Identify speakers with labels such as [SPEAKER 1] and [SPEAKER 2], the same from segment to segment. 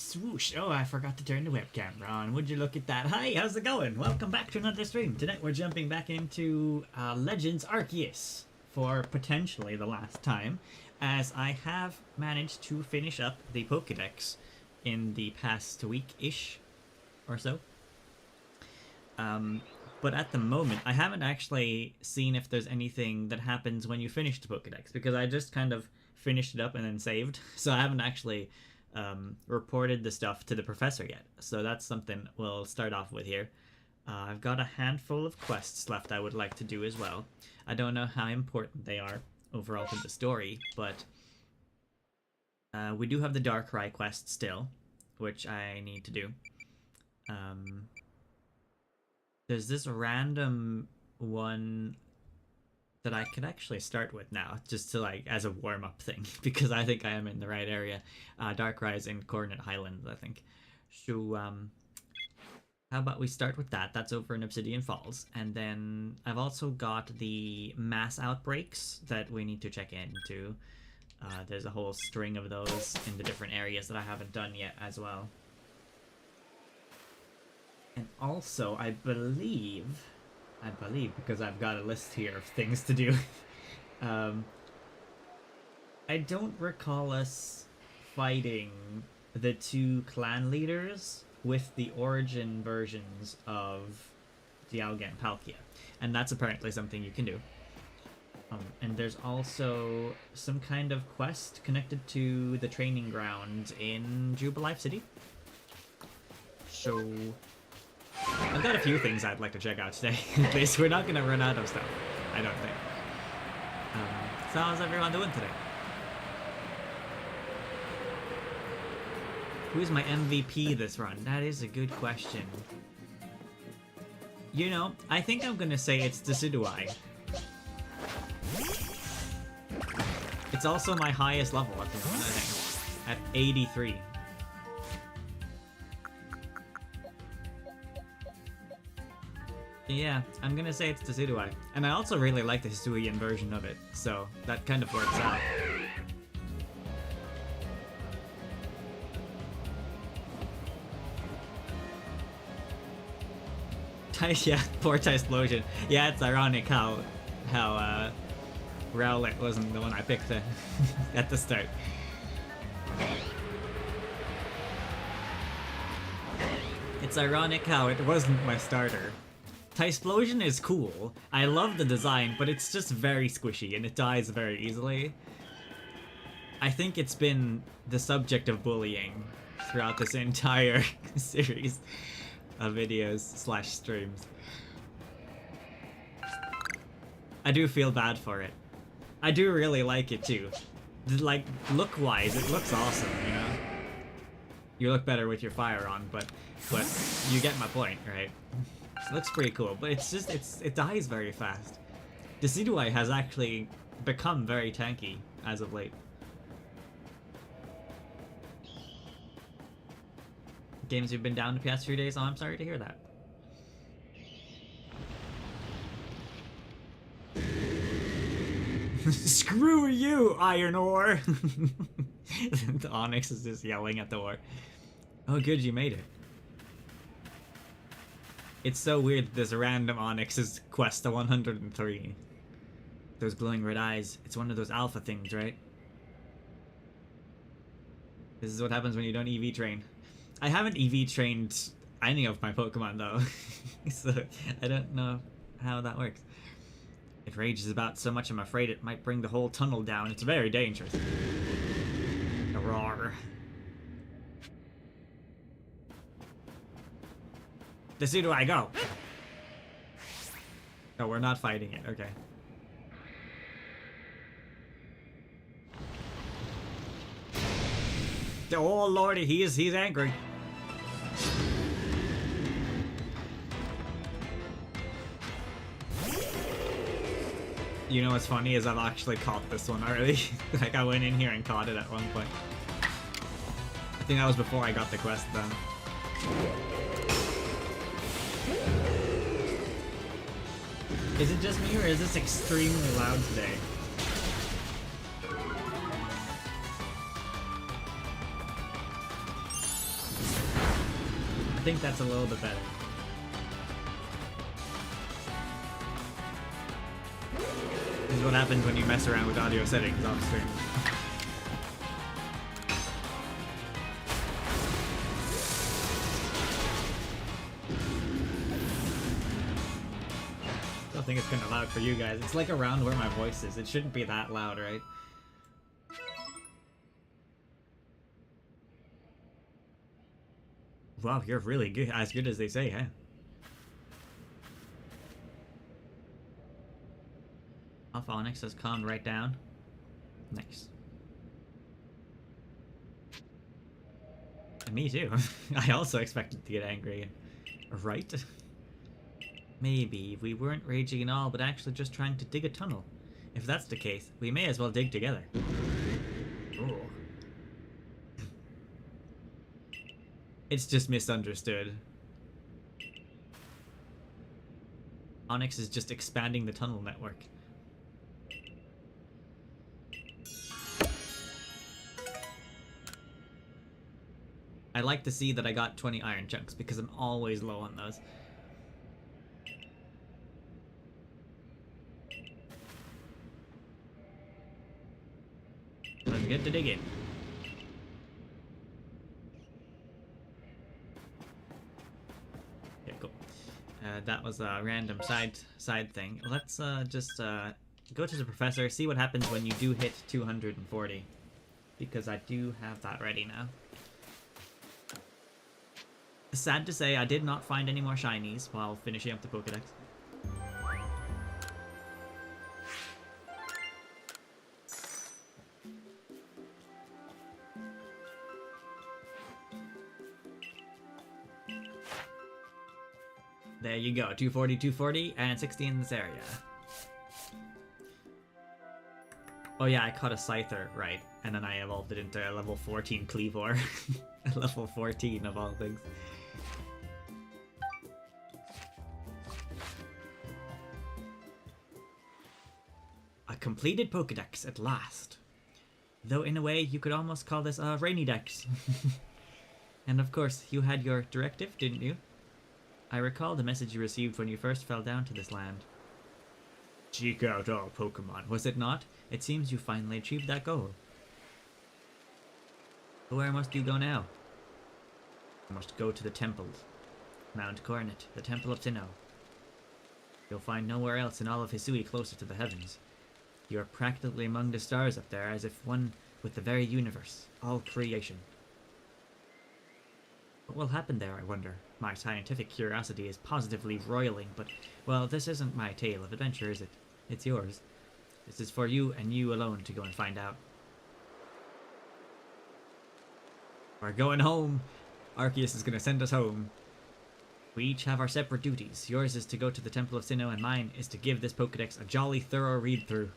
[SPEAKER 1] Swoosh. Oh, I forgot to turn the webcam on. Would you look at that? Hi, how's it going? Welcome back to another stream. Tonight we're jumping back into Legends Arceus for potentially the last time, as I have managed to finish up the Pokedex in the past week-ish or so. But at the moment, I haven't actually seen if there's anything that happens when you finish the Pokedex, because I just kind of finished it up and then saved, so I haven't actually reported the stuff to the professor yet. So that's something we'll start off with here. I've got a handful of quests left I would like to do as well. I don't know how important they are overall to the story, but we do have the Darkrai quest still, which I need to do. There's this random one that I could actually start with now, just to like as a warm-up thing, because I think I am in the right area. Darkrai is in Coordinate Highlands, I think. So how about we start with that? That's over in Obsidian Falls, and then I've also got the mass outbreaks that we need to check into. There's a whole string of those in the different areas that I haven't done yet as well. And also, I believe, because I've got a list here of things to do, I don't recall us fighting the two clan leaders with the origin versions of Dialga and Palkia, and that's apparently something you can do. And there's also some kind of quest connected to the training ground in Jubilife City. So I've got a few things I'd like to check out today. At least we're not going to run out of stuff, I don't think. So how's everyone doing today? Who's my MVP this run? That is a good question. You know, I think I'm going to say it's Decidueye. It's also my highest level at the moment, I think. At 83. Yeah, I'm gonna say it's Decidueye. And I also really like the Hisuian version of it, so that kind of works out. Yeah, poor Tysplosion. Yeah, it's ironic how Rowlet wasn't the one I picked at the start. It's ironic how it wasn't my starter. Tysplosion is cool. I love the design, but it's just very squishy and it dies very easily. I think it's been the subject of bullying throughout this entire series of videos / streams. I do feel bad for it. I do really like it too. Like, look-wise, it looks awesome, you know? You look better with your fire on, but you get my point, right? It looks pretty cool, but it's just, it dies very fast. Decidueye has actually become very tanky as of late. Games you've been down the past few days? Oh, I'm sorry to hear that. Screw you, Iron Ore! The Onyx is just yelling at the ore. Oh good, you made it. It's so weird that this random Onyx's quest to 103. Those glowing red eyes. It's one of those alpha things, right? This is what happens when you don't EV train. I haven't EV trained any of my Pokemon though. So I don't know how that works. It rages about so much I'm afraid it might bring the whole tunnel down. It's very dangerous. Roar. Decidueye, go! Oh, we're not fighting it, okay. Oh lordy, he's angry. You know what's funny is I've actually caught this one already. Like I went in here and caught it at one point. I think that was before I got the quest done. Is it just me or is this extremely loud today? I think that's a little bit better. This is what happens when you mess around with audio settings off stream. I think it's kind of loud for you guys. It's like around where my voice is. It shouldn't be that loud, right? Wow, you're really good. As good as they say, huh? Onyx has calmed right down. Nice. And me too. I also expected to get angry. Right? Maybe we weren't raging at all, but actually just trying to dig a tunnel. If that's the case, we may as well dig together. Oh. It's just misunderstood. Onyx is just expanding the tunnel network. I like to see that I got 20 iron chunks because I'm always low on those. Let's get to digging. Yeah, cool. That was a random side thing. Let's just go to the professor, see what happens when you do hit 240. Because I do have that ready now. Sad to say, I did not find any more shinies while finishing up the Pokedex. There you go, 240, 240, and 60 in this area. Oh yeah, I caught a Scyther, right, and then I evolved it into a level 14 Cleavor. Level 14 of all things. A completed Pokedex at last. Though in a way, you could almost call this a Rainyflix. And of course, you had your directive, didn't you? I recall the message you received when you first fell down to this land. Seek out all Pokemon, was it not? It seems you finally achieved that goal. Where must you go now? You must go to the temples. Mount Coronet, the Temple of Sinnoh. You'll find nowhere else in all of Hisui closer to the heavens. You are practically among the stars up there, as if one with the very universe, all creation. What will happen there, I wonder? My scientific curiosity is positively roiling, but, well, this isn't my tale of adventure, is it? It's yours. This is for you and you alone to go and find out. We're going home! Arceus is going to send us home. We each have our separate duties. Yours is to go to the Temple of Sinnoh, and mine is to give this Pokedex a jolly thorough read-through.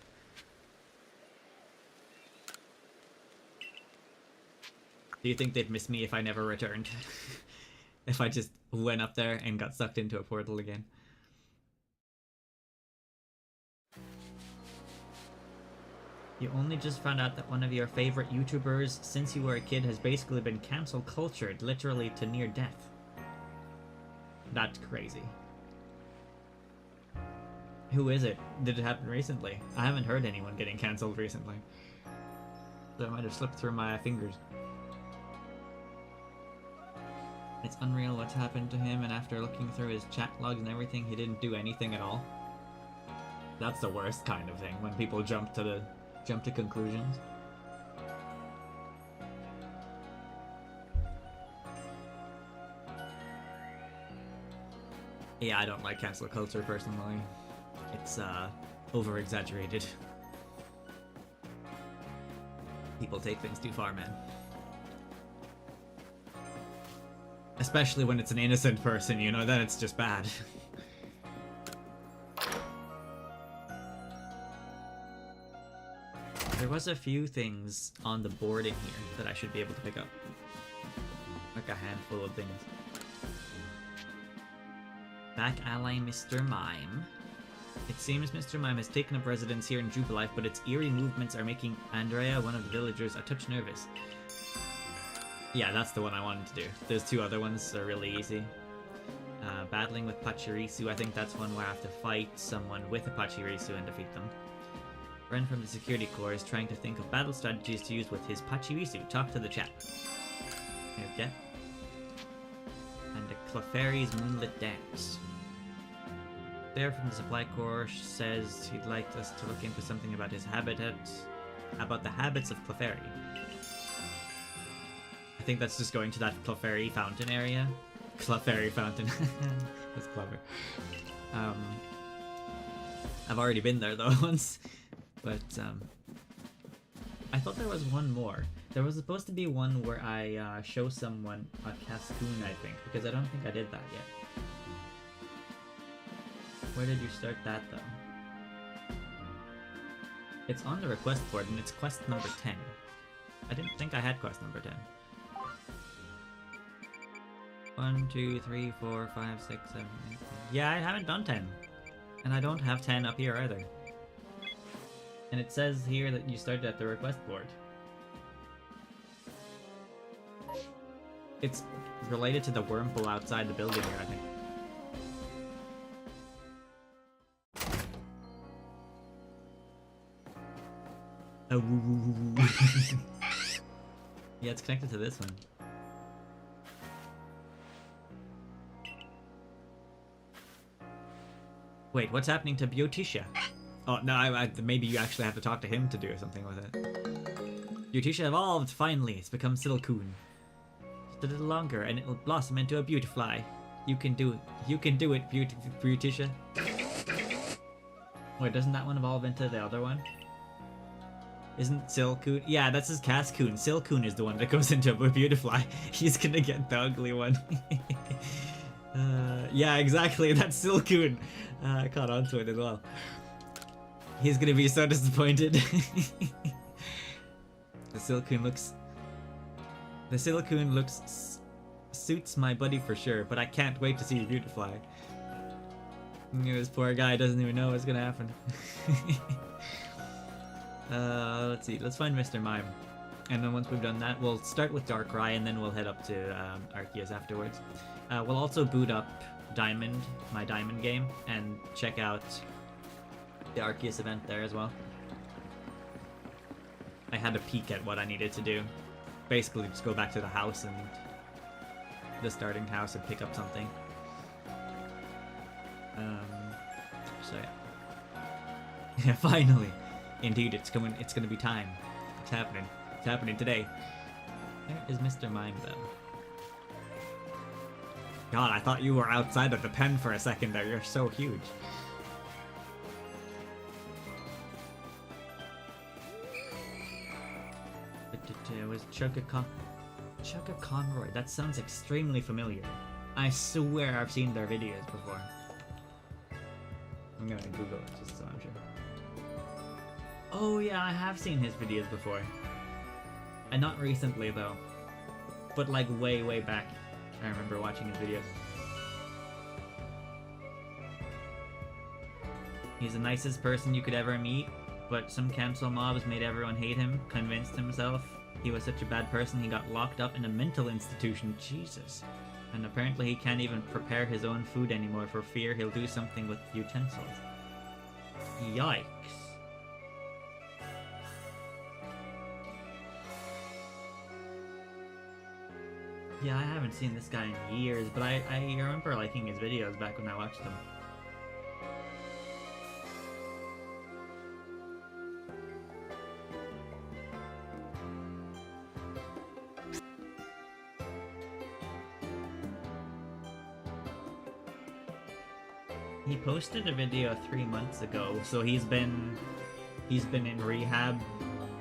[SPEAKER 1] Do you think they'd miss me if I never returned? If I just went up there and got sucked into a portal again? You only just found out that one of your favorite YouTubers since you were a kid has basically been cancel cultured, literally to near death. That's crazy. Who is it? Did it happen recently? I haven't heard anyone getting cancelled recently. That might have slipped through my fingers. It's unreal what's happened to him, and after looking through his chat logs and everything, he didn't do anything at all. That's the worst kind of thing, when people jump to conclusions. Yeah, I don't like cancel culture personally. It's over-exaggerated. People take things too far, man. Especially when it's an innocent person, you know, then it's just bad. There was a few things on the board in here that I should be able to pick up. Like a handful of things. Back ally Mr. Mime. It seems Mr. Mime has taken up residence here in Jubilife, but its eerie movements are making Andrea, one of the villagers, a touch nervous. Yeah, that's the one I wanted to do. There's two other ones that are really easy. Battling with Pachirisu, I think that's one where I have to fight someone with a Pachirisu and defeat them. Ren from the security corps is trying to think of battle strategies to use with his Pachirisu. Talk to the chat. Okay. And the Clefairy's Moonlit Dance. Bear from the supply corps says he'd like us to look into something about his habitat, about the habits of Clefairy. I think that's just going to that Clefairy fountain area. Clefairy fountain. That's clever. I've already been there though once, but I thought there was one more. There was supposed to be one where I show someone a Cascoon, I think, because I don't think I did that yet. Where did you start that though? It's on the request board and it's quest number 10. I didn't think I had quest number 10. 1, 2, 3, 4, 5, 6, 7, 8. Yeah, I haven't done 10. And I don't have 10 up here either. And it says here that you started at the request board. It's related to the wormhole outside the building here, I think. Oh, woo, woo, woo, woo. Yeah, it's connected to this one. Wait, what's happening to Beauticia? Oh, no, maybe you actually have to talk to him to do something with it. Beauticia evolved, finally. It's become Silcoon. Just a little longer, and it'll blossom into a Beautifly. You can do it. You can do it, Beauticia. Wait, doesn't that one evolve into the other one? Isn't Silcoon? Yeah, that's his Cascoon. Silcoon is the one that goes into a Beautifly. He's gonna get the ugly one. Yeah, exactly. That's Silcoon. I caught onto it as well. He's gonna be so disappointed. The Silcoon looks suits my buddy for sure, but I can't wait to see Beautifly. This poor guy doesn't even know what's gonna happen. Let's see. Let's find Mr. Mime. And then once we've done that, we'll start with Darkrai, and then we'll head up to Arceus afterwards. We'll also boot up Diamond, my Diamond game, and check out the Arceus event there as well. I had a peek at what I needed to do. Basically, just go back to the house and the starting house and pick up something. So yeah. Yeah, finally. Indeed, it's coming. It's gonna be time. It's happening. It's happening today. Where is Mr. Mime though? God, I thought you were outside of the pen for a second there. You're so huge. It was Chugga Conroy. That sounds extremely familiar. I swear I've seen their videos before. I'm gonna Google it just so I'm sure. Oh yeah, I have seen his videos before. And not recently though. But like way back. I remember watching his videos. He's the nicest person you could ever meet, but some cancel mobs made everyone hate him, convinced himself he was such a bad person he got locked up in a mental institution. Jesus. And apparently he can't even prepare his own food anymore for fear he'll do something with utensils. Yikes. Yeah, I haven't seen this guy in years, but I remember liking his videos back when I watched them. He posted a video 3 months ago, so he's been in rehab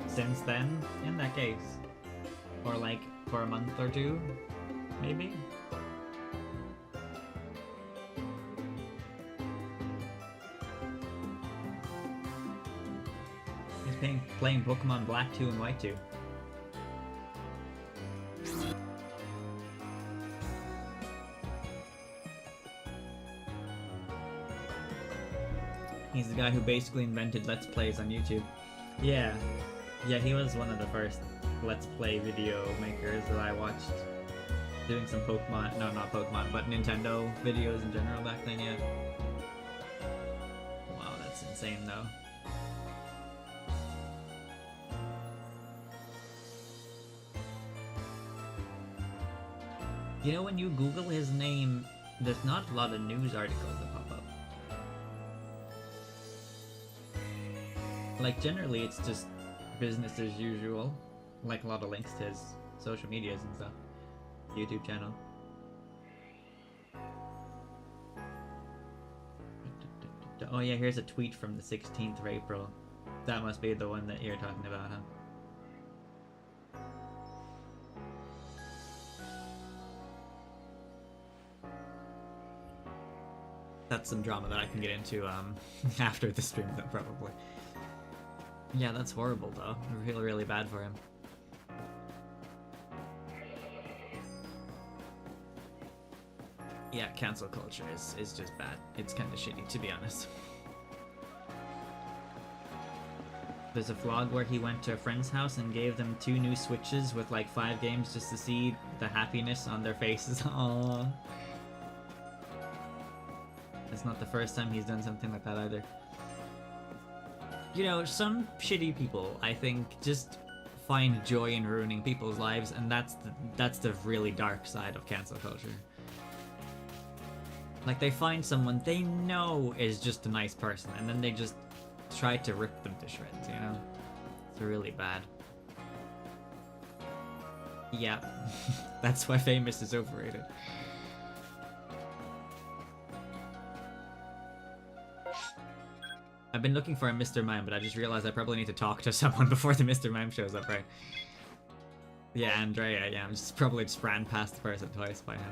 [SPEAKER 1] since then, in that case. Or like for a month or two, maybe? He's playing Pokemon Black 2 and White 2. He's the guy who basically invented Let's Plays on YouTube. Yeah. Yeah, he was one of the first Let's Play video makers that I watched doing some Pokemon, no, not Pokemon, but Nintendo videos in general back then, yeah. Wow, that's insane though. You know, when you Google his name, there's not a lot of news articles that pop up. Like, generally it's just business as usual. Like a lot of links to his social medias and stuff. YouTube channel. Oh yeah, here's a tweet from the 16th of April. That must be the one that you're talking about, huh? That's some drama that I can get into after the stream, though, probably. Yeah, that's horrible, though. I feel really bad for him. Yeah, cancel culture is just bad. It's kind of shitty, to be honest. There's a vlog where he went to a friend's house and gave them 2 new Switches with like 5 games just to see the happiness on their faces. Aww. It's not the first time he's done something like that either. You know, some shitty people, I think, just find joy in ruining people's lives, and that's the really dark side of cancel culture. Like, they find someone they know is just a nice person, and then they just try to rip them to shreds, you know? It's really bad. Yeah, that's why famous is overrated. I've been looking for a Mr. Mime, but I just realized I probably need to talk to someone before the Mr. Mime shows up, right? Yeah, Andrea, yeah, I'm just probably just ran past the person twice by him.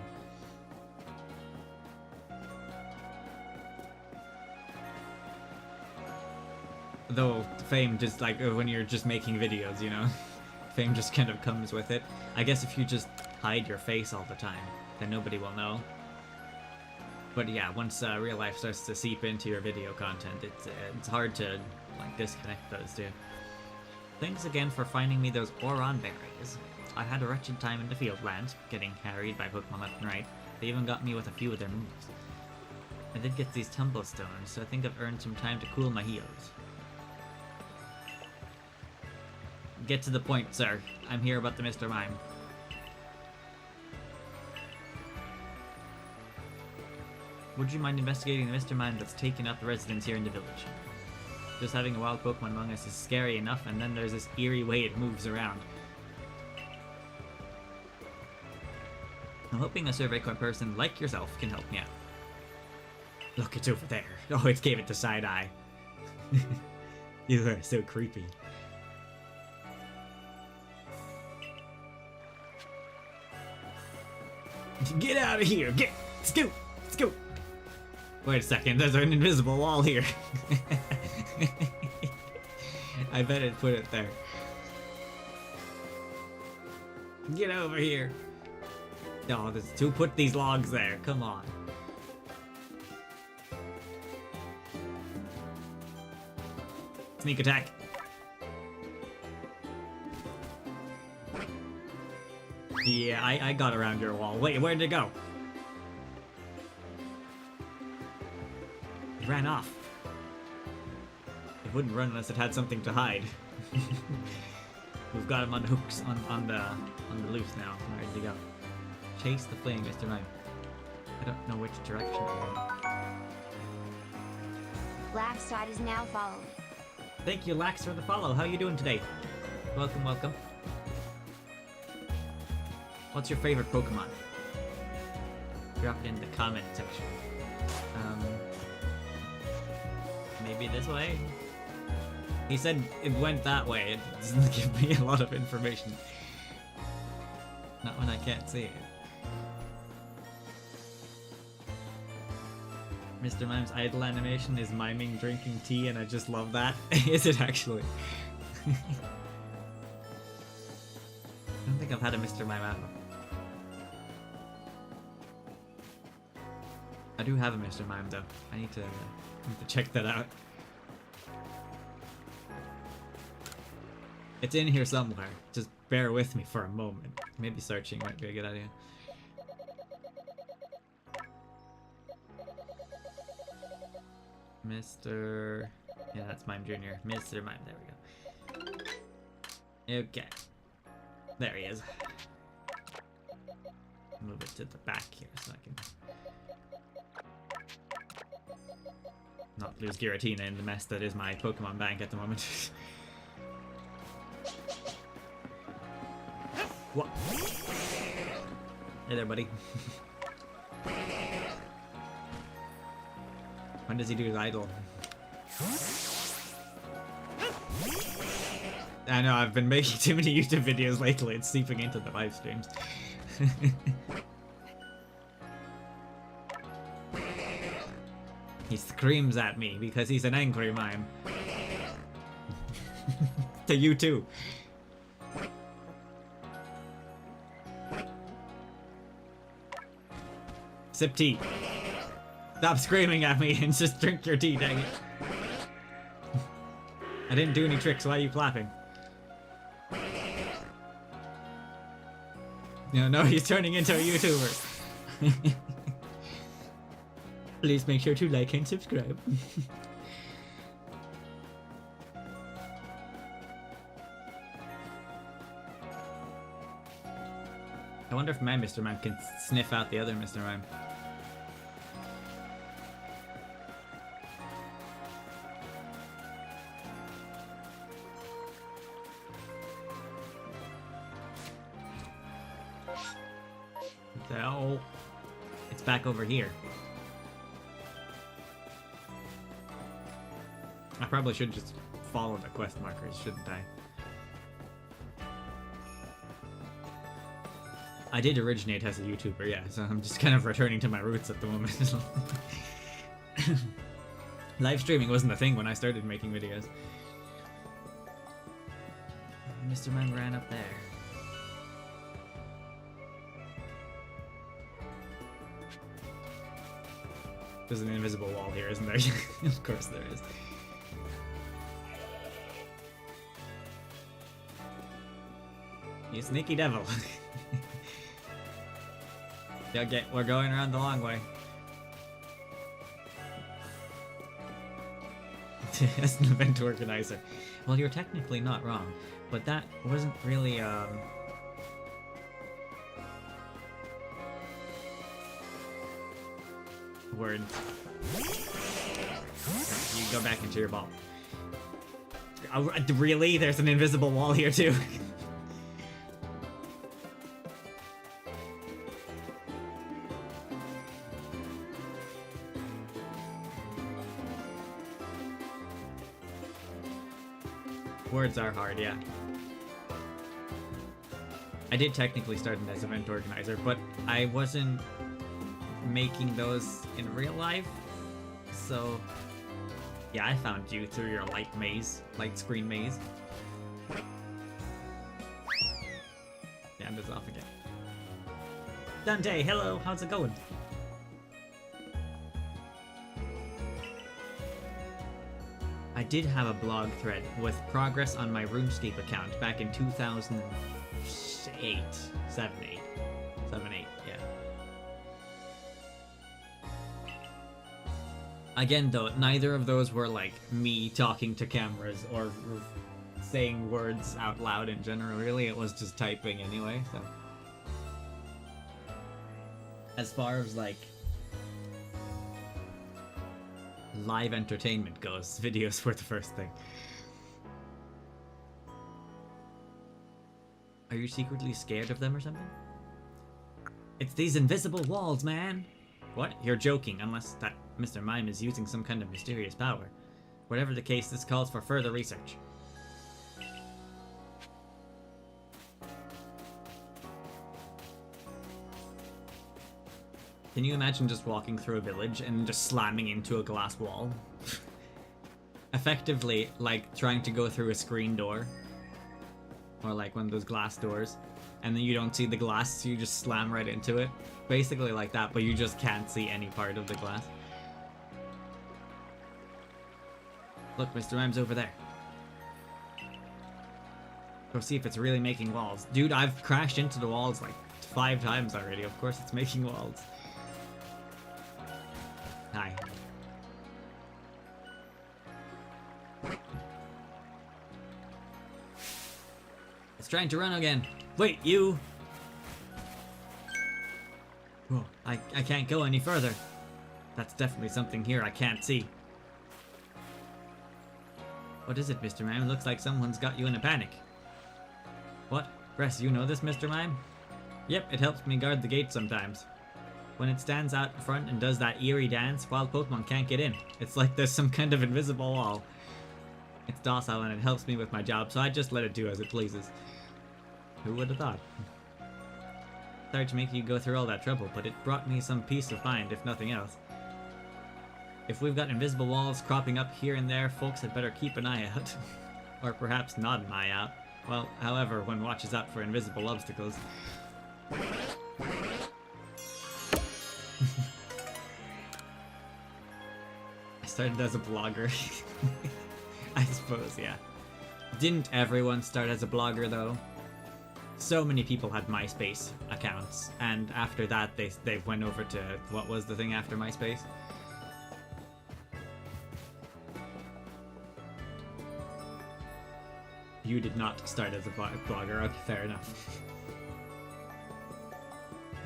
[SPEAKER 1] Though, fame just, like, when you're just making videos, you know? Fame just kind of comes with it. I guess if you just hide your face all the time, then nobody will know. But yeah, once real life starts to seep into your video content, it's hard to, like, disconnect those two. Thanks again for finding me those Oron berries. I had a wretched time in the Fieldlands, getting harried by Pokemon left and right. They even got me with a few of their moves. I did get these Tumblestones, so I think I've earned some time to cool my heels. Get to the point, sir. I'm here about the Mr. Mime. Would you mind investigating the Mr. Mime that's taken up residence here in the village? Just having a wild Pokemon among us is scary enough, and then there's this eerie way it moves around. I'm hoping a survey corps person like yourself can help me out. Look, it's over there. Oh, it gave it the side eye. You are so creepy. Get out of here! Let's go! Let's go! Wait a second, there's an invisible wall here. I bet it put it there. Get over here! Oh, there's who put these logs there? Come on. Sneak attack. Yeah, I got around your wall. Wait, where did it go? It ran off. It wouldn't run unless it had something to hide. We've got him on hooks on the loose now. Ready to go. Chase the flame, Mr. Mime. I don't know which direction to go.
[SPEAKER 2] Laxside is now following.
[SPEAKER 1] Thank you, Lax, for the follow. How you doing today? Welcome, welcome. What's your favorite Pokemon? Drop it in the comment section. Maybe this way? He said it went that way. It doesn't give me a lot of information. Not when I can't see it. Mr. Mime's idle animation is miming drinking tea, and I just love that. Is it actually? I don't think I've had a Mr. Mime album. I do have a Mr. Mime though. I need to check that out. It's in here somewhere. Just bear with me for a moment. Maybe searching might be a good idea. Mr. Yeah, that's Mime Jr. Mr. Mime, there we go. Okay. There he is. Move it to the back here so I can not lose Giratina in the mess that is my Pokemon bank at the moment. What? Hey there, buddy. When does he do his idle? I know, I've been making too many YouTube videos lately. It's seeping into the live streams. He screams at me because he's an angry mime. To you too. Sip tea. Stop screaming at me and just drink your tea, dang it. I didn't do any tricks, why are you clapping? No, he's turning into a YouTuber. Please make sure to like and subscribe. I wonder if my Mr. Mime can sniff out the other Mr. Mime. Oh, it's back over here. I probably should just follow the quest markers, shouldn't I? I did originate as a YouTuber, yeah, so I'm just kind of returning to my roots at the moment. Live streaming wasn't a thing when I started making videos. Mr. Mime ran up there. There's an invisible wall here, isn't there? Of course there is. You sneaky devil. We're going around the long way. As an event organizer. Well, you're technically not wrong, but that wasn't really, word. You go back into your ball. Oh, really? There's an invisible wall here too. Words are hard, yeah. I did technically start as event organizer, but I wasn't making those in real life, so yeah, I found you through your light screen maze. Damn, it's off again. Dante, hello, how's it going? I did have a blog thread with progress on my RuneScape account back in 2008, 7, 8, yeah. Again, though, neither of those were like me talking to cameras or saying words out loud in general. Really, it was just typing anyway, so. As far as like live entertainment goes, videos were the first thing. Are you secretly scared of them or something? It's these invisible walls, man! What? You're joking, unless that Mr. Mime is using some kind of mysterious power. Whatever the case, this calls for further research. Can you imagine just walking through a village and just slamming into a glass wall? Effectively, like trying to go through a screen door. Or like one of those glass doors. And then you don't see the glass, so you just slam right into it. Basically like that, but you just can't see any part of the glass. Look, Mr. Mime's over there. Go see if it's really making walls. Dude, I've crashed into the walls like 5 times already. Of course it's making walls. Hi. It's trying to run again. Wait, you! Whoa, I can't go any further. That's definitely something here I can't see. What is it, Mr. Mime? Looks like someone's got you in a panic. What? Bress, you know this, Mr. Mime? Yep, it helps me guard the gate sometimes. When it stands out front and does that eerie dance, wild Pokemon can't get in. It's like there's some kind of invisible wall. It's docile and it helps me with my job, so I just let it do as it pleases. Who would have thought? Sorry to make you go through all that trouble, but it brought me some peace of mind, if nothing else. If we've got invisible walls cropping up here and there, folks had better keep an eye out. Or perhaps not an eye out. Well, however, one watches out for invisible obstacles. I started as a blogger. I suppose, yeah. Didn't everyone start as a blogger, though? So many people had MySpace accounts, and after that they went over to, what was the thing after MySpace? You did not start as a blogger, okay, fair enough.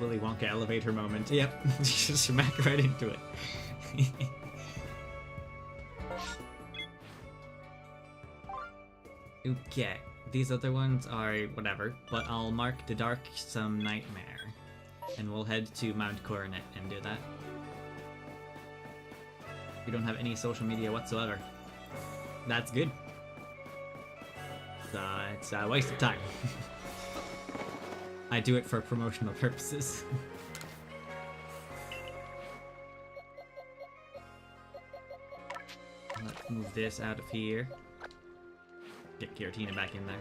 [SPEAKER 1] Willy Wonka elevator moment, yep, just smack right into it. Okay, these other ones are whatever, but I'll mark the Darksome Nightmare, and we'll head to Mount Coronet and do that. We don't have any social media whatsoever. That's good. It's a waste of time. I do it for promotional purposes. Let's move this out of here. Get Giratina back in there.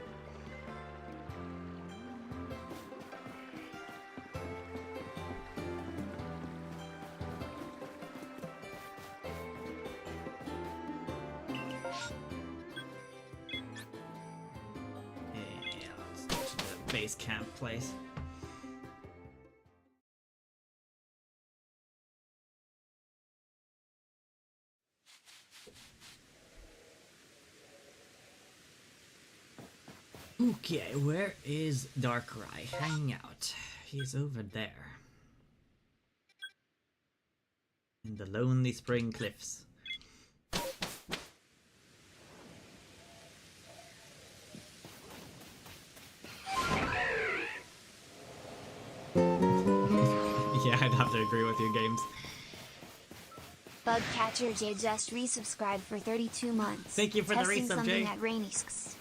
[SPEAKER 1] Yeah, let's go to the base camp place. Okay, where is Darkrai hanging out? He's over there. In the Lonely Spring Cliffs. Yeah, I'd have to agree with you, Games.
[SPEAKER 2] Bugcatcher J just resubscribed for 32 months.
[SPEAKER 1] Thank you for the resub,
[SPEAKER 2] something
[SPEAKER 1] Jay.
[SPEAKER 2] at Rainyflix.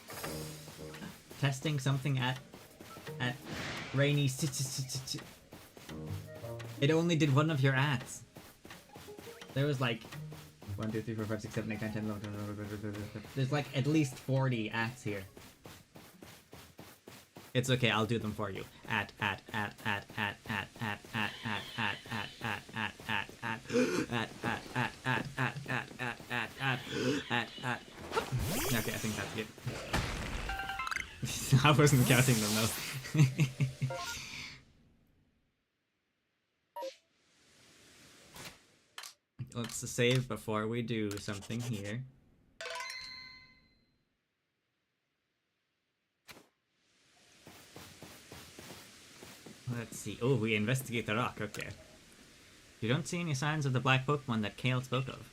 [SPEAKER 1] Testing something at Rainy. It only did one of your ads. There was like 1, 2, 3, 4, 5, 6, 7, 8, 9, 10, 11. There's like at least 40 ads here. It's okay, I'll do them for you. Okay, I think that's good. I wasn't counting them though. Let's save before we do something here. Let's see. Oh, we investigate the rock. Okay. You don't see any signs of the black Pokemon that Kale spoke of.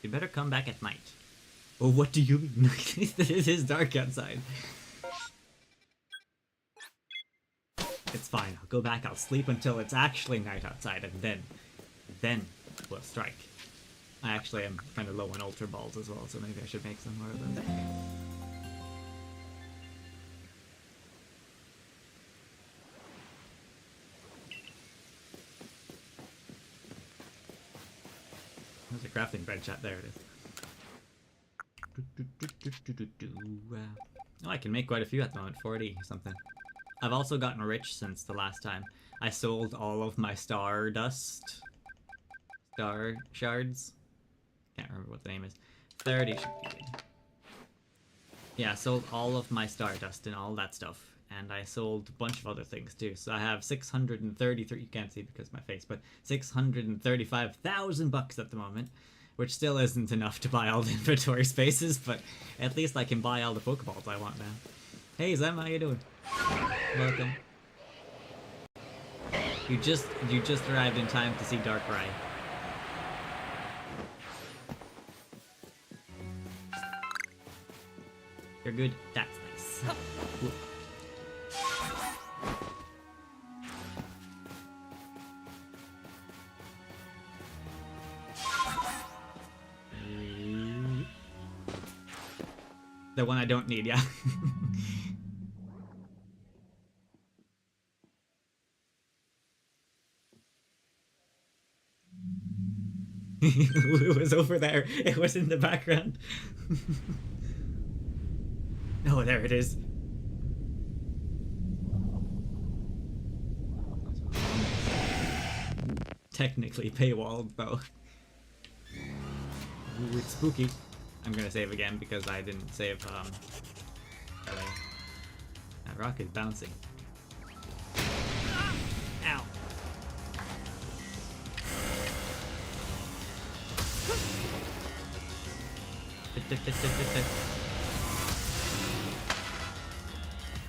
[SPEAKER 1] You better come back at night. Oh, what do you mean? It is dark outside. It's fine. I'll go back. I'll sleep until it's actually night outside, and then we'll strike. I actually am kind of low on Ultra Balls as well, so maybe I should make some more of them. There's a crafting bench out there. It is. Oh, I can make quite a few at the moment. 40 something. I've also gotten rich since the last time. I sold all of my star shards. Can't remember what the name is. 30 should be good. Yeah, I sold all of my Stardust and all that stuff. And I sold a bunch of other things too. So I have 633, you can't see because of my face, but 635,000 bucks at the moment, which still isn't enough to buy all the inventory spaces, but at least I can buy all the Pokeballs I want now. Hey Zem, how you doing? Welcome. You just arrived in time to see Darkrai. You're good. That's nice. Cool. The one I don't need, yeah. It was over there. It was in the background. Oh, there it is. Technically paywalled, though. Ooh, it's spooky. I'm gonna save again because I didn't save, LA. That rock is bouncing. Ow.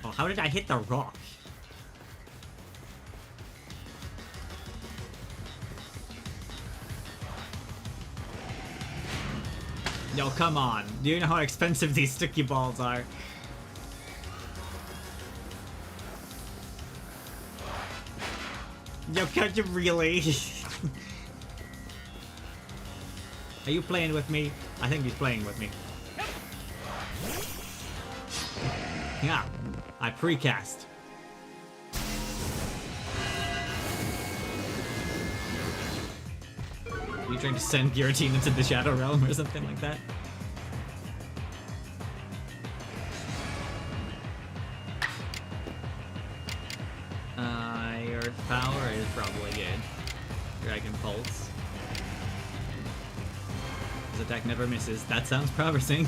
[SPEAKER 1] Oh, how did I hit the rock? Yo, come on. Do you know how expensive these sticky balls are? Yo, can't you really? Are you playing with me? I think he's playing with me. Yeah, I precast. Are you trying to send Giratina into the Shadow Realm or something like that? Your power is probably good. Dragon Pulse. His attack never misses. That sounds promising.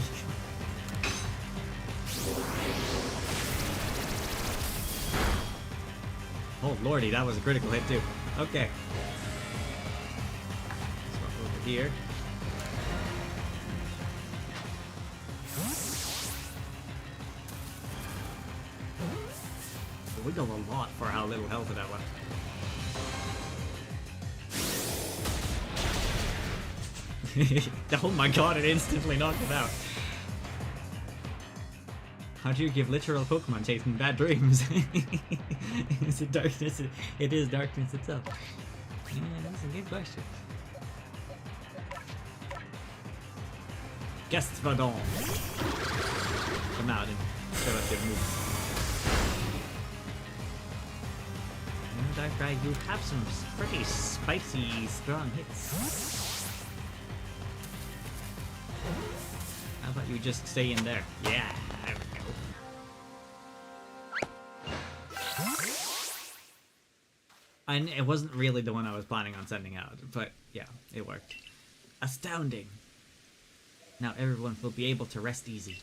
[SPEAKER 1] Oh lordy, that was a critical hit too. Okay. Swap over here. We go a lot for how little health that one. Oh my god, it instantly knocked it out. How do you give literal Pokemon chasing bad dreams? Is it darkness? It is darkness itself. Yeah, that's a good question. Guests Vadon. Come out and show us your moves. Darkrai, you have some pretty spicy, strong hits. How about you just stay in there? Yeah, there we go. It wasn't really the one I was planning on sending out, but yeah, it worked. Astounding. Now everyone will be able to rest easy.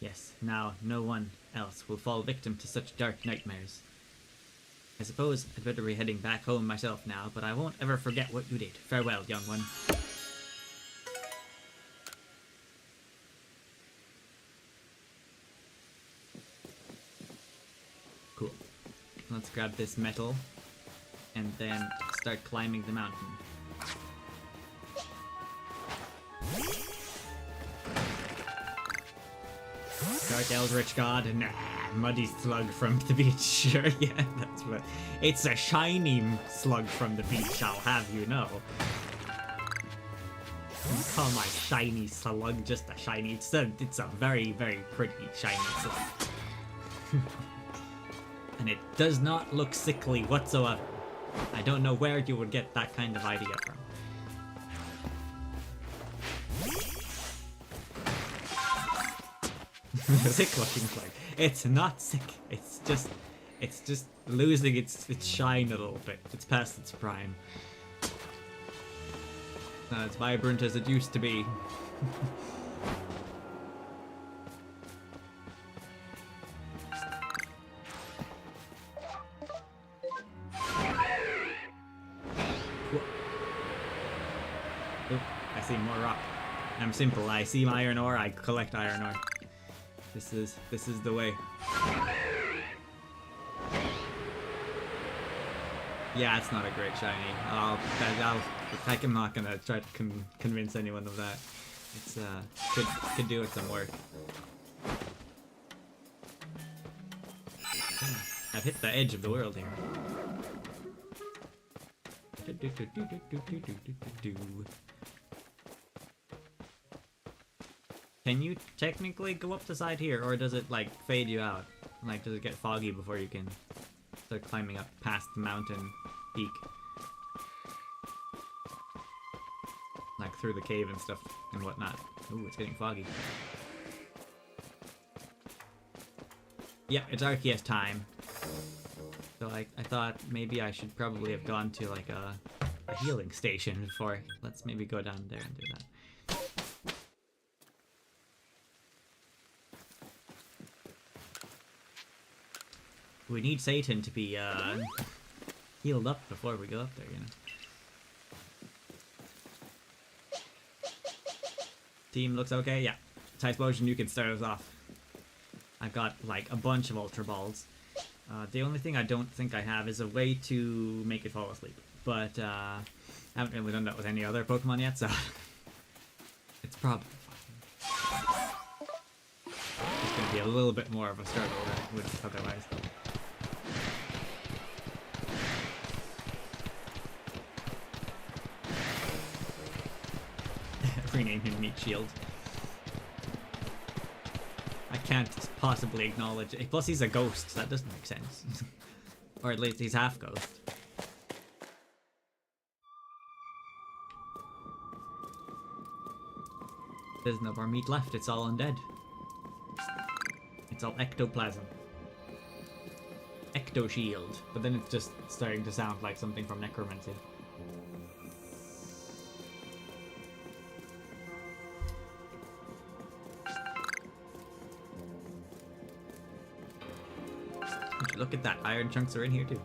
[SPEAKER 1] Yes, now no one else will fall victim to such dark nightmares. I suppose I'd better be heading back home myself now, but I won't ever forget what you did. Farewell, young one. Cool. Let's grab this metal and then start climbing the mountain. Dark Eldritch God, nah, muddy slug from the beach, sure, yeah, that's what. It's a shiny slug from the beach, I'll have you know. You call my shiny slug just a shiny, it's a very, very pretty shiny slug. And it does not look sickly whatsoever. I don't know where you would get that kind of idea from. Sick looking slug. It's not sick. It's just losing its shine a little bit. It's past its prime. Not as vibrant as it used to be. I'm simple. I see iron ore, I collect iron ore. This is the way. Yeah, it's not a great shiny. I'm not gonna try to convince anyone of that. It's could do with some work. I've hit the edge of the world here. Can you technically go up the side here, or does it like fade you out? Like, does it get foggy before you can start climbing up past the mountain peak? Like through the cave and stuff and whatnot. Ooh, it's getting foggy. Yep, it's Arceus time. So I thought maybe I should probably have gone to like a healing station before. Let's maybe go down there and do that. We need Satan to be healed up before we go up there, you know. Team looks okay, yeah. Typhlosion, you can start us off. I've got like a bunch of Ultra Balls. The only thing I don't think I have is a way to make it fall asleep. But I haven't really done that with any other Pokemon yet, so it's probably fine. It's going to be a little bit more of a struggle than it would otherwise. Rename him Meat Shield. I can't possibly acknowledge it. Plus he's a ghost, that doesn't make sense. Or at least he's half ghost. There's no more meat left, it's all undead. It's all ectoplasm. Ecto Shield. But then it's just starting to sound like something from Necromancy. Look at that, iron chunks are in here too.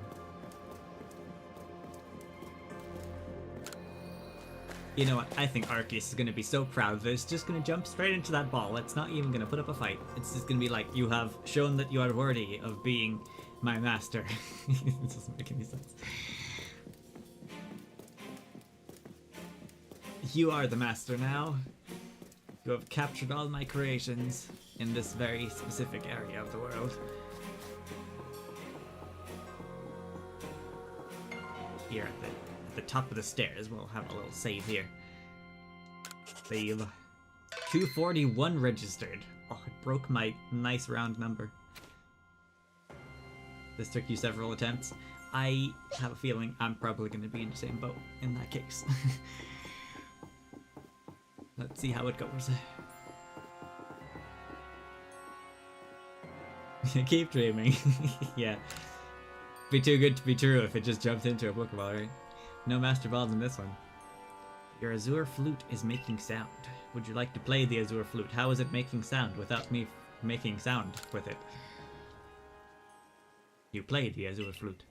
[SPEAKER 1] You know what, I think Arceus is going to be so proud that it's just going to jump straight into that ball. It's not even going to put up a fight. It's just going to be like, you have shown that you are worthy of being my master. It doesn't make any sense. You are the master now. You have captured all my creations in this very specific area of the world. Here at the top of the stairs, we'll have a little save here. Save. 241 registered. Oh, it broke my nice round number. This took you several attempts. I have a feeling I'm probably going to be in the same boat in that case. Let's see how it goes. Keep dreaming. Yeah. Be too good to be true if it just jumped into a Pokeball, right? No Master Balls in this one. Your Azure Flute is making sound. Would you like to play the Azure Flute? How is it making sound without me making sound with it? You play the Azure Flute.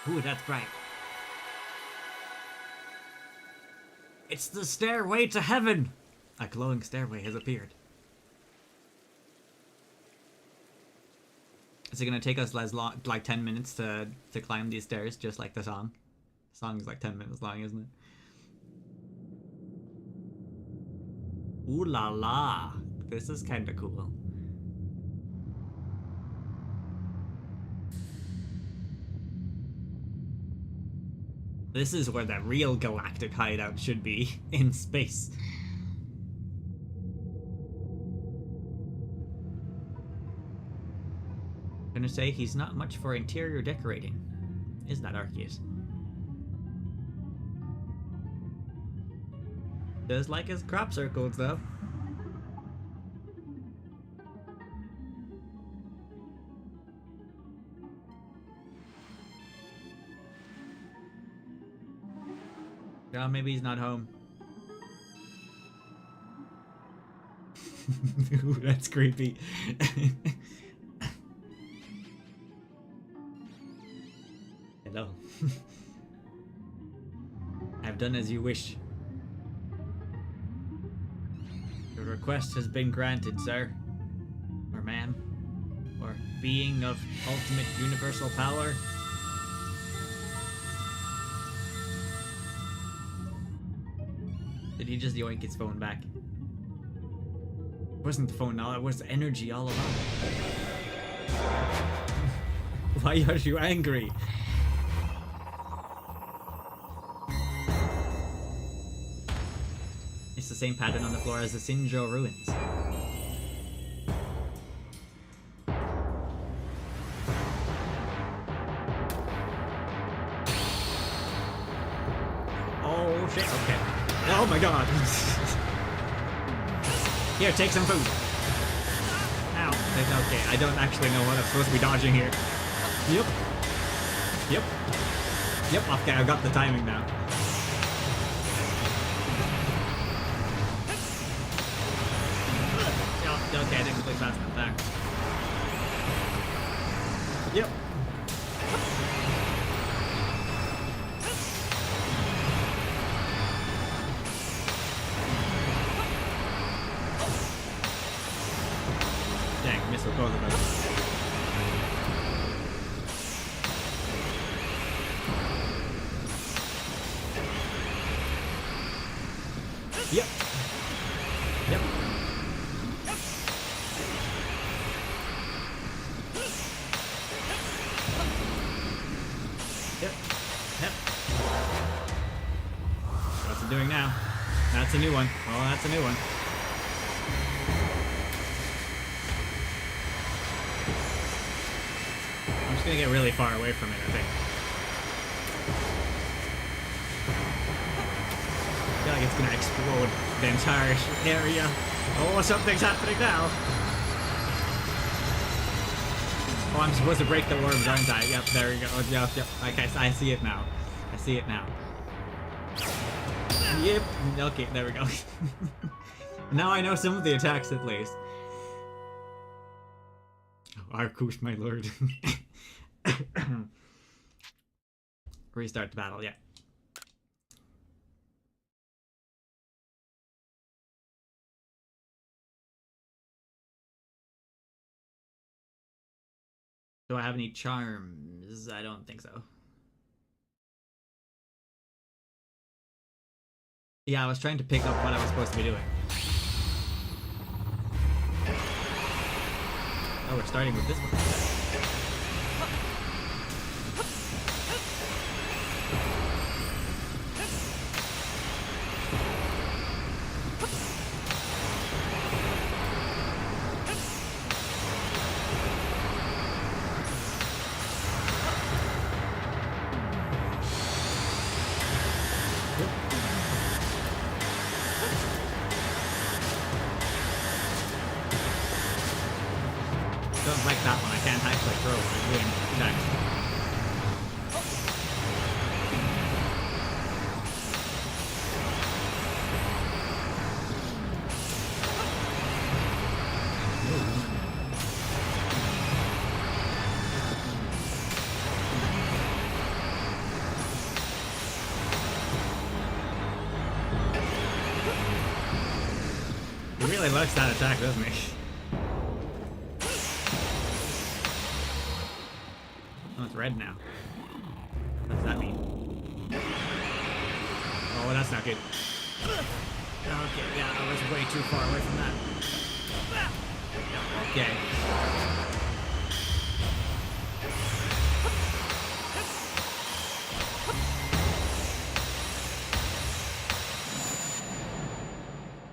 [SPEAKER 1] Ooh, that's bright. It's the stairway to heaven! A glowing stairway has appeared. Is it gonna take us like 10 minutes to climb these stairs, just like the song? The song is like 10 minutes long, isn't it? Ooh la la! This is kinda cool. This is where the real galactic hideout should be, in space. I'm gonna say he's not much for interior decorating. Is that Arceus? Does like his crop circles though. Oh, maybe he's not home. Ooh, that's creepy. Hello. I've done as you wish. Your request has been granted, sir. Or ma'am. Or being of ultimate universal power. Did he just yoink his phone back? It wasn't the phone, no, it was energy all along. Why are you angry? It's the same pattern on the floor as the Sinjo ruins. Oh shit, okay. Oh my god! Here, take some food. Ow. Okay, I don't actually know what I'm supposed to be dodging here. Yep. Yep. Yep, okay, I've got the timing now. Oh, okay, I didn't click fast enough there. Yep. Dang, missed with both of us. Yep. Yep. Yep. Yep. What's it doing now? That's a new one. Oh, that's a new one. I'm just gonna get really far away from it, I think. I feel like it's gonna explode the entire area. Oh, something's happening now. Oh, I'm supposed to break the orbs, aren't I? Yep, there we go. Yep, yep. Okay, I see it now. I see it now. Yep. Okay, there we go. Now I know some of the attacks at least. Oh, Arceus, my lord. Restart the battle, yeah. Do I have any charms? I don't think so. Yeah, I was trying to pick up what I was supposed to be doing. Oh, we're starting with this one. Don't like that one. I can't actually throw when I'm doing attacks. He really likes that attack, doesn't he? Oh, it's red now. What does that mean? Oh, that's not good. Okay, yeah, I was way too far away from that. Okay.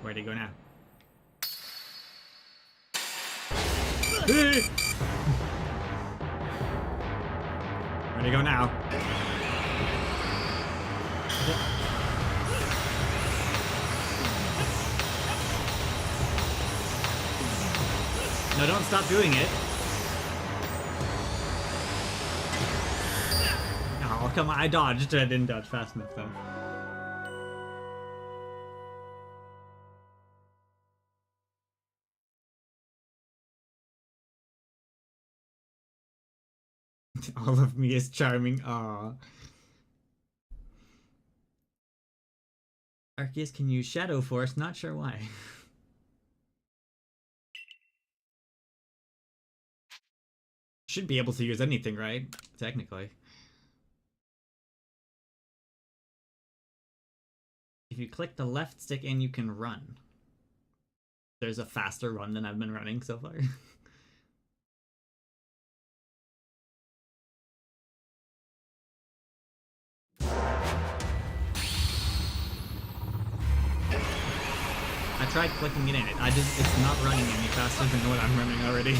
[SPEAKER 1] Where'd he go now? Where'd he go now? No, don't stop doing it. Oh, come on, I dodged. I didn't dodge fast enough though. All of me is charming. Aww. Arceus can use Shadow Force, not sure why. Should be able to use anything, right? Technically. If you click the left stick in, you can run. There's a faster run than I've been running so far. I tried clicking it in. It's not running any faster than what I'm running already.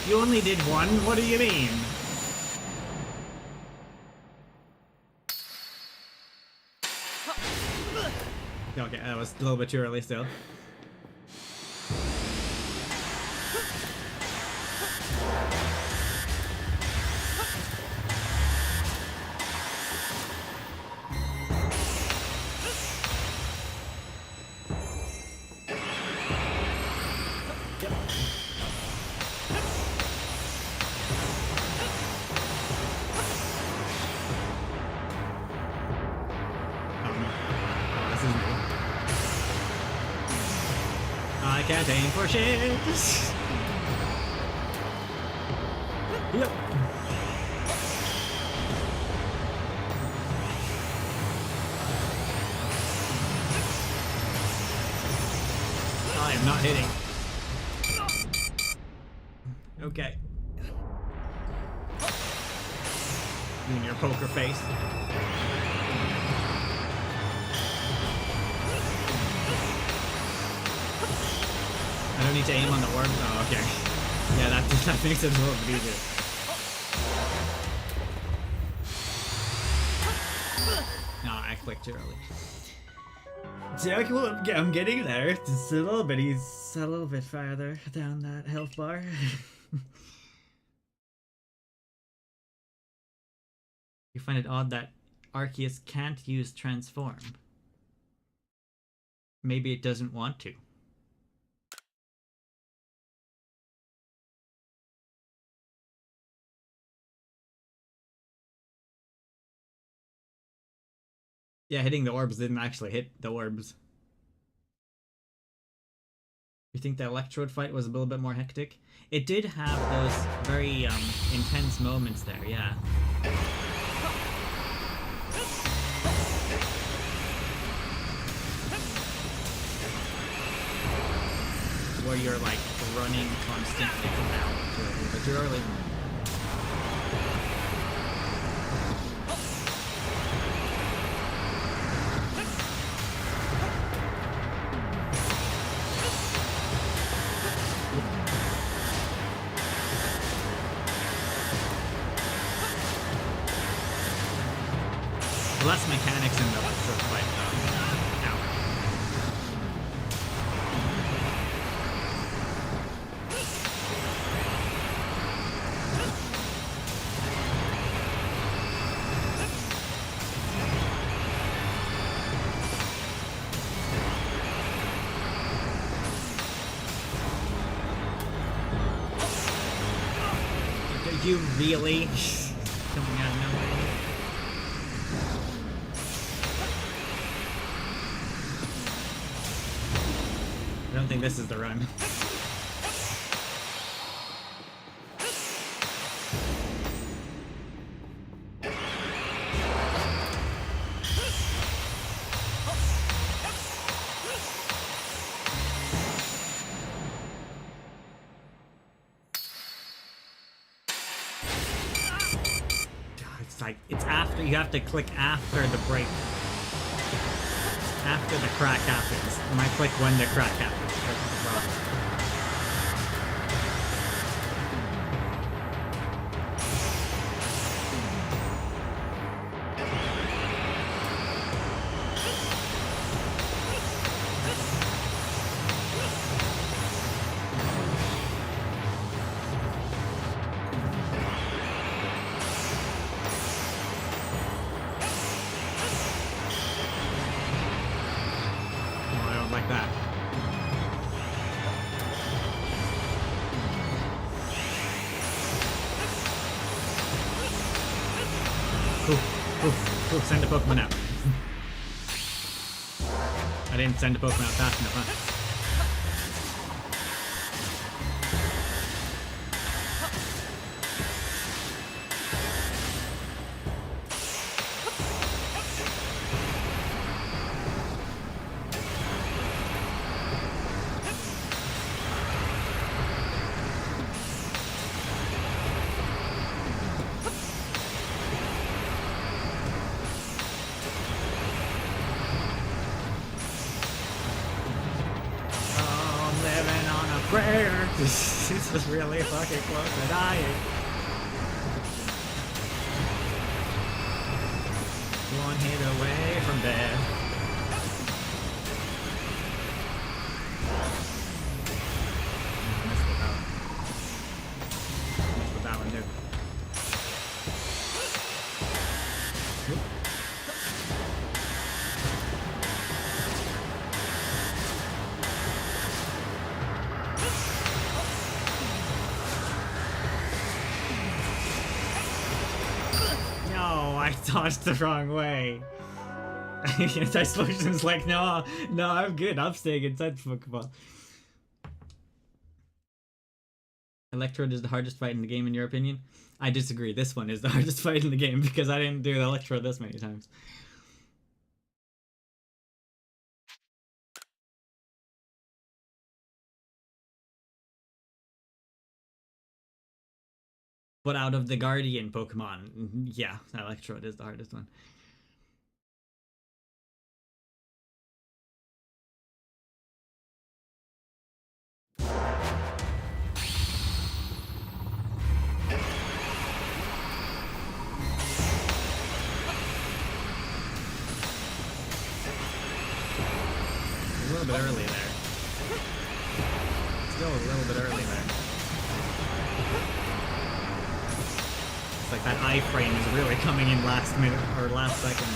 [SPEAKER 1] You only did one? What do you mean? Okay, that was a little bit too early still. I can't aim for shit. Yep. I am not hitting. Okay. In your poker face. I don't need to aim on the orb. Oh, okay. Yeah, that makes it a little bit easier. No, I clicked too early. So, I'm getting there. Just a little bit. He's a little bit farther down that health bar. You find it odd that Arceus can't use Transform. Maybe it doesn't want to. Yeah, hitting the orbs didn't actually hit the orbs. You think the Electrode fight was a little bit more hectic? It did have those very intense moments there, yeah. Where you're like running constantly from now to a little bit too early. Less mechanics in the Electrode fight, though. Ow. Are you really coming out of nowhere? I don't think this is the run. like, it's after, you have to click after the break. After the crack happens. And I click when the crack happens. That's the problem. Send a Pokemon out. I didn't send a Pokemon out fast enough, huh? This was really fucking close to dying. One hit away from death. Missed with that one too. I dodged the wrong way. Anti-explosion's like, no, I'm good. I'm staying inside Pokemon. Electrode is the hardest fight in the game, in your opinion? I disagree. This one is the hardest fight in the game because I didn't do the Electrode this many times. But out of the Guardian Pokemon, yeah, Electrode is the hardest one. A little bit early there. Still a little bit early there. It's like that iframe is really coming in last minute or last second.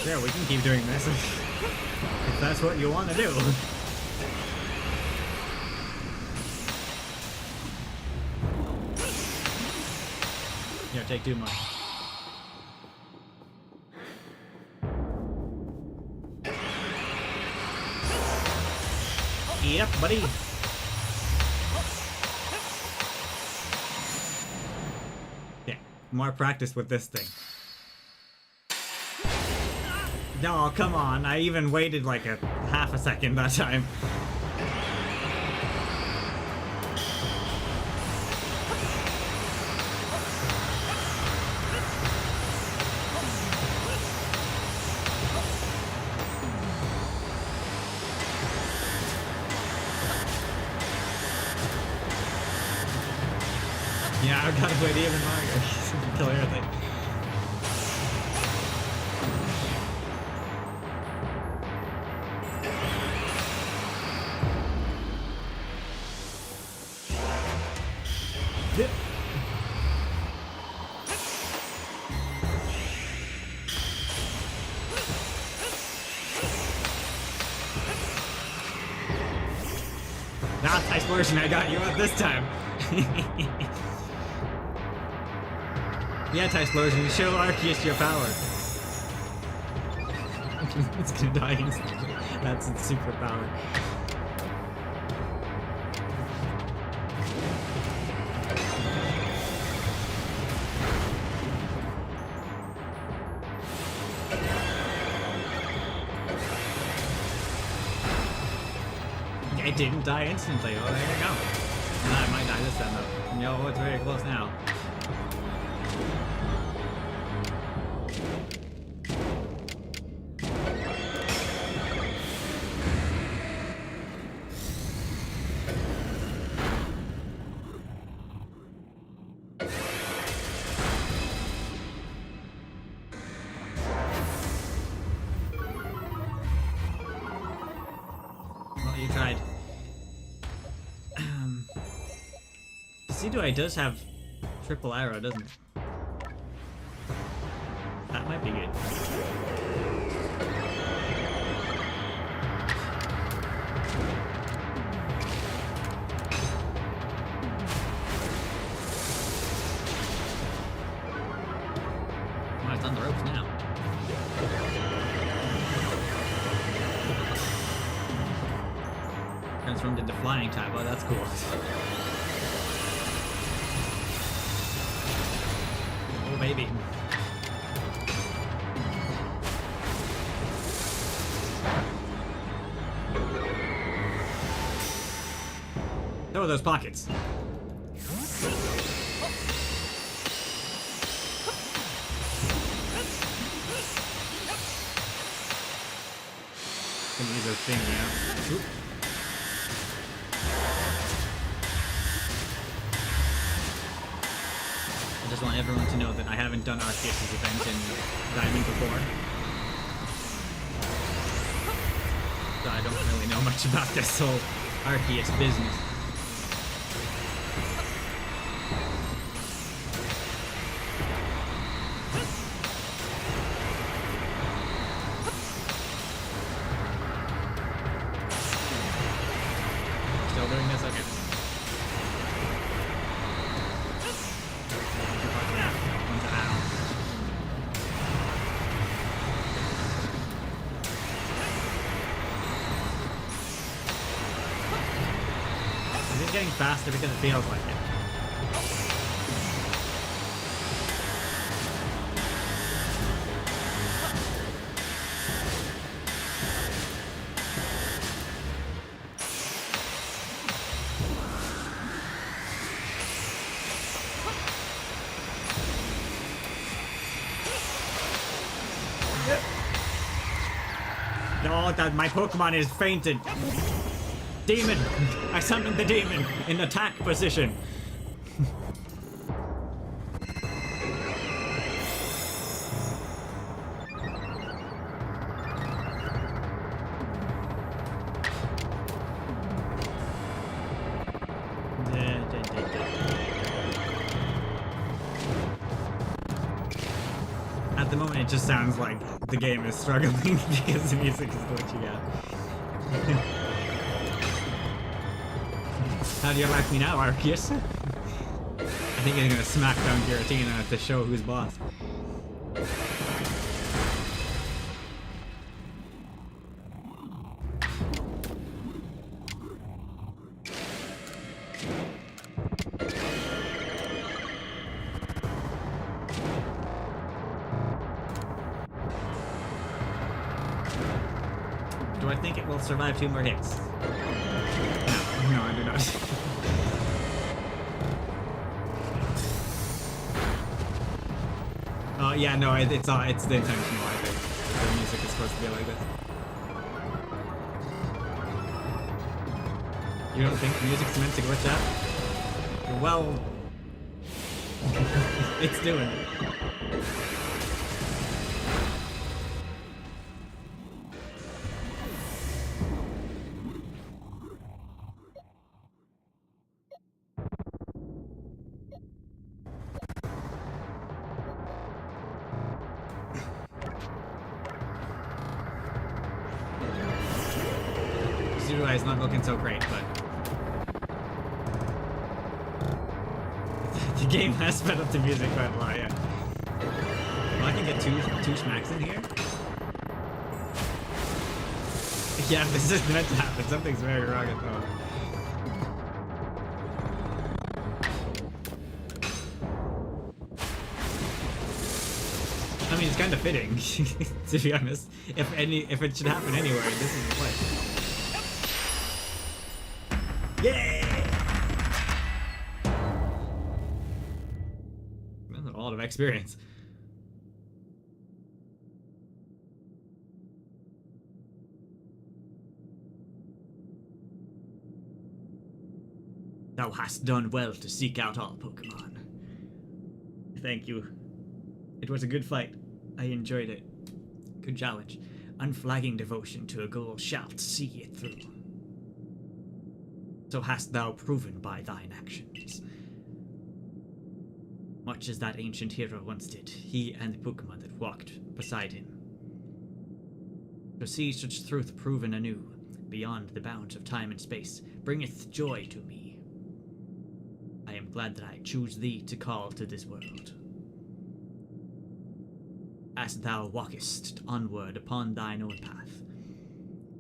[SPEAKER 1] Sure, we can keep doing this if that's what you want to do. Here, take 2 more. Yep, buddy. Yeah, more practice with this thing. No, come on. I even waited like a half a second that time. Yeah, I've got to wait even longer until everything. Explosion, I got you up this time. Yeah, Typhlosion, show Arceus your power. It's gonna die instantly. That's its superpower. It didn't die instantly. Oh, there you go. I might die this time though. No, it's very close now. Well, you tried. Sidue does have triple arrow, doesn't it? That might be good. Well, it's on the ropes now. Transformed into flying type. Oh, that's cool. Oh, baby. Oh, those pockets. Gonna use a thing, yeah. Oop. I just want everyone to know that I haven't done Arceus' event in Diamond before. So I don't really know much about this whole Arceus business. Still doing this? Okay. Is it getting faster because it feels like it? No, that my Pokemon is fainted. Demon! I summoned the demon in attack position. At the moment, it just sounds like the game is struggling because the music is glitching out. How do you like me now, Arceus? I think he's gonna smack down Giratina to show who's boss. Do I think it will survive 2 more hits? No, I do not. Oh yeah, no, it's the intentional, I think. The music is supposed to be like this. You don't think the music's meant to glitch out? Well, it's doing it. Sidue is not looking so great, but The game has sped up the music quite a lot, yeah. Well, I can get two smacks in here. Yeah, this is meant to happen. Something's very wrong at the moment. I mean, it's kind of fitting, to be honest. If it should happen anywhere, this is the place. Yay! That's a lot of experience. Thou hast done well to seek out all Pokemon. Thank you. It was a good fight. I enjoyed it. Good challenge. Unflagging devotion to a goal shalt see it through. So hast thou proven by thine actions. Much as that ancient hero once did, he and the Pokemon that walked beside him. To see such truth proven anew, beyond the bounds of time and space, bringeth joy to me. I am glad that I choose thee to call to this world. As thou walkest onward upon thine own path,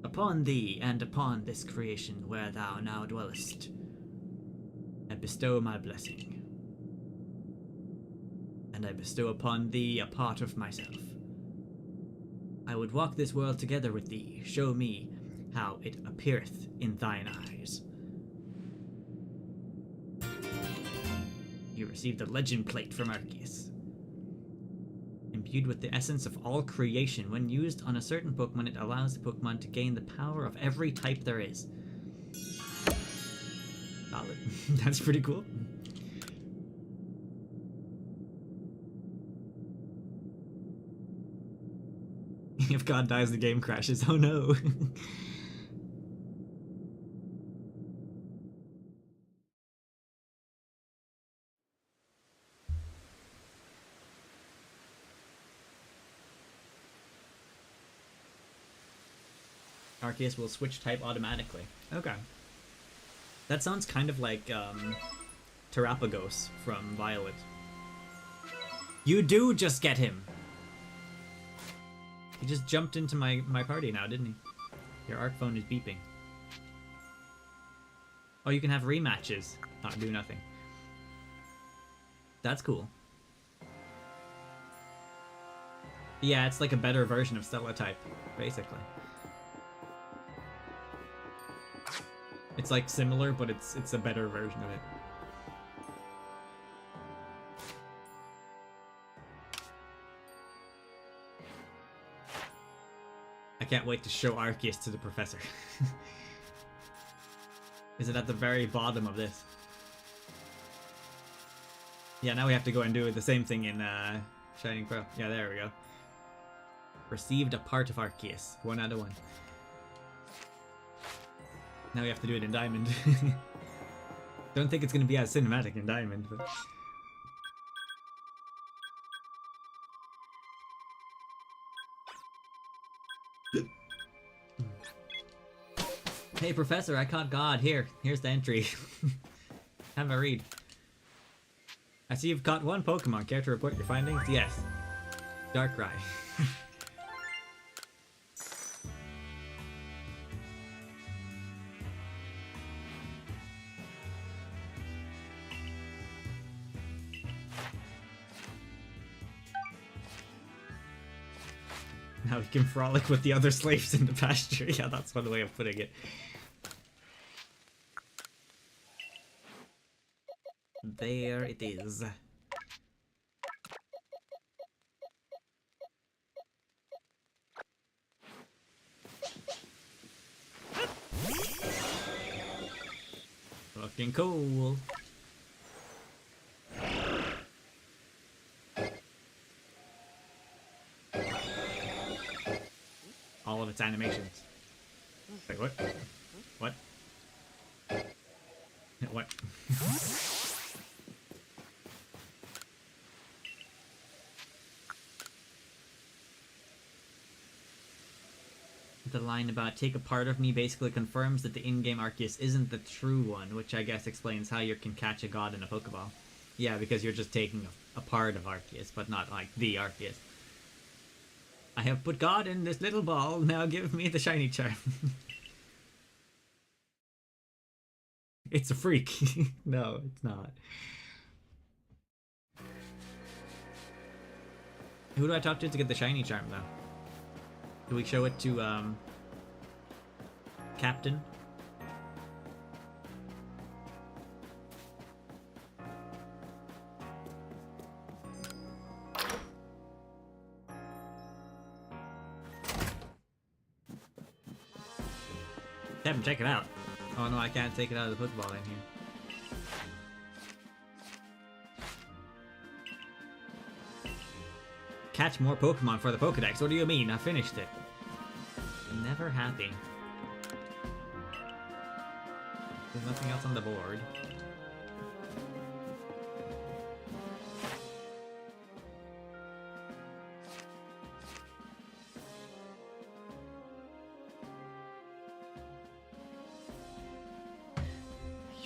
[SPEAKER 1] upon thee and upon this creation where thou now dwellest, I bestow my blessing, and I bestow upon thee a part of myself. I would walk this world together with thee, show me how it appeareth in thine eyes. You received a legend plate from Arceus. Imbued with the essence of all creation, when used on a certain Pokemon, it allows the Pokemon to gain the power of every type there is. Solid. That's pretty cool. If God dies, the game crashes. Oh no. Arceus will switch type automatically. Okay. That sounds kind of like Terapagos from Violet. You do just get him! He just jumped into my party now, didn't he? Your ARC phone is beeping. Oh, you can have rematches. Not do nothing. That's cool. Yeah, it's like a better version of Stella type, basically. It's like similar, but it's a better version of it. I can't wait to show Arceus to the professor. Is it at the very bottom of this? Yeah, now we have to go and do the same thing in Shining Pearl. Yeah, there we go. Received a part of Arceus. 1 out of 1. Now we have to do it in Diamond. Don't think it's going to be as cinematic in Diamond, but... Hey, Professor, I caught God. Here's the entry. Have a read. I see you've caught 1 Pokemon. Care to report your findings? Yes. Darkrai. Now we can frolic with the other slaves in the pasture. Yeah, that's one way of putting it. There it is. Looking cool. All of its animations. Wait, what? What? What? The line about take a part of me basically confirms that the in-game Arceus isn't the true one, which I guess explains how you can catch a god in a Pokeball. Yeah, because you're just taking a part of Arceus, but not like the Arceus. I have put God in this little ball, now give me the shiny charm. It's a freak. No, it's not. Who do I talk to get the shiny charm, though? Do we show it to, Captain? Kevin, check it out. Oh no, I can't take it out of the Pokeball in here. Catch more Pokemon for the Pokedex. What do you mean? I finished it. Never happy. There's nothing else on the board.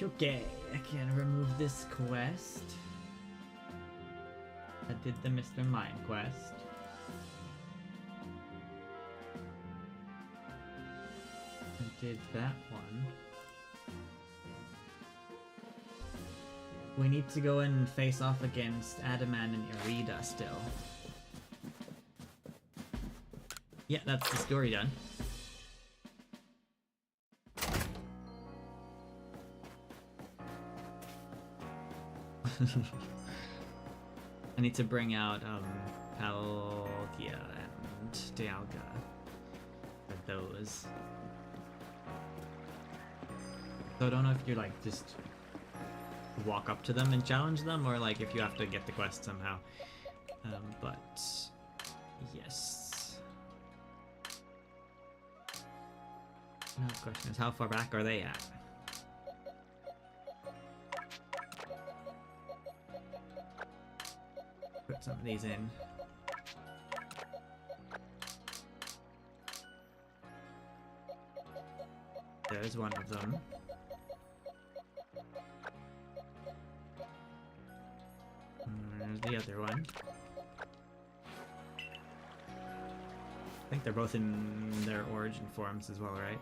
[SPEAKER 1] Okay, I can remove this quest. I did the Mr. Mime quest. I did that one. We need to go and face off against Adaman and Irida still. Yeah, that's the story done. I need to bring out Palkia and Dialga for those. So I don't know if you like just walk up to them and challenge them, or like if you have to get the quest somehow. But yes. Now the question is, how far back are they at? Put some of these in. There's one of them. And there's the other one. I think they're both in their origin forms as well, right?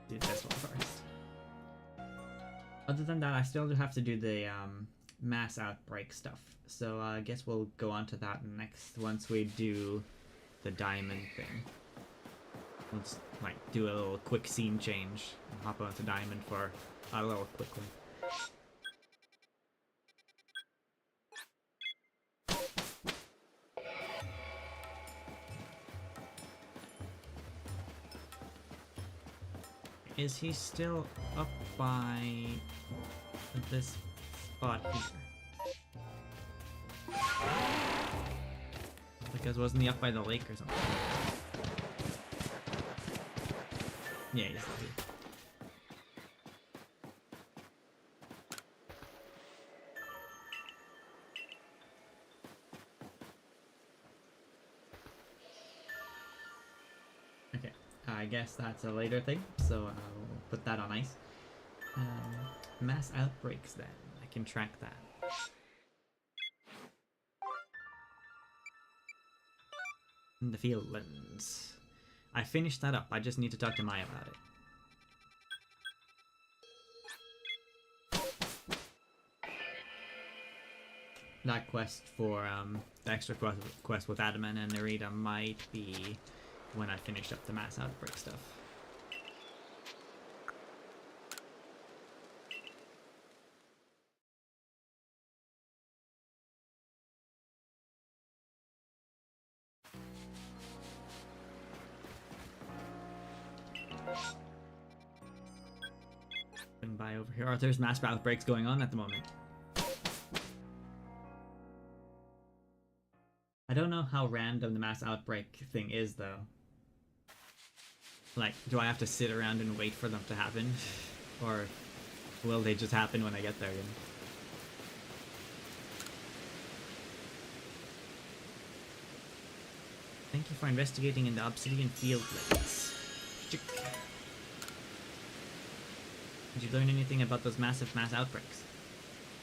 [SPEAKER 1] Do this one first. Other than that, I still have to do the mass outbreak stuff. So I guess we'll go on to that next once we do the diamond thing. Let's like do a little quick scene change and hop onto diamond for a little quick one. Is he still up by this spot here? Because wasn't he up by the lake or something? Yeah, he's still here. Okay, I guess that's a later thing, so I'll put that on ice. Mass outbreaks then, I can track that. In the Fieldlands. I finished that up, I just need to talk to Maya about it. That quest for, the extra quest with Adaman and Nerita might be when I finish up the mass outbreak stuff. By over here. There's mass outbreaks going on at the moment. I don't know how random the mass outbreak thing is though. Like, do I have to sit around and wait for them to happen? Or Will they just happen when I get there again? Thank you for investigating in the obsidian field lakes. Did you learn anything about those massive mass outbreaks?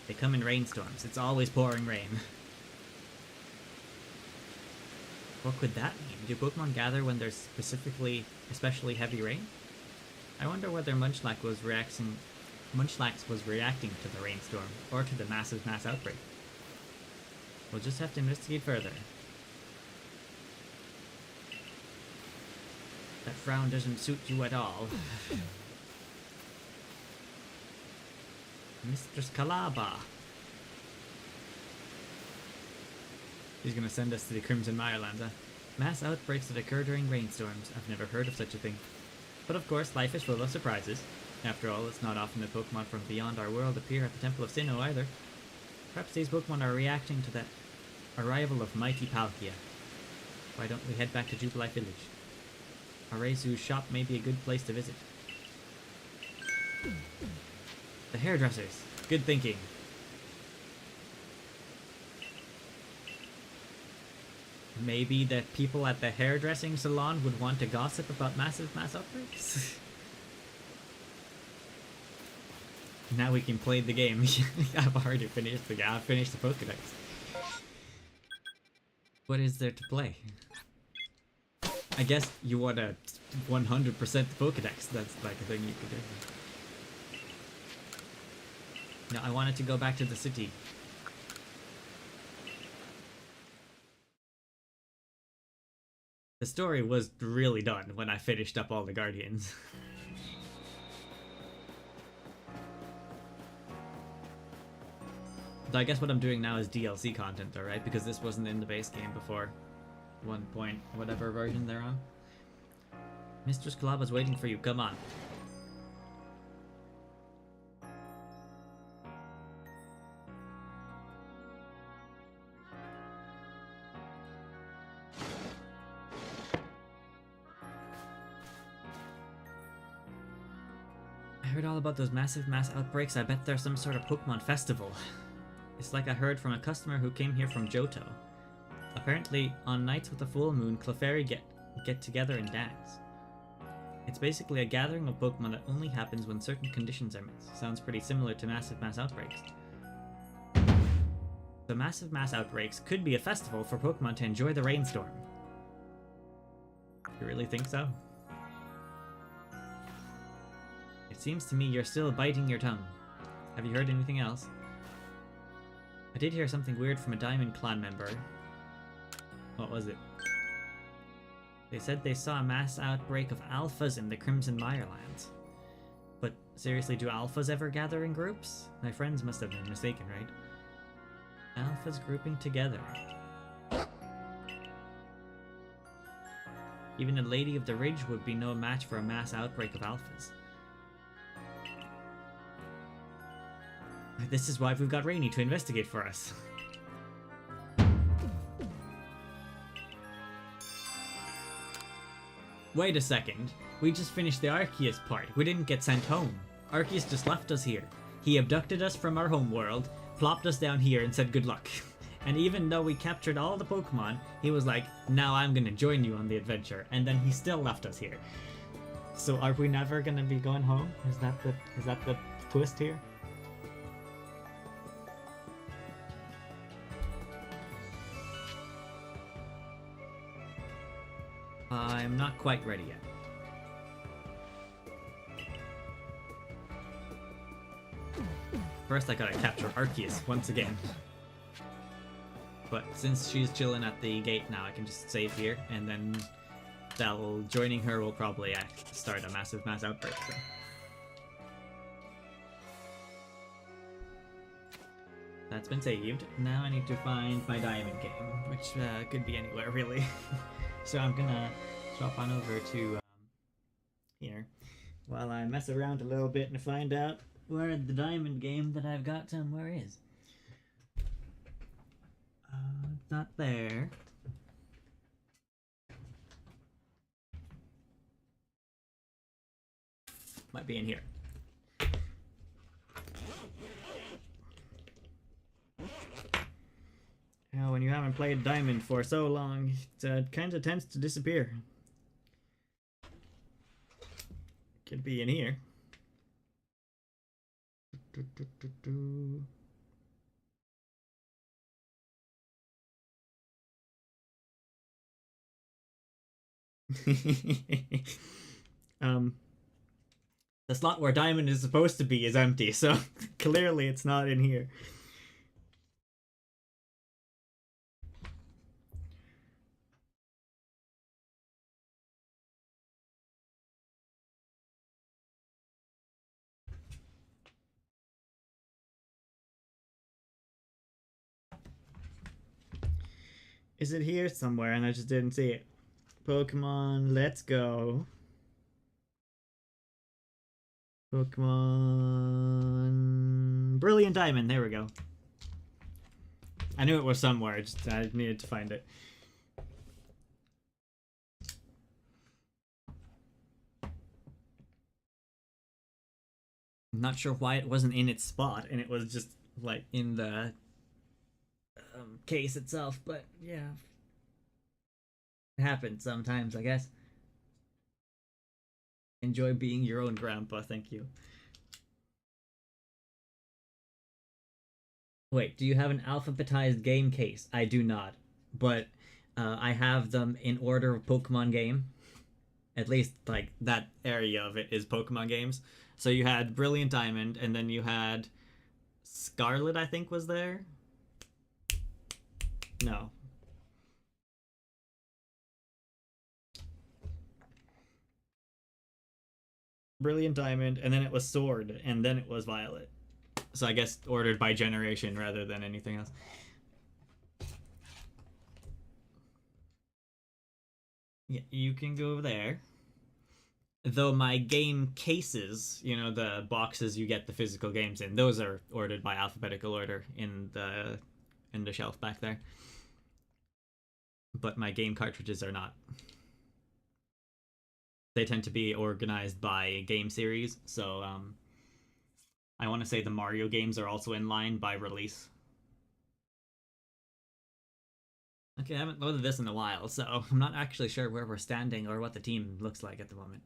[SPEAKER 1] They come in rainstorms. It's always pouring rain. What could that mean? Do Pokemon gather when there's especially heavy rain? I wonder whether Munchlax was reacting to the rainstorm, or to the massive mass outbreak. We'll just have to investigate further. That frown doesn't suit you at all. Mistress Calaba. He's gonna send us to the Crimson Mirelands, huh? Mass outbreaks that occur during rainstorms. I've never heard of such a thing. But of course, life is full of surprises. After all, it's not often that Pokemon from beyond our world appear at the Temple of Sinnoh either. Perhaps these Pokemon are reacting to the arrival of mighty Palkia. Why don't we head back to Jubilife Village? Arceus' shop may be a good place to visit. The hairdressers. Good thinking. Maybe the people at the hairdressing salon would want to gossip about massive mass outbreaks? Now we can play the game. I've already finished the game. I've finished the Pokedex. What is there to play? I guess you want to 100% the Pokedex. That's like a thing you could do. No, I wanted to go back to the city. The story was really done when I finished up all the Guardians. So I guess what I'm doing now is DLC content, alright? Because this wasn't in the base game before 1 point whatever version they're on. Mistress Calaba's waiting for you, come on. I heard all about those massive mass outbreaks. I bet there's some sort of Pokemon festival. It's like I heard from a customer who came here from Johto. Apparently, on nights with a full moon, Clefairy get together and dance. It's basically a gathering of Pokemon that only happens when certain conditions are met. Sounds pretty similar to massive mass outbreaks. The massive mass outbreaks could be a festival for Pokemon to enjoy the rainstorm. You really think so? It seems to me you're still biting your tongue. Have you heard anything else? I did hear something weird from a Diamond Clan member. What was it? They said they saw a mass outbreak of alphas in the Crimson Mirelands. But seriously, do alphas ever gather in groups? My friends must have been mistaken, right? Alphas grouping together. Even a Lady of the Ridge would be no match for a mass outbreak of alphas. This is why we've got Rainy to investigate for us. Wait a second. We just finished the Arceus part. We didn't get sent home. Arceus just left us here. He abducted us from our home world, plopped us down here and said good luck. And even though we captured all the Pokemon, he was like, now I'm gonna join you on the adventure. And then he still left us here. So are we never gonna be going home? Is that the twist here? I'm not quite ready yet. First I gotta capture Arceus once again. But since she's chilling at the gate now, I can just save here, and then joining her will probably start a massive mass outbreak. So. That's been saved. Now I need to find my diamond game, which could be anywhere really. So I'm gonna drop on over to here while I mess around a little bit and find out where the diamond game that I've got somewhere is. It's not there. Might be in here. know, when you haven't played Diamond for so long, it kind of tends to disappear. Could be in here. The slot where Diamond is supposed to be is empty, so clearly it's not in here. Is it here somewhere and I just didn't see it? Pokemon, let's go. Pokemon... Brilliant Diamond, there we go. I knew it was somewhere, just I needed to find it. I'm not sure why it wasn't in its spot, and it was just, like, in the case itself, but yeah. It happens sometimes, I guess. Enjoy being your own grandpa, thank you. Wait, do you have an alphabetized game case? I do not, but I have them in order of Pokemon game. At least, like, that area of it is Pokemon games. So you had Brilliant Diamond, and then you had Scarlet, I think, was there? No. Brilliant Diamond, and then it was Sword, and then it was Violet. So I guess ordered by generation rather than anything else. Yeah, you can go there. Though my game cases, you know, the boxes you get the physical games in, those are ordered by alphabetical order in the shelf back there. But my game cartridges are not. They tend to be organized by game series, so I want to say the Mario games are also in line by release. Okay, I haven't loaded this in a while, so I'm not actually sure where we're standing or what the team looks like at the moment.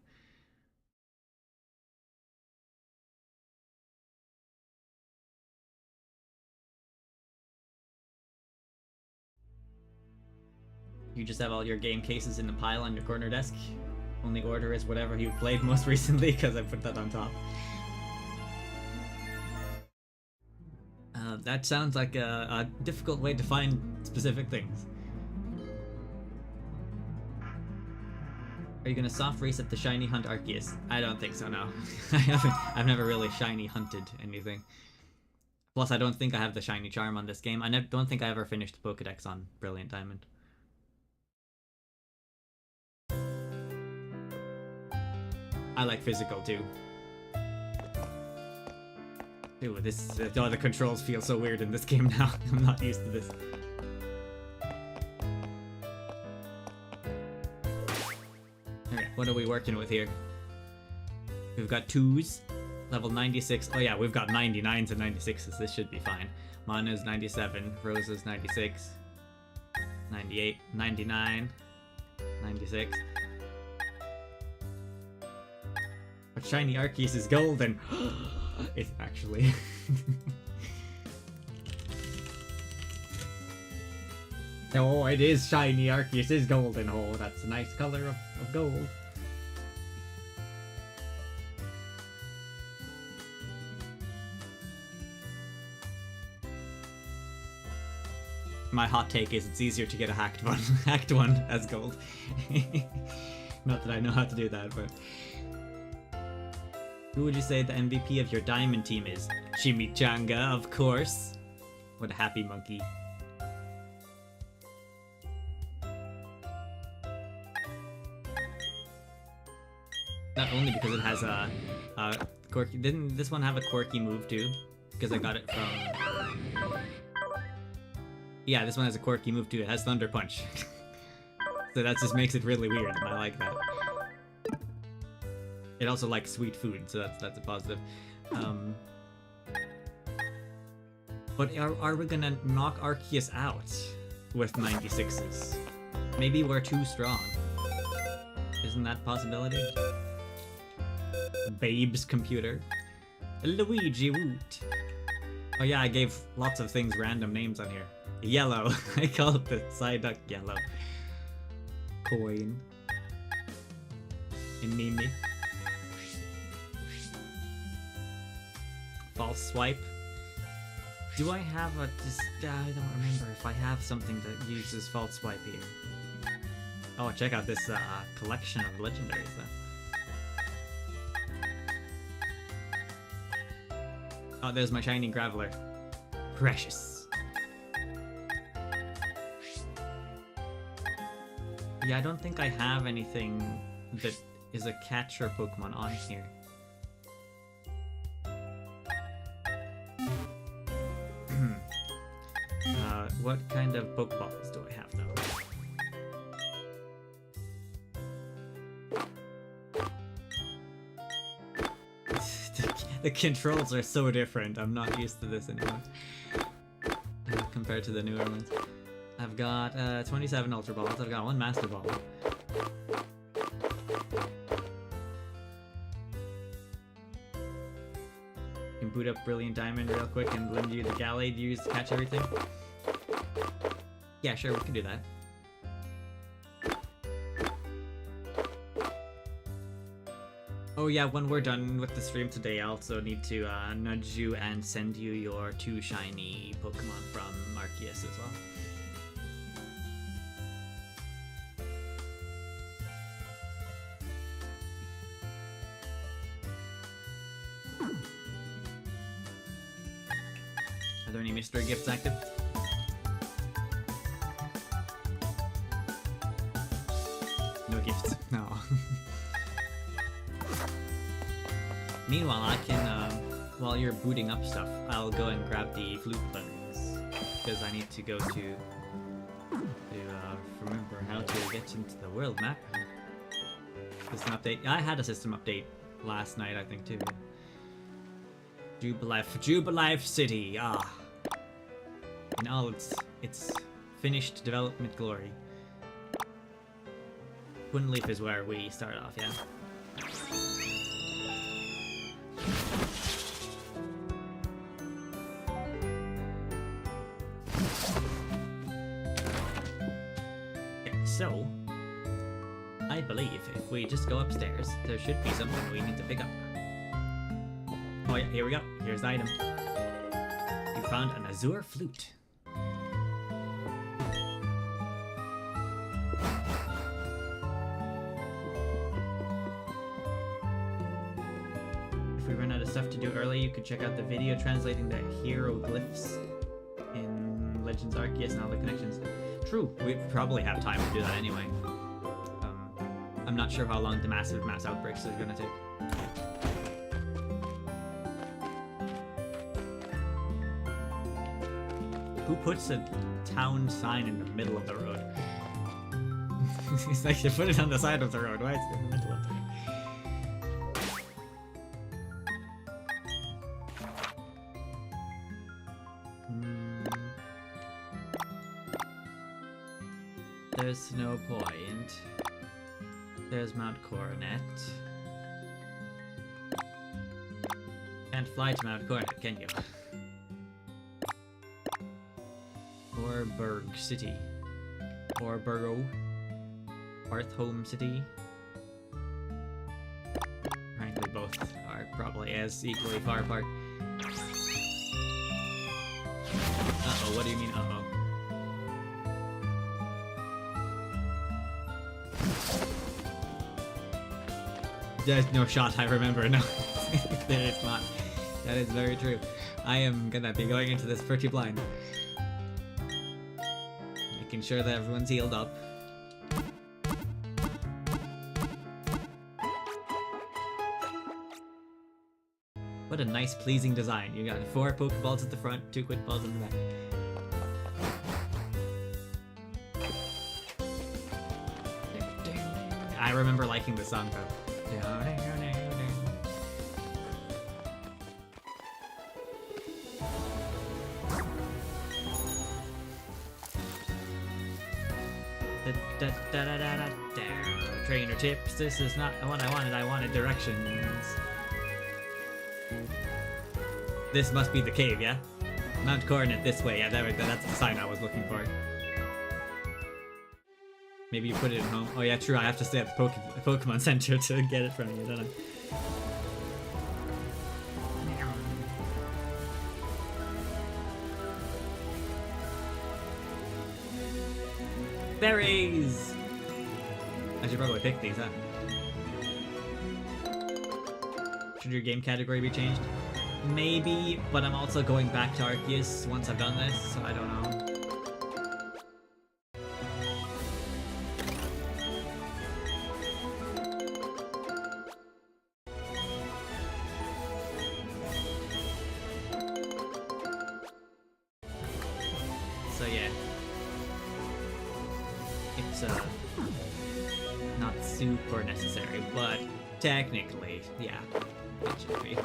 [SPEAKER 1] You just have all your game cases in a pile on your corner desk. Only order is whatever you've played most recently, because I put that on top. That sounds like a difficult way to find specific things. Are you gonna soft reset the shiny hunt Arceus? I don't think so, no. I've never really shiny hunted anything. Plus, I don't think I have the shiny charm on this game. I don't think I ever finished the Pokedex on Brilliant Diamond. I like physical too. Ooh, the controls feel so weird in this game now. I'm not used to this. Alright, what are we working with here? We've got 2s, level 96. Oh yeah, we've got 99s and 96s. This should be fine. Mana's 97, Rosa's 96, 98, 99, 96. But shiny Arceus is golden. It's actually. Oh, it is shiny Arceus is golden. Oh, that's a nice color of gold. My hot take is it's easier to get a hacked one as gold. Not that I know how to do that, but. Who would you say the MVP of your diamond team is? Chimichanga, of course. What a happy monkey. Not only because it has a quirky... Didn't this one have a quirky move too? Because I got it from... Yeah, this one has a quirky move too. It has Thunder Punch. So that just makes it really weird, and I like that. It also likes sweet food, so that's a positive. But are we gonna knock Arceus out? with 96s. Maybe we're too strong. Isn't that a possibility? Babe's computer. Luigi Woot. Oh yeah, I gave lots of things random names on here. Yellow. I called the Psyduck Yellow. Coin. And Mimi. False Swipe. Do I have a... I don't remember if I have something that uses False Swipe here. Oh, check out this collection of legendaries though. Oh, there's my shiny Graveler. Precious. Yeah, I don't think I have anything that is a catcher Pokemon on here. What kind of Pokeballs do I have though? The controls are so different. I'm not used to this anymore. Compared to the newer ones. I've got 27 Ultra Balls. I've got 1 Master Ball. Can boot up Brilliant Diamond real quick and lend you the Gallade used to catch everything. Yeah, sure, we can do that. Oh yeah, when we're done with the stream today, I also need to nudge you and send you your 2 shiny Pokemon from Arceus as well. Are there any mystery gifts active? No gifts. No. Meanwhile, I can, while you're booting up stuff, I'll go and grab the flute plugins. Because I need to go to remember how to get into the world map. System update. I had a system update last night, I think, too. Jubilife City, ah. In all its finished development glory. Twinleaf is where we start off, yeah. Okay, so I believe if we just go upstairs, there should be something we need to pick up. Oh yeah, here we go. Here's the item. You found an Azure Flute. If we run out of stuff to do early, you could check out the video translating the hieroglyphs in Legends Arceus and all the connections. True, we probably have time to do that anyway. I'm not sure how long the mass outbreaks is gonna take. Who puts a town sign in the middle of the road? It's like you put it on the side of the road. Why is it in the middle of the road? There's no point. There's Mount Coronet. Can't fly to Mount Coronet, can you? Orberg City. Orbergo. Hearthhome City. Frankly, both are probably as equally far apart. Uh-oh, what do you mean, uh-oh? There's no shot, I remember, no. There is not. That is very true. I am gonna be going into this pretty blind. Making sure that everyone's healed up. What a nice, pleasing design. You got 4 Pokeballs at the front, 2 Quick Balls in the back. I remember liking the song though. Trainer tips. This is not what I wanted. I wanted directions. This must be the cave, yeah? Mount coordinate this way. Yeah, that's the sign I was looking for. Maybe you put it at home. Oh yeah, true. I have to stay at the Pokemon Center to get it from you, don't I? Berries! I should probably pick these, huh? Should your game category be changed? Maybe, but I'm also going back to Arceus once I've done this, so I don't know. So yeah. It's not super necessary, but technically, yeah, it should be.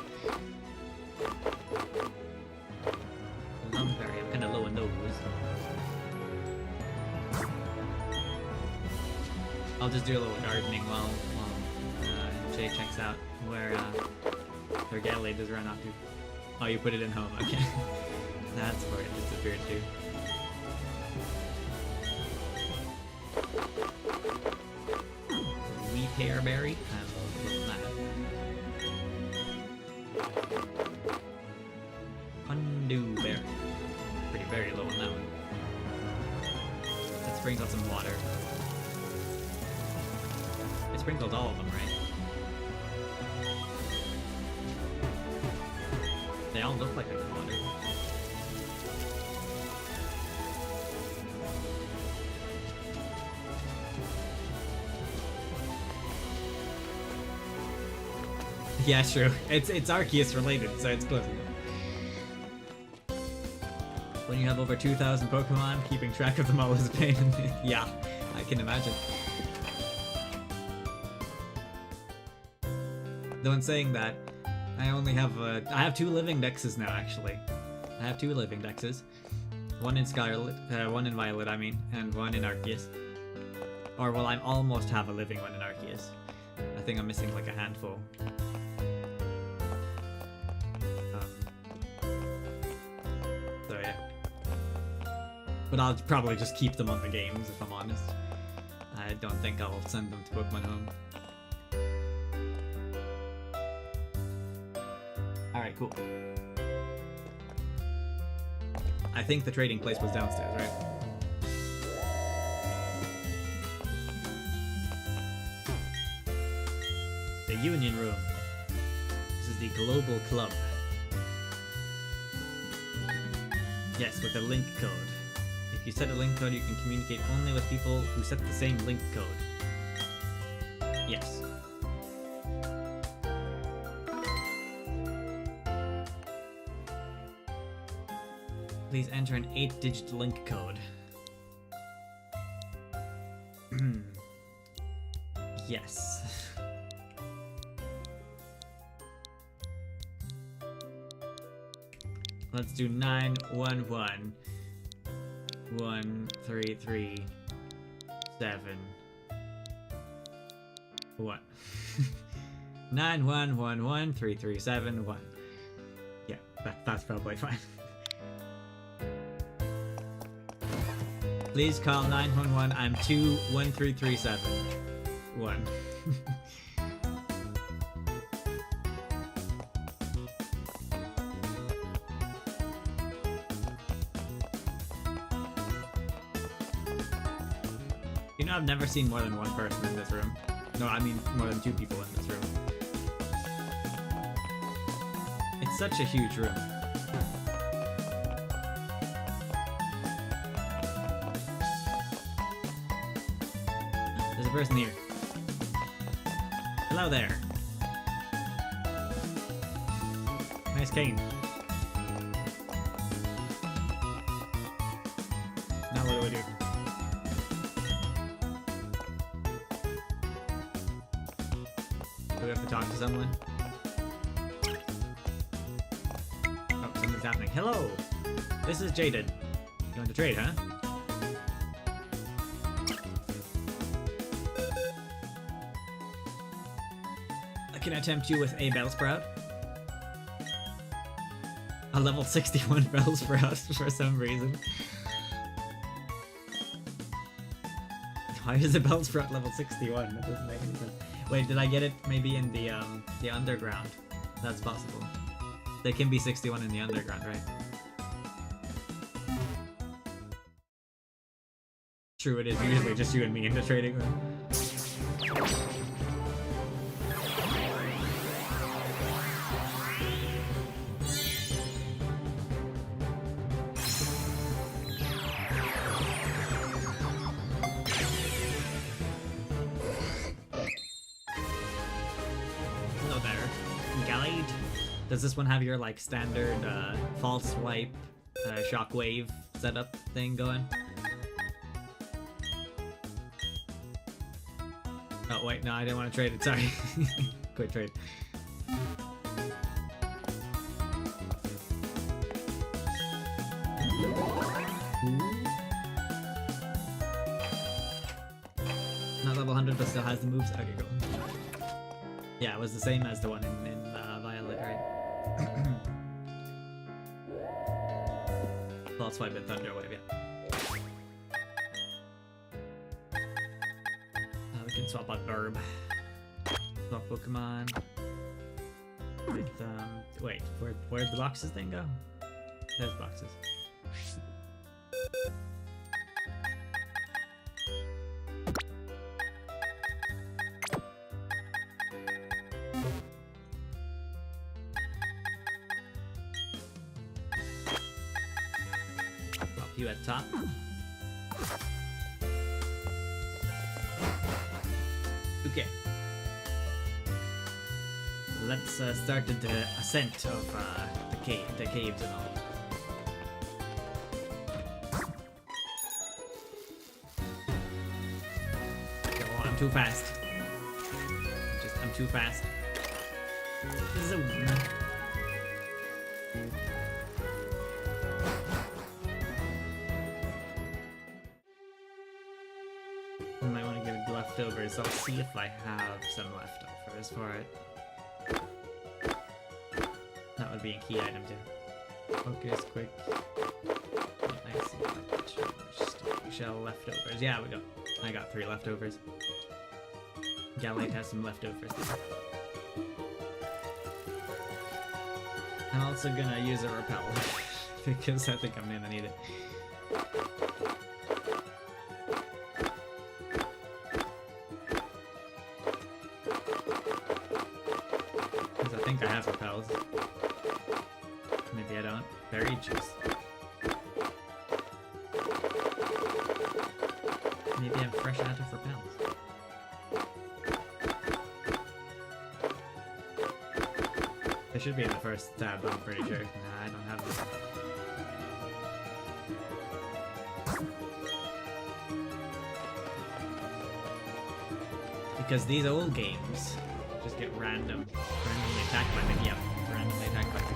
[SPEAKER 1] Lumberry, I'm kind of low on those. I'll just do a little gardening while Jay checks out where their Gallade does run off to. Oh, you put it in home, okay. That's where it disappeared to. Repair berry? I love that. Undo berry. Pretty very low on that one. That sprinkles some water. It sprinkled all of them, right? They all look like it's water. Yeah, true. It's Arceus related, so it's close enough. When you have over 2,000 Pokemon, keeping track of them all is a pain. Yeah, I can imagine. Though in saying that, I only have I have 2 living dexes now, actually. I have 2 living dexes. One in Scarlet, one in Violet, I mean, and one in Arceus. Or, well, I almost have a living one in Arceus. I think I'm missing like a handful. So yeah. But I'll probably just keep them on the games, if I'm honest. I don't think I'll send them to Pokemon Home. Alright, cool. I think the trading place was downstairs, right? The Union Room. This is the Global Club. Yes, with a link code. If you set a link code, you can communicate only with people who set the same link code. Yes. Please enter an 8-digit link code. Yes. Let's do 911 1337 1. 911 1337 1. Yeah, that's probably fine. Please call 911. I'm 21337 1. You know, I've never seen more than one person in this room. No, I mean more than 2 people in this room. It's such a huge room. There's a person here. Hello there. Nice cane. Now what do I do? Do we have to talk to someone? Oh, something's happening. Hello! This is Jaded. You want to trade, huh? can I tempt you with a Bellsprout? A level 61 Bellsprout for some reason. Why is a Bellsprout level 61? That doesn't make any sense. Wait, did I get it maybe in the underground? That's possible. They can be 61 in the underground, right? True, it is usually just you and me in the trading room. Hello there. Gallade? Does this one have your like standard false swipe shockwave setup thing going? Oh wait, no, I didn't want to trade it, sorry. Quit trade. Not level 100 but still has the moves. Okay, cool. Yeah, it was the same as the one in Violet, right? False swipe and Thunder Wave, yeah. We can swap out Burb. Swap Pokemon. With, wait, where'd the boxes thing go? There's boxes. Swap you at top. Okay. Let's start the ascent of the caves and all. Oh, I'm too fast. I'm too fast. Zoom. I might want to get leftovers. I'll see if I have some leftovers for it. That would be a key item too. Focus, quick. I see. Shell leftovers. Yeah, we go. I got 3 leftovers. Gallade has some leftovers. I'm also gonna use a repel because I think I'm gonna need it. Because I think I have repels. Maybe I don't. Berry juice. Maybe I'm fresh out of repels. They should be in the first tab, I'm pretty sure. Nah, I don't have them. Because these old games just get randomly attacked by me. Yep, randomly attacked by me.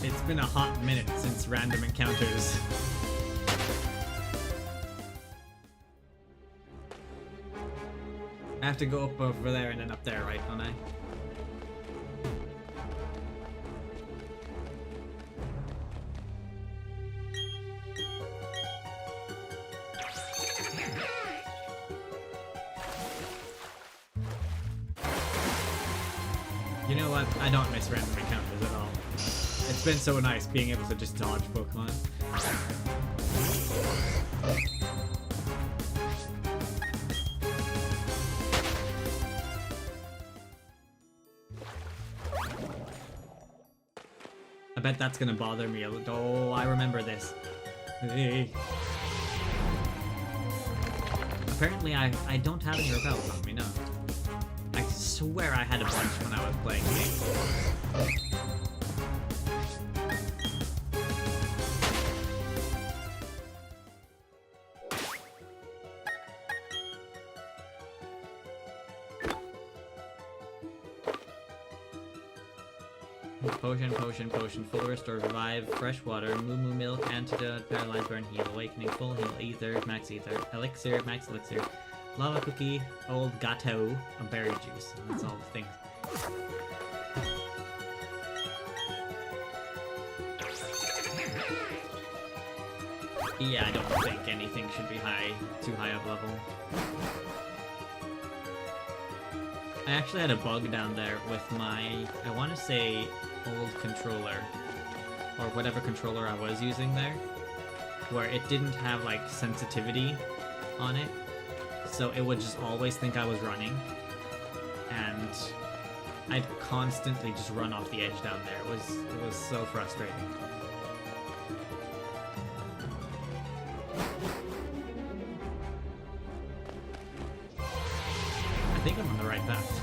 [SPEAKER 1] It's been a hot minute since random encounters. I have to go up over there and then up there, right, don't I? You know what? I don't miss random encounters at all. It's been so nice being able to just dodge Pokemon. I bet that's gonna bother me a little. Oh, I remember this. Hey. Apparently I don't have any repels on me, no. I swear I had a bunch when I was playing games. Potion, potion, potion, full restore, revive, fresh water, moo moo milk, antidote, paralyze, burn, heal, awakening, full heal, ether, max ether, elixir, max elixir, lava cookie, old gateau, and berry juice. And that's all the things. Yeah, I don't think anything should be too high up level. I actually had a bug down there with my, I want to say, old controller, or whatever controller I was using there, where it didn't have, like, sensitivity on it, so it would just always think I was running, and I'd constantly just run off the edge down there. It was so frustrating. I think I'm on the right path.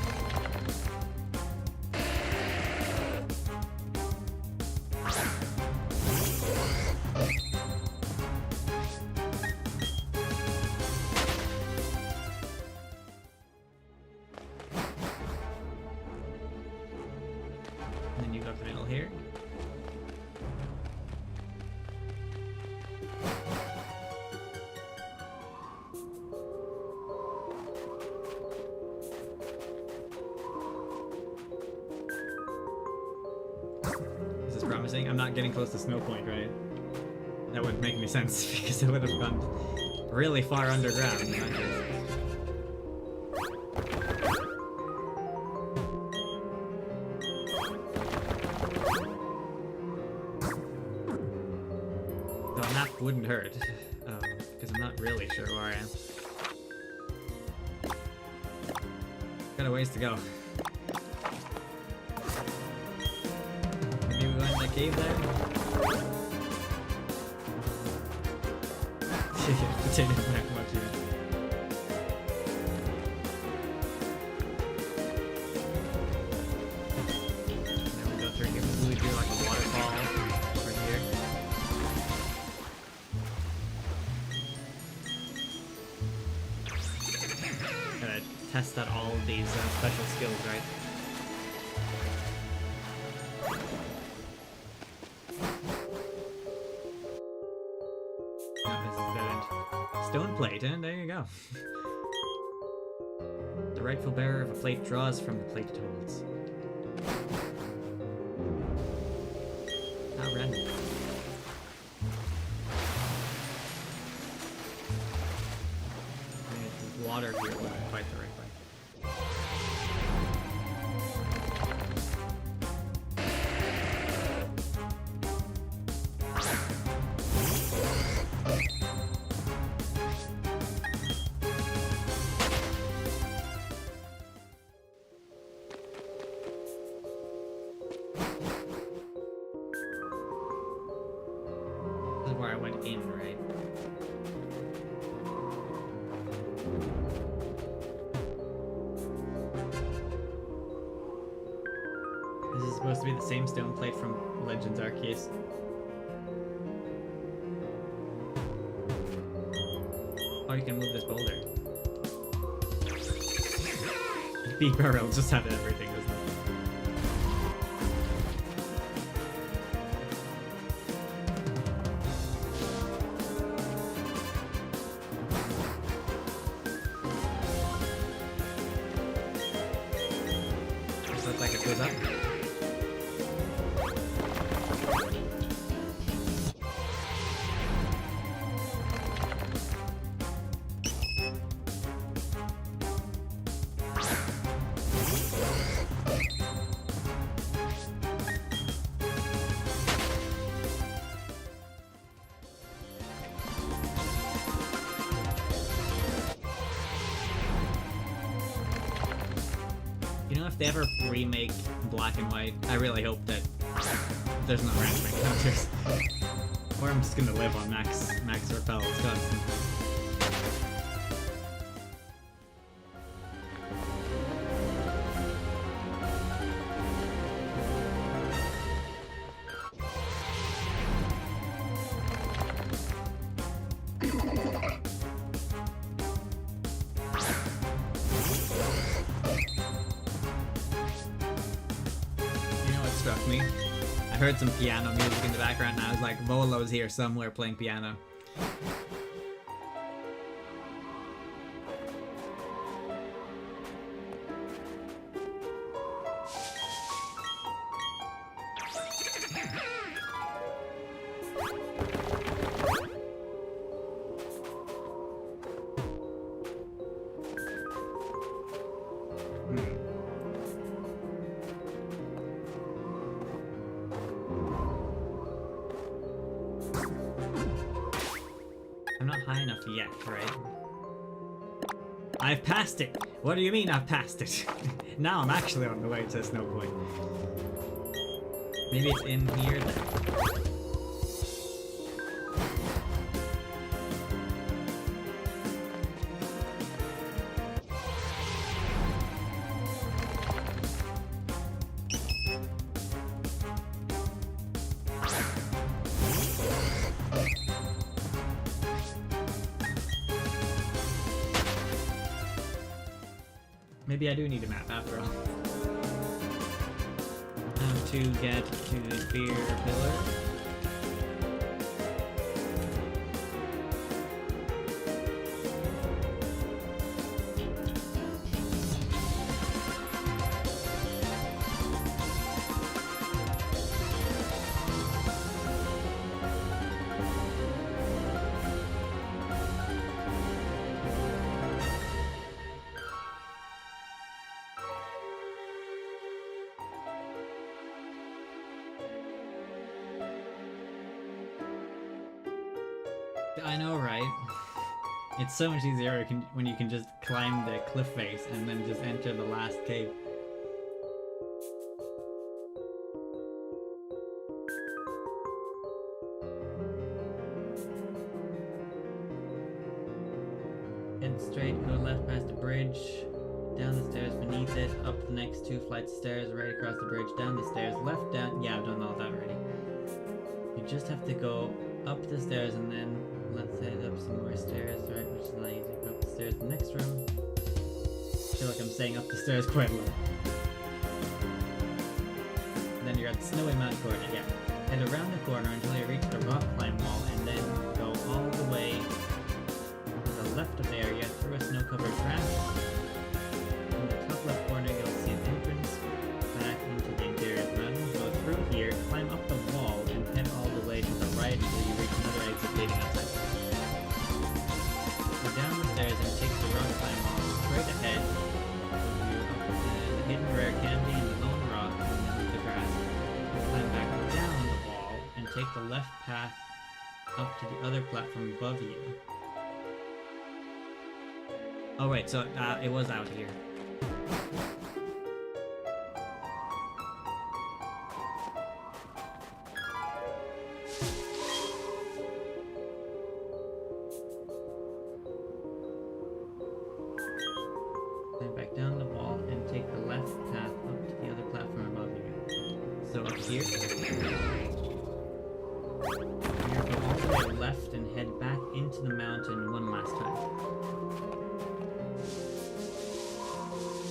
[SPEAKER 1] And then you go final here. Promising. I'm not getting close to Snow Point, right? That wouldn't make any sense because it would have gone really far underground. Though a map wouldn't hurt, because I'm not really sure where I am. Got a ways to go. Cave there? Potato back much here. Then we go through here. We do like a waterfall right here. Gotta test out all of these special skills, right? Stone plate, and there you go. The rightful bearer of a plate draws from the plate it holds. How random. The water here wasn't quite the right way. Where I went in, right? This is supposed to be the same stone plate from Legends Arceus. Oh, you can move this boulder. B-Barrel just had everything, doesn't it? Like it goes up. You know, if they ever remake Black and White, I really hope that there's no random encounters. Or I'm just gonna live on max repels constantly. struck me. I heard some piano music in the background and I was like, Volo's here somewhere playing piano. I'm not high enough yet, right? I've passed it! What do you mean I've passed it? Now I'm actually on the way to Snow Point. Maybe it's in here then. Maybe I do need a map after all. How to get to the beer pillar. I know, right? It's so much easier when you can just climb the cliff face and then just enter the last cave. Head straight, go left past the bridge, down the stairs beneath it, up the next 2 flights of stairs, right across the bridge, down the stairs, left, down. Yeah, I've done all that already. You just have to go up the stairs and then let's head up some more stairs, right, which is allows you to go up the stairs to the next room. I feel like I'm saying up the stairs quite low. And then you're at the Snowy Mountain corner, yeah. Head around the corner until you reach the rock climb wall and then go all the way to the left of the area through a snow-covered ramp. In the top left corner you'll see an entrance back into the interior of the mountain. Go through here, climb up the wall, and head all the way to the right until you reach another exit leading outside. Go down the stairs and take the rock climb wall straight ahead. You up to the hidden rare candy and the lone rock and the grass. Climb back down the wall and take the left path up to the other platform above you. Oh right, so it was out here. Climb back down the wall and take the left path up to the other platform above you. So up here. Here, go all the way left and head back into the mountain one last time.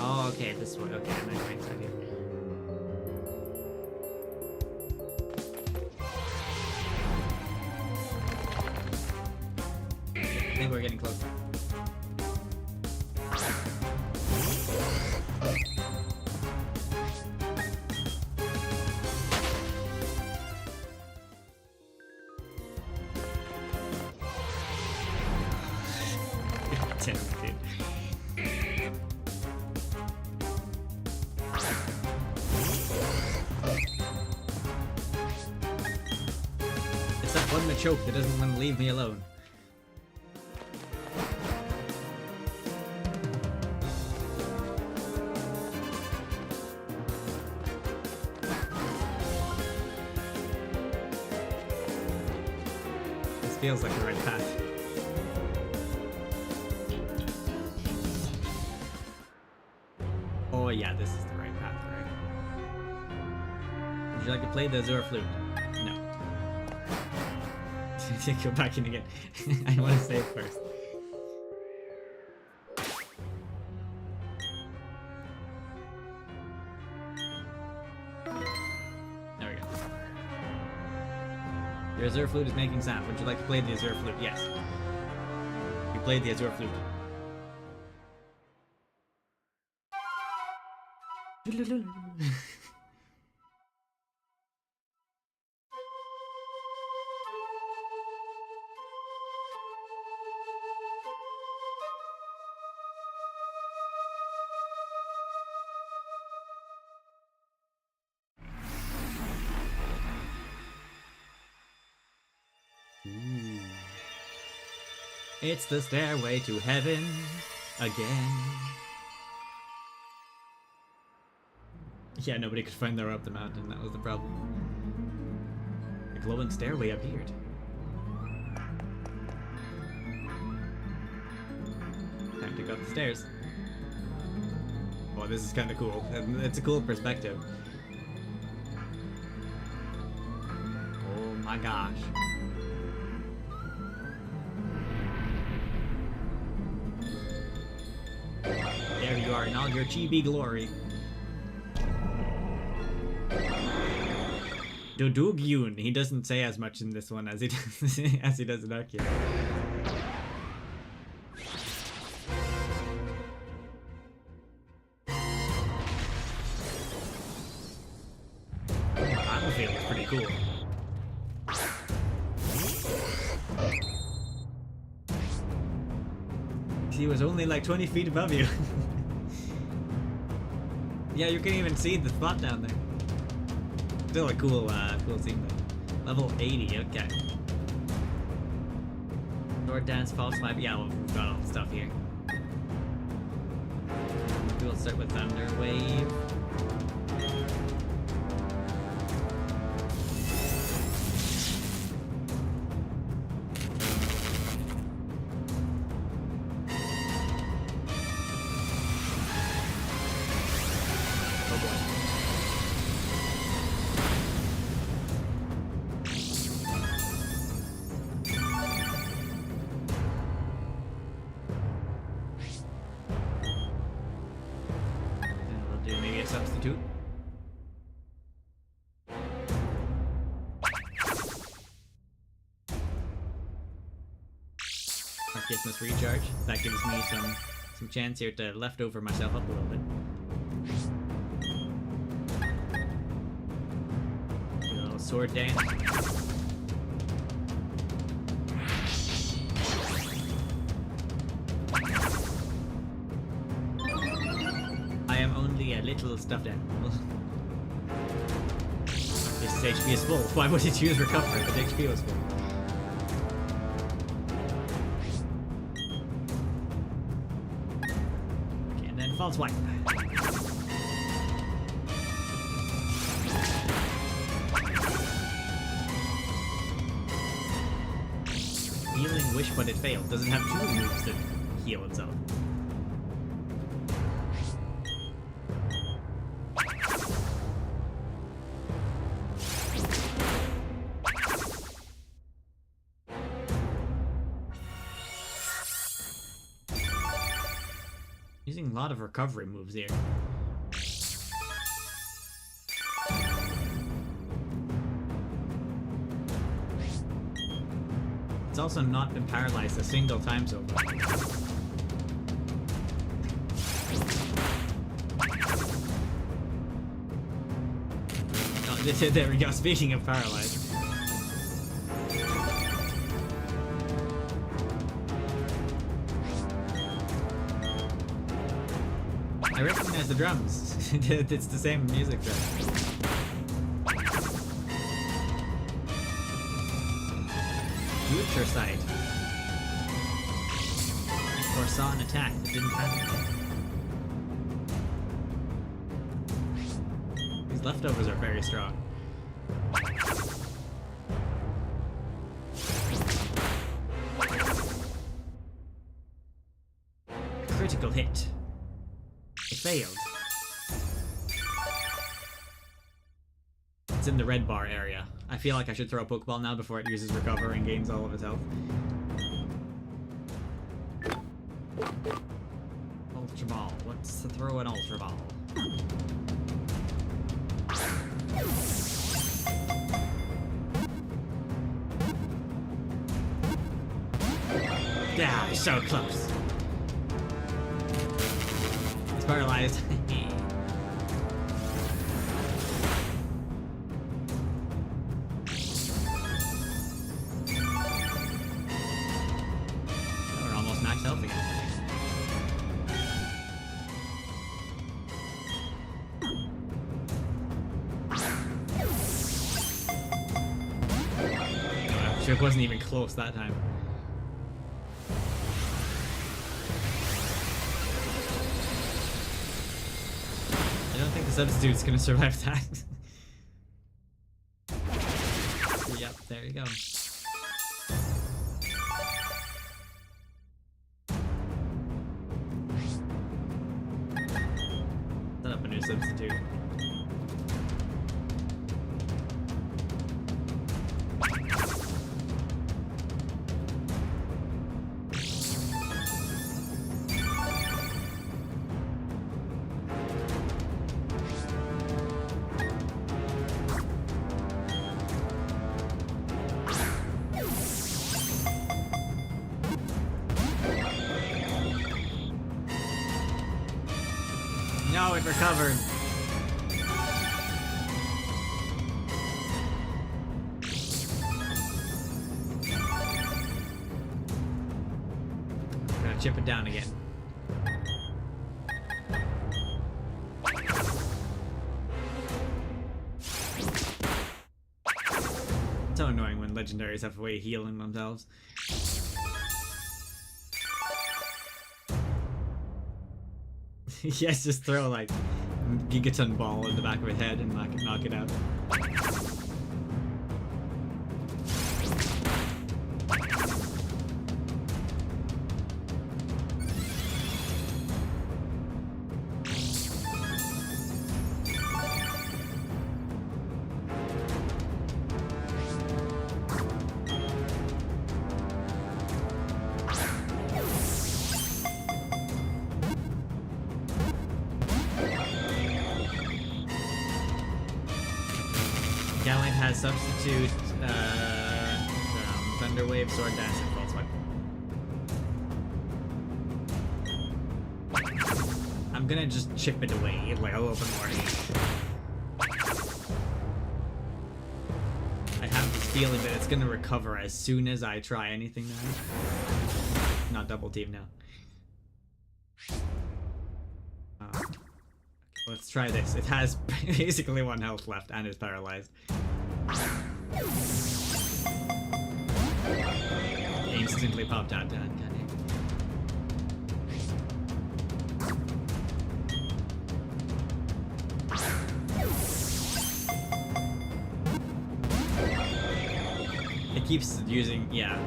[SPEAKER 1] Oh, okay, this way. Okay, I'm going right side here. I think we're getting closer. Damn it, dude. It's that one Machoke that doesn't want to leave me alone. This feels like the right path. Oh yeah, this is the right path, right? Would you like to play the Azure Flute? No. Go back in again. I want to save first. Your Azure Flute is making sound. Would you like to play the Azure Flute? Yes. You played the Azure Flute. Ooh. It's the stairway to heaven again. Yeah, nobody could find their way up the mountain. That was the problem. The glowing stairway appeared. Time to go up the stairs. Oh, this is kind of cool. It's a cool perspective. Oh my gosh. There you are in all your chibi glory. Dodogyun. He doesn't say as much in this one as he does as he does in Arceus. Battlefield is pretty cool. He was only like 20 feet above you. Yeah, you can even see the spot down there. Still a cool, cool scene though. Level 80, okay. Sword Dance, False Swipe. Yeah, well, we've got all the stuff here. We'll start with Thunder Wave. Substitute. Arceus must recharge. That gives me some chance here to leftover myself up a little bit. Do a little sword dance. A little stuffed animal. This HP is full. Why would it use recover if the HP was full? Okay, and then false swipe. Healing Wish, but it failed. Does it have two moves to heal itself? Using a lot of recovery moves here. It's also not been paralyzed a single time so far. Oh, there we go, speaking of paralyzed. I recognize the drums. It's the same music drum. Future Sight. It foresaw an attack that didn't happen. These leftovers are very strong. Critical hit. It failed. It's in the red bar area. I feel like I should throw a Pokeball now before it uses Recover and gains all of its health. Ultra Ball. Let's throw an Ultra Ball. Yeah, so close. It's paralyzed. We're almost maxed out again. It wasn't even close that time. I don't think the substitute's gonna survive that. Yep, there you go. Set up a new substitute. No, it recovered. I'm gonna chip it down again. It's so annoying when legendaries have a way of healing themselves. Yes, just throw like Gigaton ball in the back of his head and knock it out. Gallant has substitute, Thunder Wave, Sword Dance, and False Swipe. I'm gonna just chip it away, like a little bit more. I have this feeling that it's gonna recover as soon as I try anything now. Not double team now. Let's try this. It has basically 1 health left and is paralyzed. Instantly popped out. It keeps using, yeah.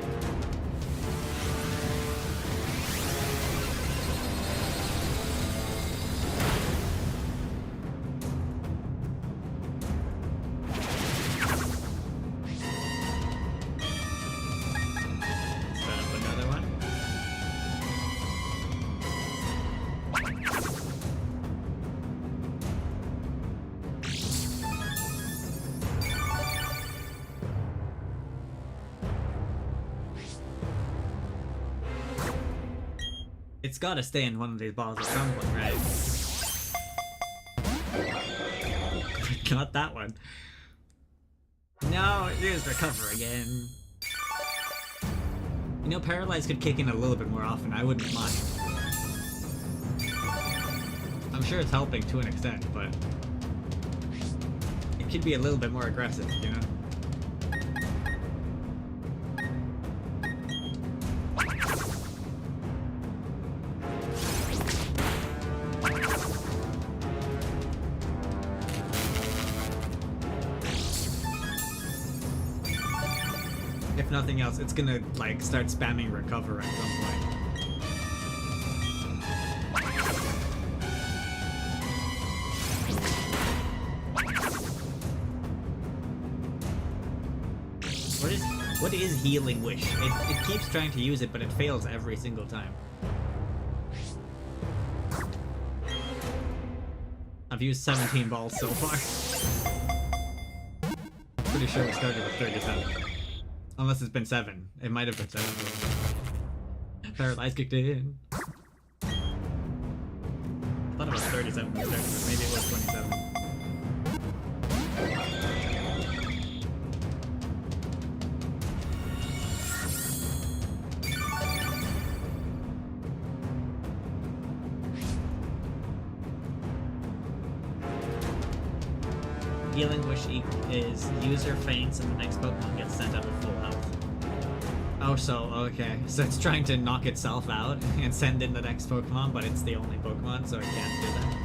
[SPEAKER 1] It's gotta stay in one of these balls at some point, right? Got that one. No, here's recover again. You know, Paralyze could kick in a little bit more often, I wouldn't mind. I'm sure it's helping to an extent, but it could be a little bit more aggressive, you know? If nothing else, it's gonna like start spamming recover at some point. What is Healing Wish? It keeps trying to use it, but it fails every single time. I've used 17 balls so far. Pretty sure we started with 37. Unless it's been 7. It might have been 7. Paralyze kicked in. I thought it was 37 to start, but maybe it was 27. Healing Wish is user faints and the next Pokemon gets sent out with full health. Oh, so, okay. So it's trying to knock itself out and send in the next Pokemon, but it's the only Pokemon, so it can't do that.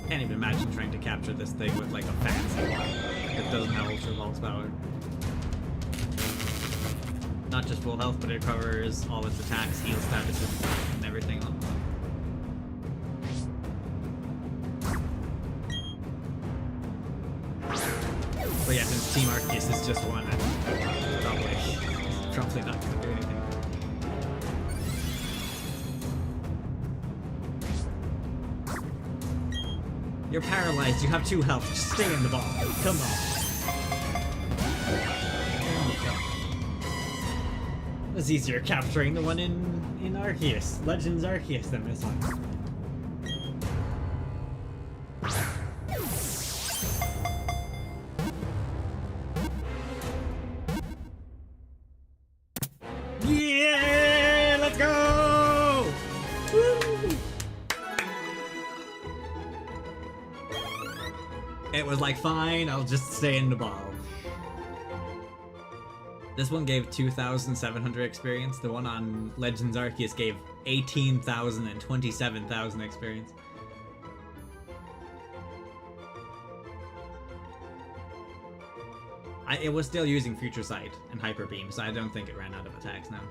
[SPEAKER 1] Can't even imagine trying to capture this thing with like a fancy one that doesn't have Ultra Evolve's power. Not just full health, but it covers all its attacks, heal statuses, and everything. But yeah, since Team Arceus is just one, probably not gonna do anything. You're paralyzed, you have 2 health, just stay in the ball. Come on. It was easier capturing the one in Arceus, Legends Arceus, than this one. Yeah! Let's go! Woo! It was like, fine, I'll just stay in the ball. This one gave 2,700 experience. The one on Legends Arceus gave 18,000 and 27,000 experience. It was still using Future Sight and Hyper Beam, so I don't think it ran out of attacks now.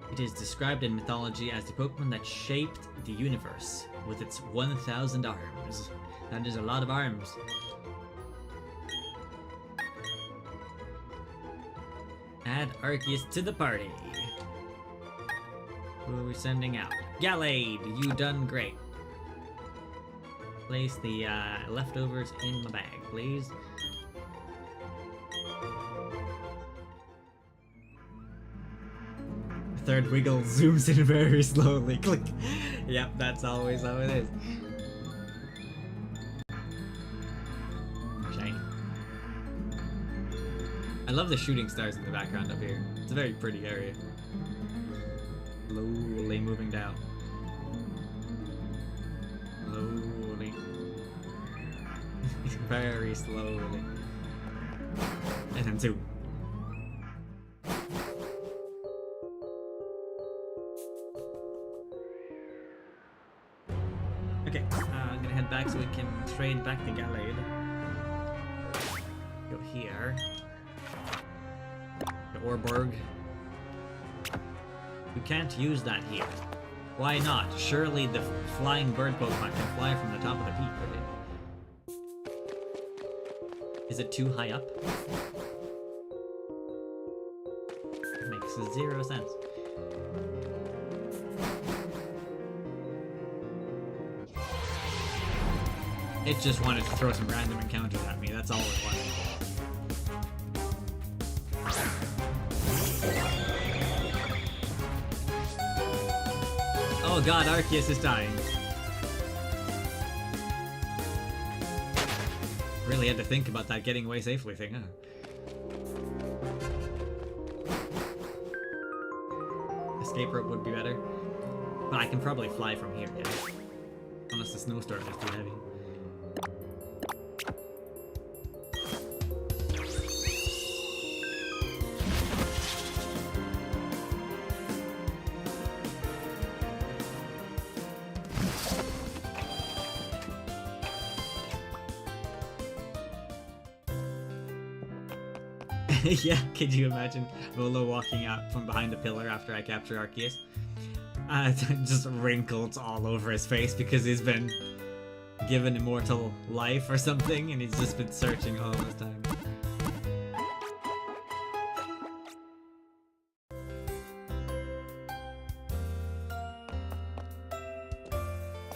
[SPEAKER 1] It is described in mythology as the Pokemon that shaped the universe with its 1,000 arms. That is a lot of arms. Add Arceus to the party. Who are we sending out? Gallade, you done great. Place the leftovers in my bag, please. Third wiggle zooms in very slowly. Click. Yep, that's always how it is. Shiny. I love the shooting stars in the background up here. It's a very pretty area. Slowly moving down. Slowly. Very slowly. And then zoom. Okay, I'm gonna head back so we can trade back the Gallade. Go here. The Orborg. You can't use that here. Why not? Surely the flying bird Pokemon can fly from the top of the peak, right? Is it too high up? It makes 0 sense. It just wanted to throw some random encounters at me, that's all it wanted. Oh god, Arceus is dying. Really had to think about that getting away safely thing, huh? Escape rope would be better. But I can probably fly from here, yeah. Unless the snowstorm is too heavy. Yeah, could you imagine Volo walking out from behind a pillar after I capture Arceus? Just wrinkles all over his face because he's been given immortal life or something, and he's just been searching all this time.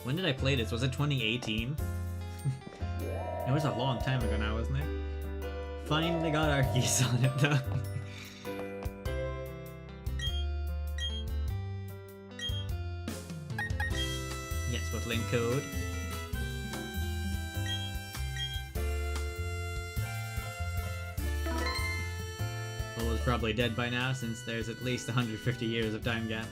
[SPEAKER 1] When did I play this? Was it 2018? It was a long time ago now, wasn't it? Finally got Arceus on it though. Yes, with link code. Well, it's probably dead by now since there's at least 150 years of time gap.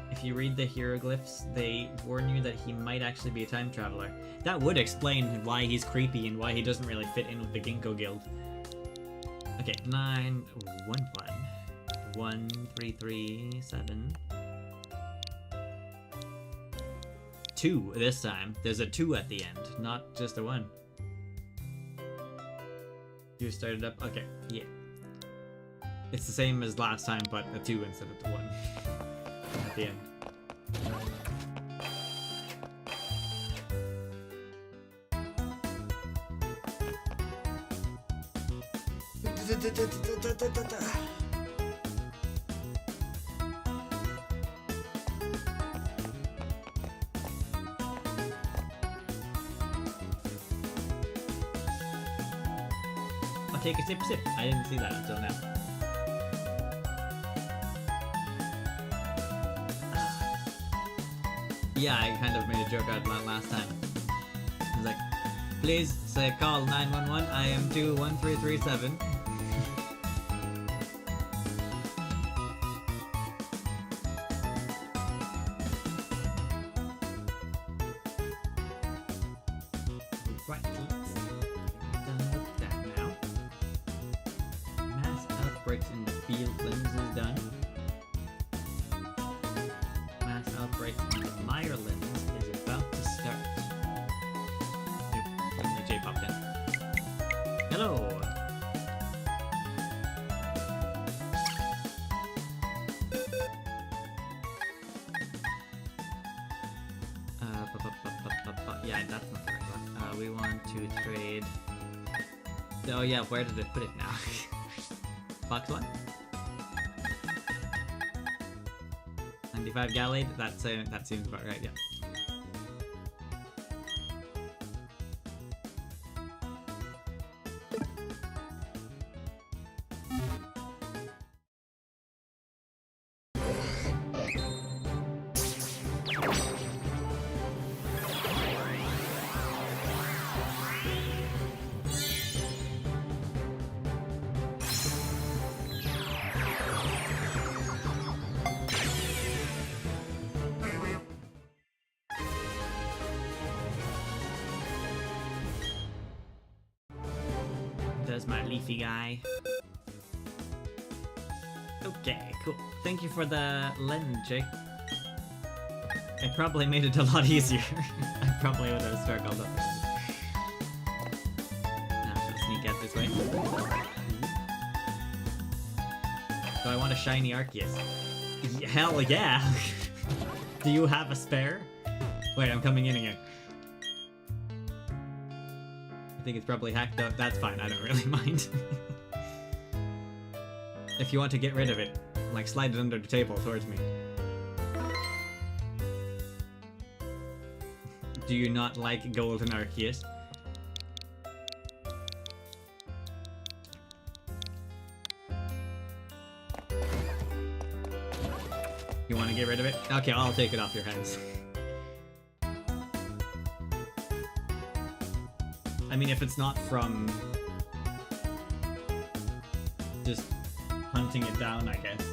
[SPEAKER 1] If you read the hieroglyphs, they warn you that he might actually be a time traveler. That would explain why he's creepy and why he doesn't really fit in with the Ginkgo Guild. Okay, 9111337. 2 this time. There's a 2 at the end, not just a 1. You started up. Okay, yeah. It's the same as last time, but a 2 instead of the 1 at the end. I'll take a sip. I didn't see that until now. Yeah, I kind of made a joke out of that last time. I was like, please say call 911, I am 21337. Right, let's done with that now. Mass outbreaks in the field limbs is done. Mass outbreaks in the Mire limbs is about to start. Suddenly Jay popped in. Hello! Yeah, that's not the right one. We want to trade... Oh yeah, where did it put it now? Box 1? 95 Gallade? That seems about right, yeah. There's my leafy guy. Okay, cool. Thank you for the lens, Jake. It probably made it a lot easier. I probably would have struggled up. Now I should sneak out this way. So I want a shiny Arceus. Hell yeah! Do you have a spare? Wait, I'm coming in again. I think it's probably hacked out. That's fine, I don't really mind. If you want to get rid of it, like slide it under the table towards me. Do you not like golden Arceus? You want to get rid of it? Okay, I'll take it off your hands. I mean, if it's not from just hunting it down, I guess,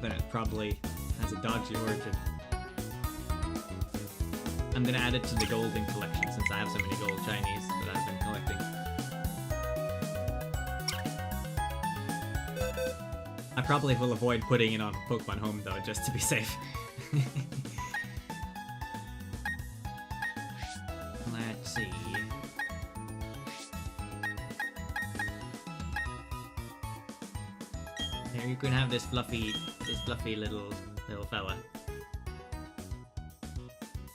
[SPEAKER 1] then it probably has a dodgy origin. I'm gonna add it to the golden collection since I have so many gold shinies that I've been collecting. I probably will avoid putting it on Pokemon Home though, just to be safe. Let's see. There, you can have this fluffy little fella.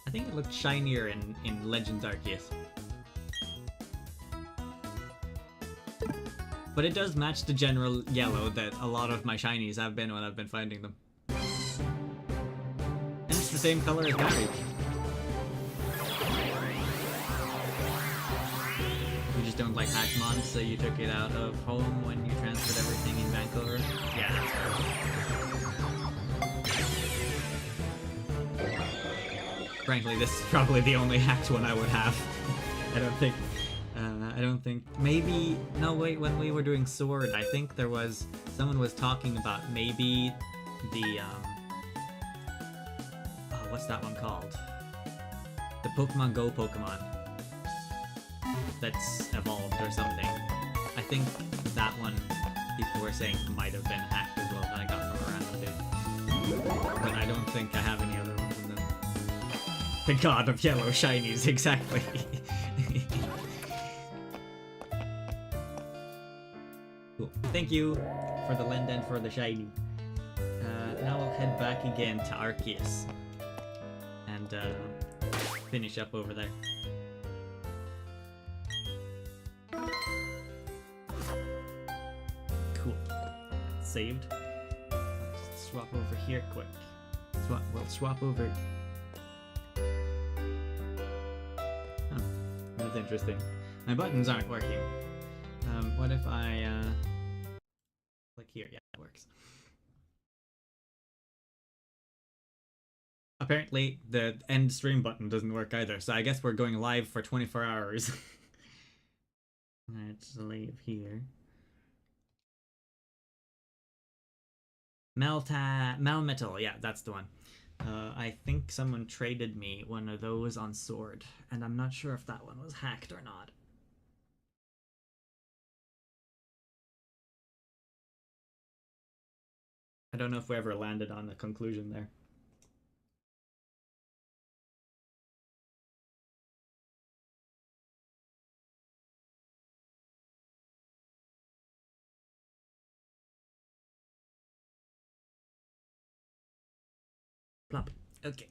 [SPEAKER 1] I think it looked shinier in Legends Arceus. But it does match the general yellow that a lot of my shinies have been when I've been finding them. And it's the same color as Gary. You just don't like Hackmon, so you took it out of home when you transferred everything in Vancouver? Yeah, that's fair. Frankly, this is probably the only hacked one I would have. I don't think, maybe, no wait, when we were doing Sword, I think there was, someone was talking about maybe the, what's that one called? The Pokemon Go Pokemon that's evolved or something. I think that one, people were saying might have been hacked as well that I got from a random dude. But I don't think I have any other ones in them. The god of yellow shinies, exactly. Cool. Thank you for the lend and for the shiny. Now I'll head back again to Arceus and finish up over there. Cool. Saved. Just swap over here quick. We'll swap over. Oh, that's interesting. My buttons aren't working. What if I click here? Yeah, it works. Apparently, the end stream button doesn't work either, so I guess we're going live for 24 hours. Let's leave here. Melmetal, yeah, that's the one. I think someone traded me one of those on Sword, and I'm not sure if that one was hacked or not. I don't know if we ever landed on a conclusion there. Plop. Okay.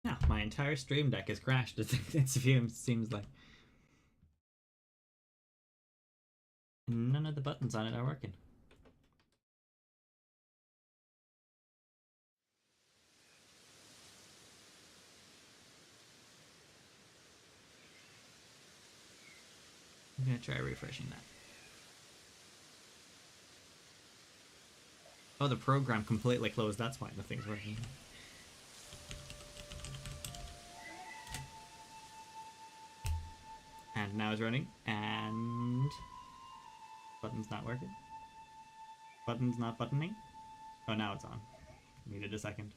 [SPEAKER 1] Now, my entire stream deck has crashed, it seems like. None of the buttons on it are working. I'm gonna try refreshing that. Oh, the program completely closed, that's why nothing's working. And now it's running, and button's not working. Button's not buttoning. Oh, now it's on. Needed a second.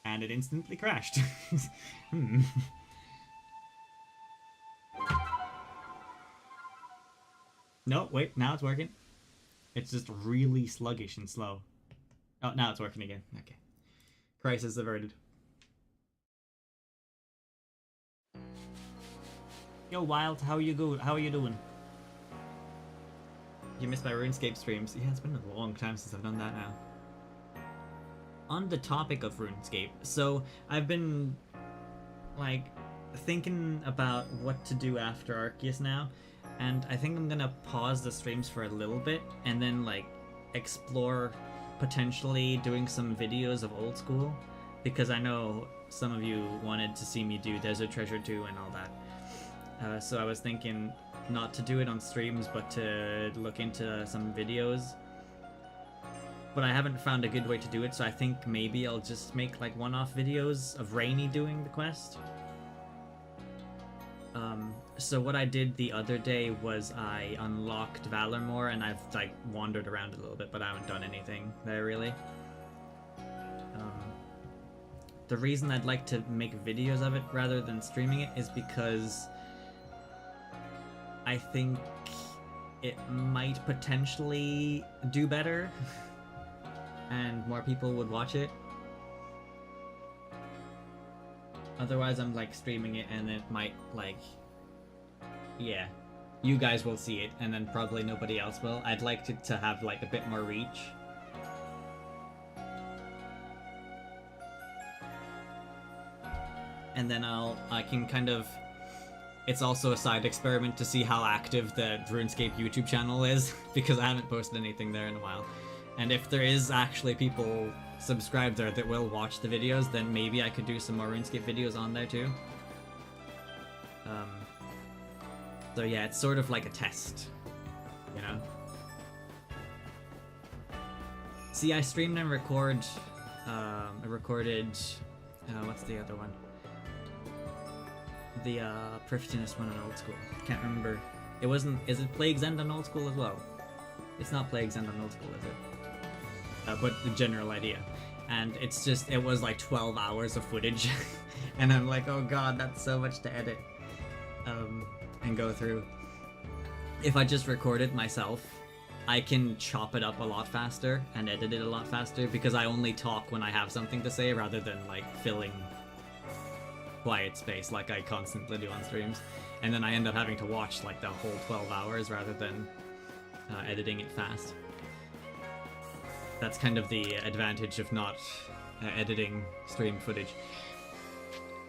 [SPEAKER 1] And it instantly crashed. No, wait, now it's working. It's just really sluggish and slow. Oh, now it's working again. Okay. Crisis averted. Yo, Wild, how are you doing? You missed my RuneScape streams. Yeah, it's been a long time since I've done that now. On the topic of RuneScape, so I've been like thinking about what to do after Arceus now, and I think I'm gonna pause the streams for a little bit and then like explore potentially doing some videos of old school, because I know some of you wanted to see me do Desert Treasure 2 and all that. So I was thinking not to do it on streams, but to look into some videos. But I haven't found a good way to do it, so I think maybe I'll just make like one-off videos of Rainy doing the quest. So what I did the other day was I unlocked Valormore, and I've like wandered around a little bit, but I haven't done anything there really. the reason I'd like to make videos of it rather than streaming it is because I think it might potentially do better and more people would watch it. Otherwise, I'm like streaming it and it might like, yeah, you guys will see it and then probably nobody else will. I'd like it to have like a bit more reach. And then I can kind of, it's also a side experiment to see how active the RuneScape YouTube channel is, because I haven't posted anything there in a while. And if there is actually people subscribed there that will watch the videos, then maybe I could do some more RuneScape videos on there too. So yeah, it's sort of like a test, you know? See, I streamed and recorded, what's the other one? The Priftiness one on Old School. Can't remember. It wasn't. Is it Plague's End on Old School as well? It's not Plague's End on Old School, is it? But the general idea. And it's just, it was like 12 hours of footage. And I'm like, oh god, that's so much to edit. And go through. If I just record it myself, I can chop it up a lot faster and edit it a lot faster because I only talk when I have something to say rather than like filling quiet space like I constantly do on streams, and then I end up having to watch like the whole 12 hours rather than editing it fast. That's kind of the advantage of not editing stream footage.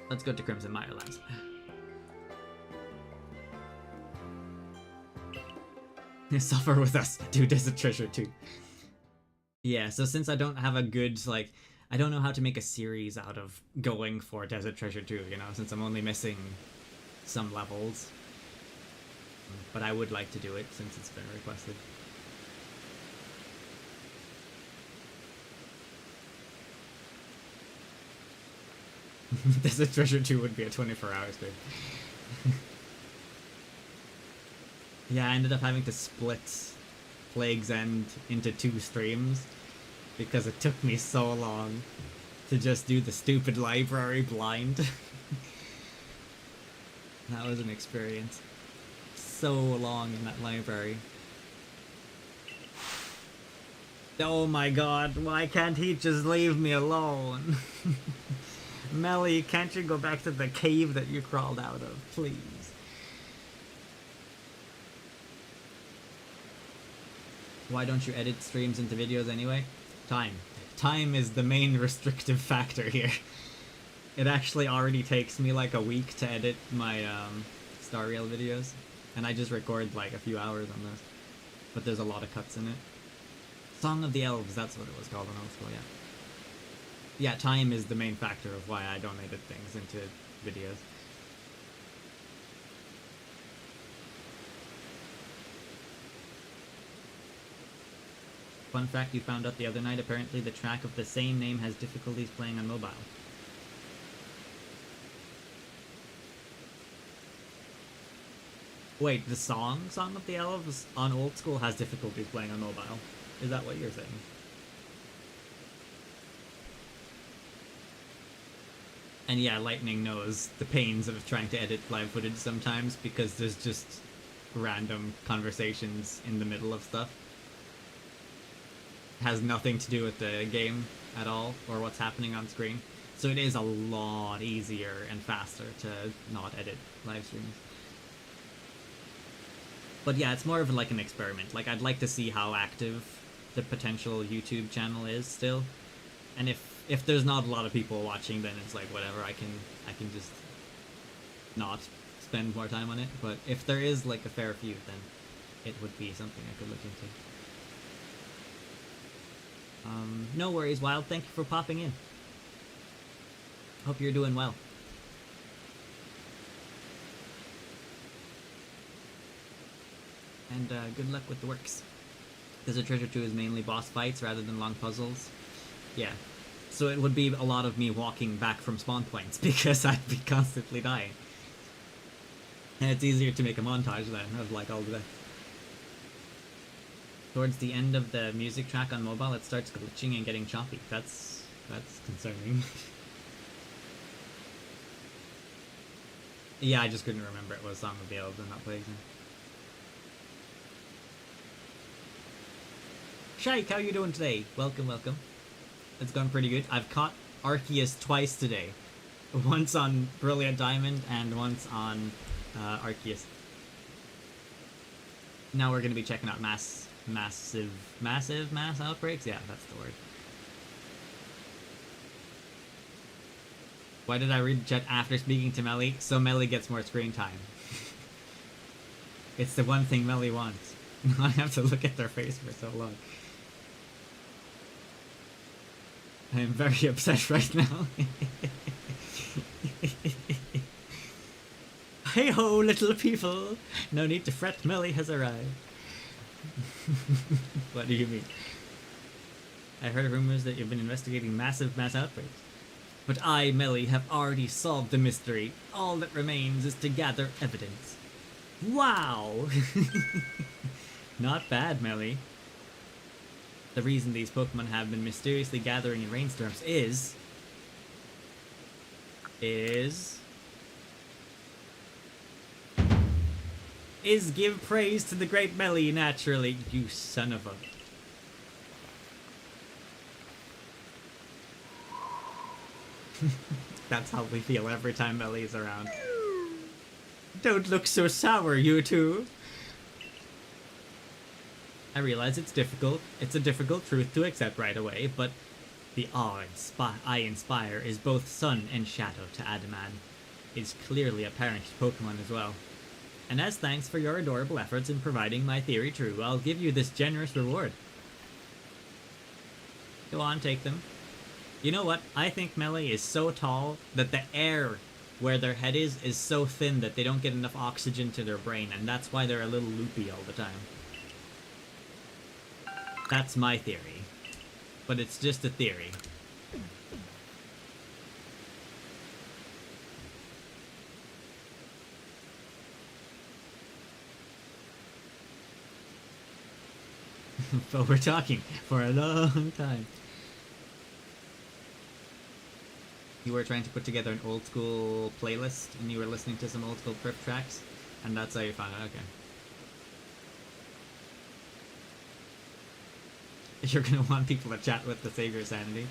[SPEAKER 1] Let's go to Crimson Mirelands. Suffer with us, dude. There's a treasure too. Yeah, so since I don't have a good, like, I don't know how to make a series out of going for Desert Treasure 2, you know, since I'm only missing some levels. But I would like to do it since it's been requested. Desert Treasure 2 would be a 24-hour stream. Yeah, I ended up having to split Plague's End into 2 streams because it took me so long to just do the stupid library blind. That was an experience. So long in that library. Oh my god, why can't he just leave me alone? Melly, can't you go back to the cave that you crawled out of, please? Why don't you edit streams into videos anyway? Time. Time is the main restrictive factor here. It actually already takes me like a week to edit my Star Rail videos. And I just record like a few hours on those. But there's a lot of cuts in it. Song of the Elves, that's what it was called in old school, yeah. Yeah, time is the main factor of why I don't edit things into videos. Fun fact you found out the other night, apparently the track of the same name has difficulties playing on mobile. Wait, the Song of the Elves on old school has difficulties playing on mobile. Is that what you're saying? And yeah, Lightning knows the pains of trying to edit live footage sometimes because there's just random conversations in the middle of stuff. Has nothing to do with the game at all or what's happening on screen. So it is a lot easier and faster to not edit live streams. But yeah, it's more of like an experiment. Like, I'd like to see how active the potential YouTube channel is still. And if there's not a lot of people watching, then it's like whatever, I can just not spend more time on it. But if there is like a fair few, then it would be something I could look into. No worries, Wild. Thank you for popping in. Hope you're doing well. And good luck with the works. Desert Treasure 2 is mainly boss fights rather than long puzzles. Yeah. So it would be a lot of me walking back from spawn points because I'd be constantly dying. And it's easier to make a montage then of like all the deaths. Towards the end of the music track on mobile, it starts glitching and getting choppy. That's concerning. Yeah, I just couldn't remember it was Song of the Elves and not Plague Zone. Shike, how you doing today? Welcome, welcome. It's gone pretty good. I've caught Arceus twice today. Once on Brilliant Diamond and once on Arceus. Now we're going to be checking out mass outbreaks? Yeah, that's the word. Why did I read the chat after speaking to Melly? So Melly gets more screen time. It's the one thing Melly wants. I have to look at their face for so long. I am very upset right now. Hey ho, little people! No need to fret, Melly has arrived. What do you mean? I heard rumors that you've been investigating mass outbreaks. But I, Melly, have already solved the mystery. All that remains is to gather evidence. Wow! Not bad, Melly. The reason these Pokemon have been mysteriously gathering in rainstorms is give praise to the great Melly, naturally, you son of a... That's how we feel every time Melly is around. Don't look so sour, you two. I realize it's difficult. It's a difficult truth to accept right away, but the awe I inspire is both sun and shadow to Adaman. It's clearly apparent to Pokemon as well. And as thanks for your adorable efforts in providing my theory true, I'll give you this generous reward. Go on, take them. You know what? I think Melly is so tall that the air where their head is so thin that they don't get enough oxygen to their brain, and that's why they're a little loopy all the time. That's my theory. But it's just a theory. But we're talking for a long time. You were trying to put together an old school playlist and you were listening to some old school Prip tracks, and that's how you found it. Okay. You're gonna want people to chat with to save your sanity.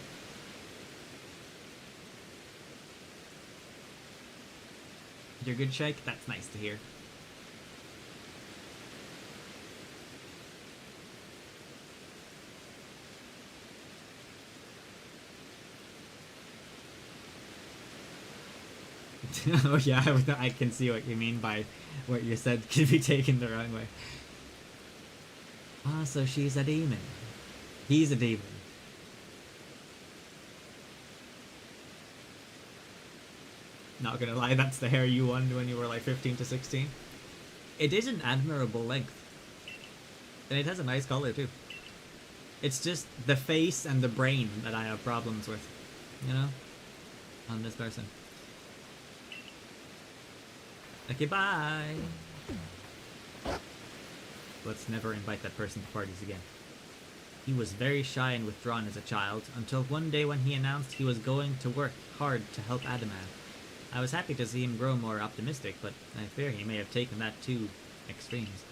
[SPEAKER 1] You're good, Shake? That's nice to hear. Oh yeah, I can see what you mean by what you said could be taken the wrong way. Ah, so she's a demon. He's a demon. Not gonna lie, that's the hair you won when you were like 15 to 16. It is an admirable length. And it has a nice color too. It's just the face and the brain that I have problems with, you know? On this person. Okay, bye! Let's never invite that person to parties again. He was very shy and withdrawn as a child, until one day when he announced he was going to work hard to help Adaman. I was happy to see him grow more optimistic, but I fear he may have taken that to extremes.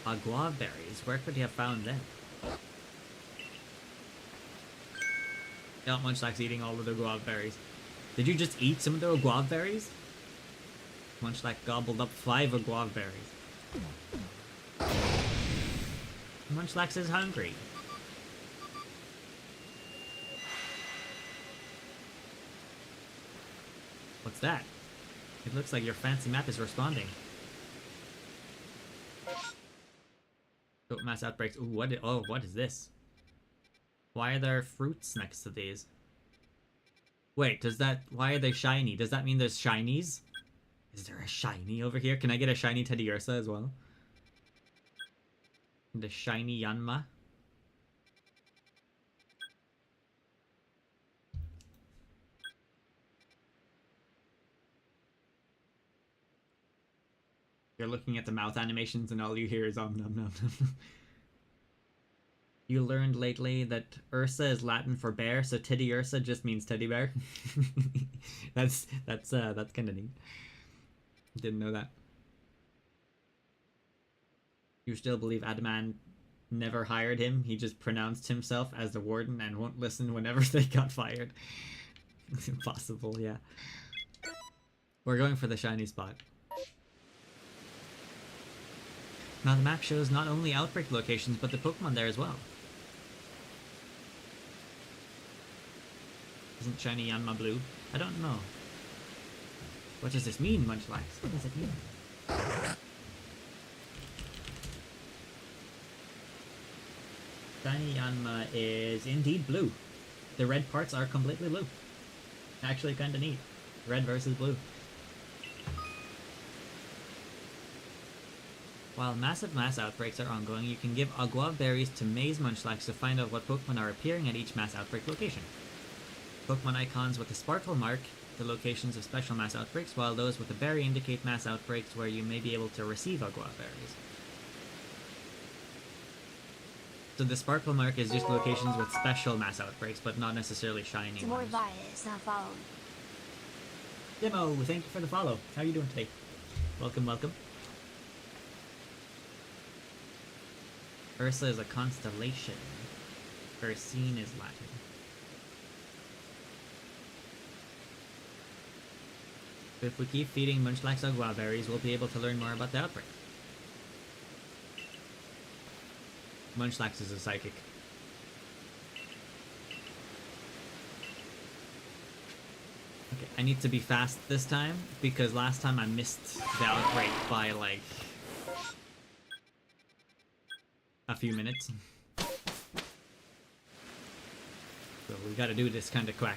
[SPEAKER 1] Guava berries, where could he have found them? Munchlax's eating all of the guava berries. Did you just eat some of the guava berries? Munchlax gobbled up 5 guava berries. Munchlax is hungry. What's that? It looks like your fancy map is responding. Oh, mass outbreaks. Ooh, what is this? Why are there fruits next to these? Wait, why are they shiny? Does that mean there's shinies? Is there a shiny over here? Can I get a shiny Teddiursa as well? The shiny Yanma? You're looking at the mouth animations and all you hear is nom nom nom nom. You learned lately that Ursa is Latin for bear, so Teddy Ursa just means teddy bear. that's kind of neat. Didn't know that. You still believe Adaman never hired him? He just pronounced himself as the warden and won't listen whenever they got fired. It's impossible, yeah. We're going for the shiny spot. Now the map shows not only outbreak locations, but the Pokemon there as well. Isn't shiny Yanma blue? I don't know. What does this mean, Munchlax? What does it mean? Shiny Yanma is indeed blue. The red parts are completely blue. Actually kinda neat. Red versus blue. While massive mass outbreaks are ongoing, you can give Agua berries to Maze Munchlax to find out what Pokemon are appearing at each mass outbreak location. Pokemon icons with a sparkle mark the locations of special mass outbreaks, while those with a berry indicate mass outbreaks where you may be able to receive Agua berries. So the sparkle mark is just locations with special mass outbreaks, but not necessarily shiny
[SPEAKER 2] Some more
[SPEAKER 1] ones.
[SPEAKER 2] bias, not following.
[SPEAKER 1] Demo, thank you for the follow. How are you doing today? Welcome, welcome. Ursa is a constellation. Ursine is Latin. If we keep feeding Munchlax Agua berries, we'll be able to learn more about the outbreak. Munchlax is a psychic. Okay, I need to be fast this time, because last time I missed the outbreak by, like, a few minutes. So we gotta do this kinda quick.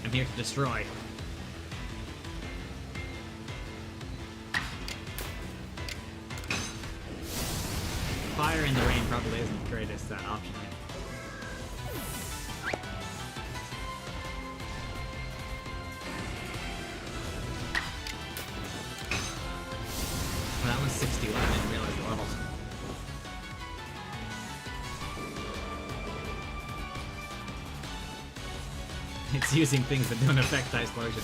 [SPEAKER 1] I'm here to destroy. Fire in the rain probably isn't the greatest option here. Well, that was 61, I didn't realize the level. It's using things that don't affect Ice Explosion.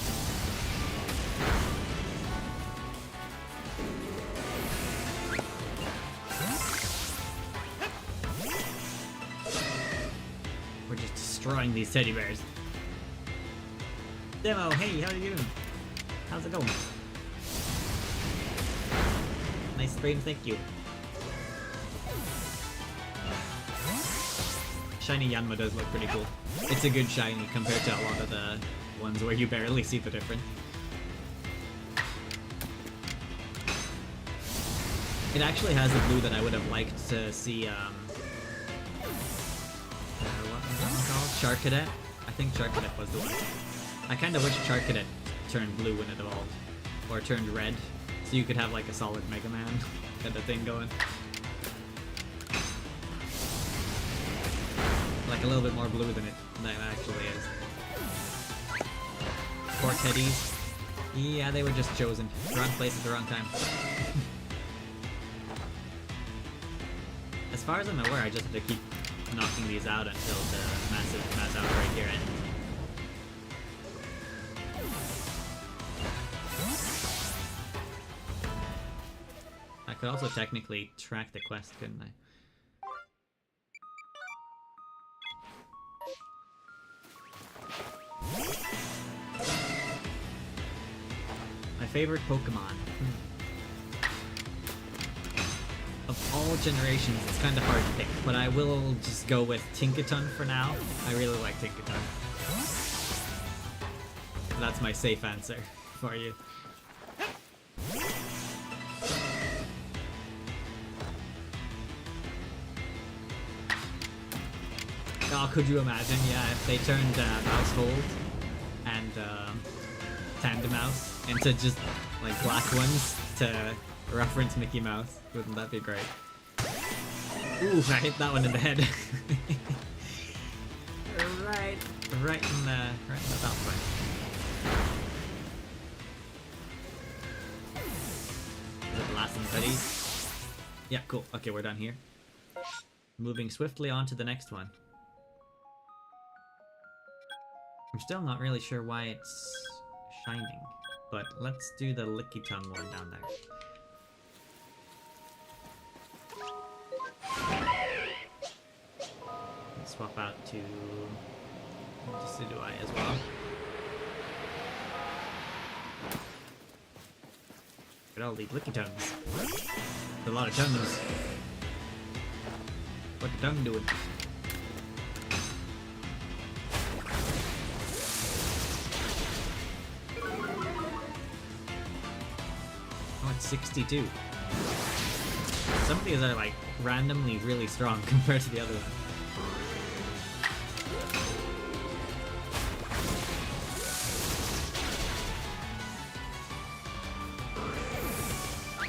[SPEAKER 1] We're just destroying these teddy bears. Demo, hey, how are you doing? How's it going? Nice stream, thank you. Shiny Yanma does look pretty cool. It's a good shiny compared to a lot of the ones where you barely see the difference. It actually has the blue that I would have liked to see, what was that one called? Charcadet? I think Charcadet was the one. I kinda wish Charcadet turned blue when it evolved. Or turned red, so you could have like a solid Mega Man kind of thing going. Like a little bit more blue than it actually is. Poor teddies. Yeah, they were just chosen. Wrong place at the wrong time. As far as I'm aware, I just have to keep knocking these out until the mass outbreak here ends. I could also technically track the quest, couldn't I? My favorite Pokemon. Of all generations, it's kind of hard to pick, but I will just go with Tinkaton for now. I really like Tinkaton. That's my safe answer for you. Oh, could you imagine? Yeah, if they turned Household and tandem mouse into just like black ones to reference Mickey Mouse. Wouldn't that be great? Ooh, I hit that one in the head. right in the top point. Is it the last one ready? Yeah, cool. Okay, we're done here. Moving swiftly on to the next one. I'm still not really sure why it's shining, but let's do the licky tongue one down there. Let's swap out to Decidueye as well. Look at all these licky tongues. There's a lot of tongues. What the tongue doing? Oh, it's 62. Some of these are like randomly really strong compared to the other ones.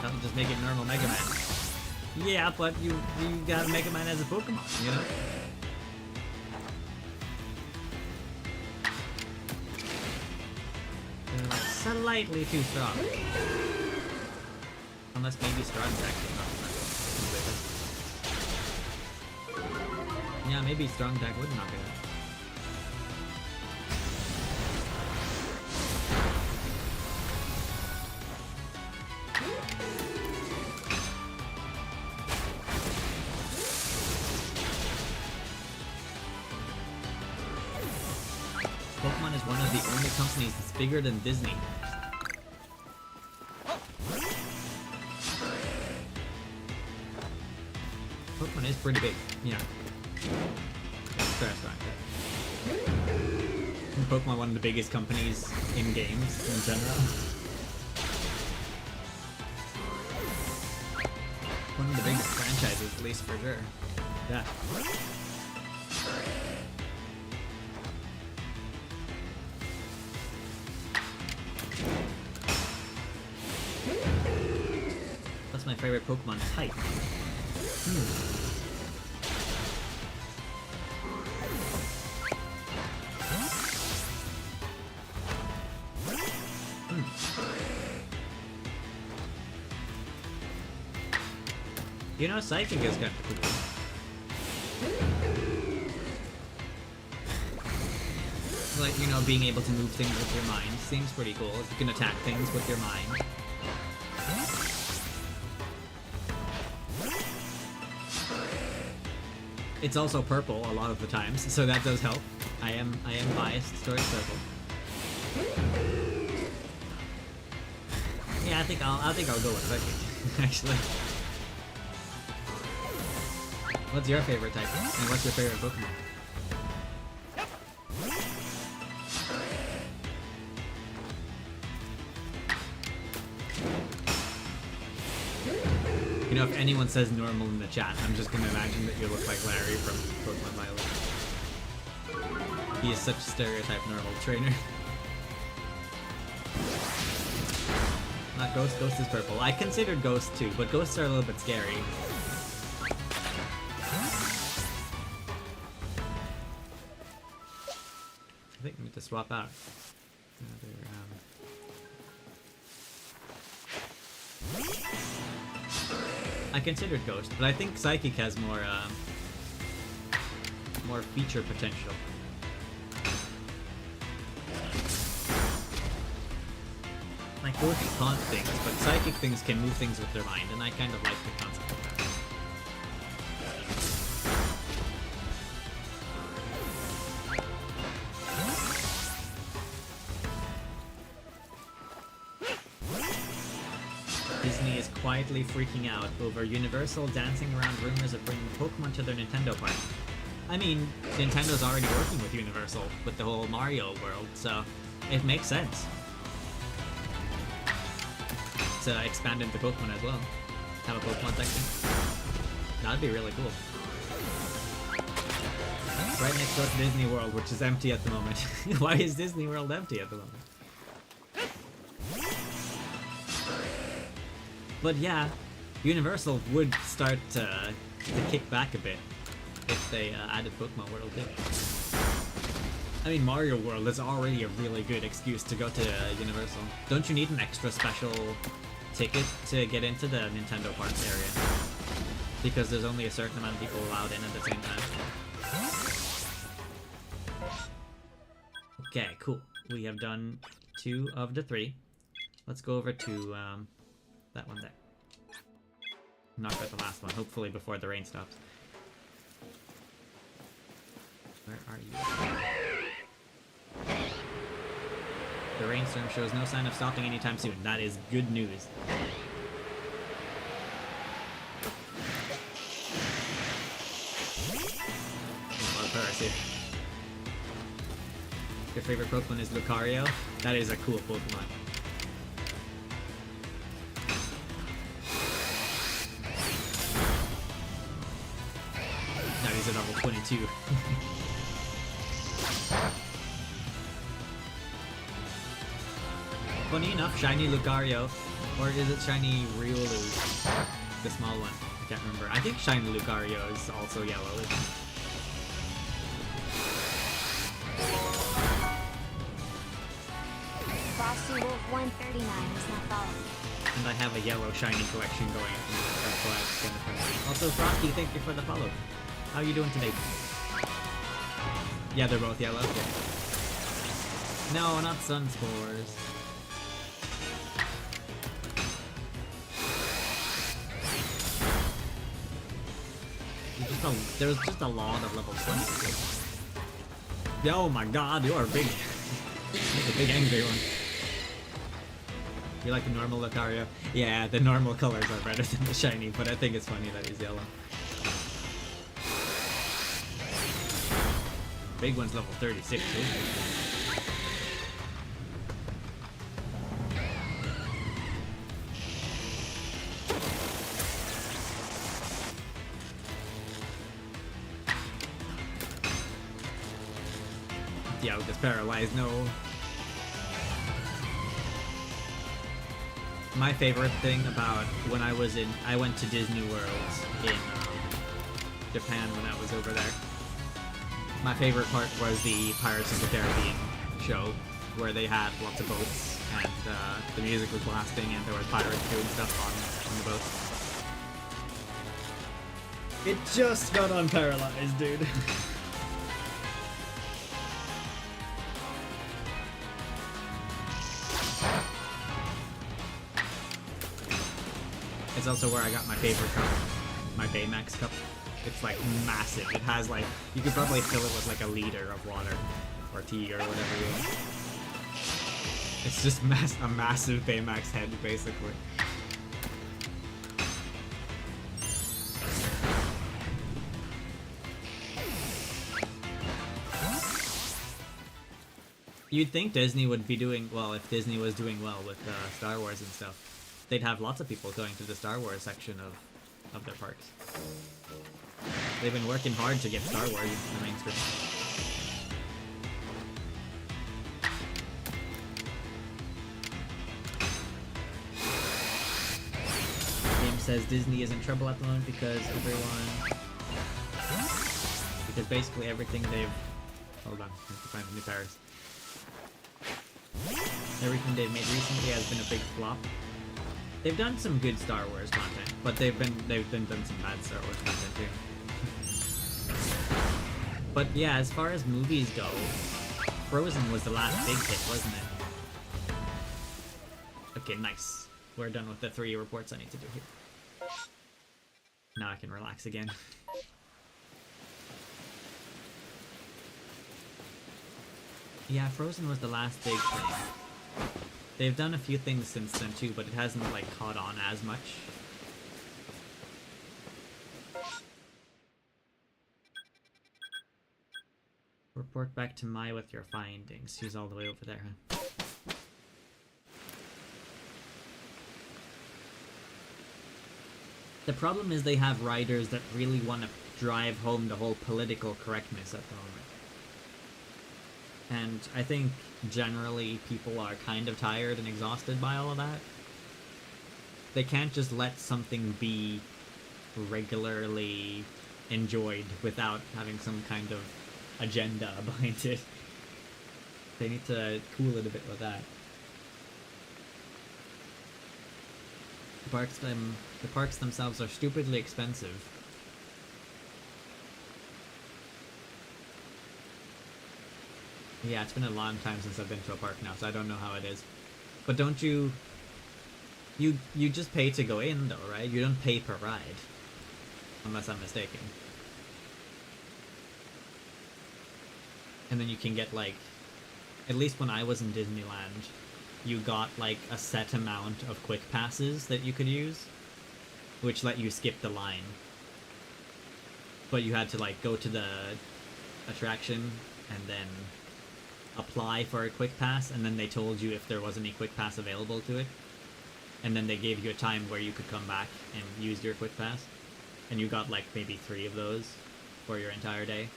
[SPEAKER 1] That'll just make it normal Mega Man. Yeah, but you gotta Mega Man as a Pokemon, you know? They're like slightly too strong. Unless maybe Strong Attack is not completely. Yeah, maybe Strong Attack would knock it out. Pokemon is one of the only companies that's bigger than Disney. Pokemon is pretty big, yeah. Pokemon one of the biggest companies in games in general. One of the biggest franchises, at least for sure. Yeah. That's my favorite Pokemon type. You know, Psychic is kind of cool. Like, you know, being able to move things with your mind seems pretty cool. You can attack things with your mind. It's also purple a lot of the times, so that does help. I am biased towards purple. Yeah, I think I'll go with Psychic, actually. What's your favorite type? And what's your favorite Pokemon? You know, if anyone says normal in the chat, I'm just gonna imagine that you look like Larry from Pokemon Violet. He is such a stereotype normal trainer. Not Ghost. Ghost is purple. I considered Ghost too, but Ghosts are a little bit scary. I think we need to swap out. I considered Ghost, but I think Psychic has more feature potential. Like Ghost can taunt things, but Psychic things can move things with their mind, and I kind of like the concept of that. Disney is quietly freaking out over Universal dancing around rumors of bringing Pokemon to their Nintendo park. I mean, Nintendo's already working with Universal with the whole Mario world, so it makes sense to expand into Pokemon as well. Have a Pokemon section. That'd be really cool. Right next door to Disney World, which is empty at the moment. Why is Disney World empty at the moment? But yeah, Universal would start to kick back a bit if they added Pokemon World too. I mean, Mario World is already a really good excuse to go to Universal. Don't you need an extra special ticket to get into the Nintendo Parks area? Because there's only a certain amount of people allowed in at the same time. Okay, cool. We have done 2 of the 3. Let's go over to that one there. Knock out the last one, hopefully before the rain stops. Where are you? The rainstorm shows no sign of stopping anytime soon. That is good news. Arceus. Your favorite Pokemon is Lucario? That is a cool Pokemon. Now he's at level 22. Funny enough, shiny Lucario, or is it shiny Riolu? The small one. I can't remember. I think shiny Lucario is also yellow, isn't it?
[SPEAKER 2] Frosty Wolf 139 is not following.
[SPEAKER 1] And I have a yellow shiny collection going. That's why it's kind of funny. Also, Frosty, thank you for the follow. How are you doing today? Yeah, they're both yellow. Okay. No, not Sunspores. There's just a lot of level 20. Oh my god, you are big. That's a big angry one. You like the normal Lucario? Yeah, the normal colors are better than the shiny, but I think it's funny that he's yellow. Big one's level 36 too. Yeah, because paralyzed, no. My favorite thing about when I went to Disney World in Japan when I was over there. My favorite part was the Pirates of the Caribbean show, where they had lots of boats, and the music was blasting, and there were pirates doing stuff on the boats. It just got unparalyzed, dude. It's also where I got my favorite cup, my Baymax cup. It's like massive. It has like, you could probably fill it with like a liter of water or tea or whatever you want. It's just a massive Baymax head, basically. You'd think Disney would be doing well if Disney was doing well with Star Wars and stuff. They'd have lots of people going to the Star Wars section of their parks. They've been working hard to get Star Wars into the mainstream. Game says Disney is in trouble at the moment because basically everything they've... Hold on, I have to find a new Paris. Everything they've made recently has been a big flop. They've done some good Star Wars content, but they've done some bad Star Wars content too. But yeah, as far as movies go, Frozen was the last big hit, wasn't it? Okay, nice. We're done with the 3 reports I need to do here. Now I can relax again. Yeah, Frozen was the last big thing. They've done a few things since then too, but it hasn't like caught on as much. Report back to Mai with your findings. She's all the way over there, huh? The problem is they have writers that really want to drive home the whole political correctness at the moment. And I think generally people are kind of tired and exhausted by all of that. They can't just let something be regularly enjoyed without having some kind of agenda behind it. They need to cool it a bit with that. The parks themselves are stupidly expensive. Yeah, it's been a long time since I've been to a park now, so I don't know how it is. But don't you... You just pay to go in, though, right? You don't pay per ride. Unless I'm mistaken. And then you can get, like... At least when I was in Disneyland, you got, like, a set amount of quick passes that you could use, which let you skip the line. But you had to, like, go to the attraction and then apply for a quick pass, and then they told you if there was any quick pass available to it. And then they gave you a time where you could come back and use your quick pass. And you got, like, maybe 3 of those for your entire day.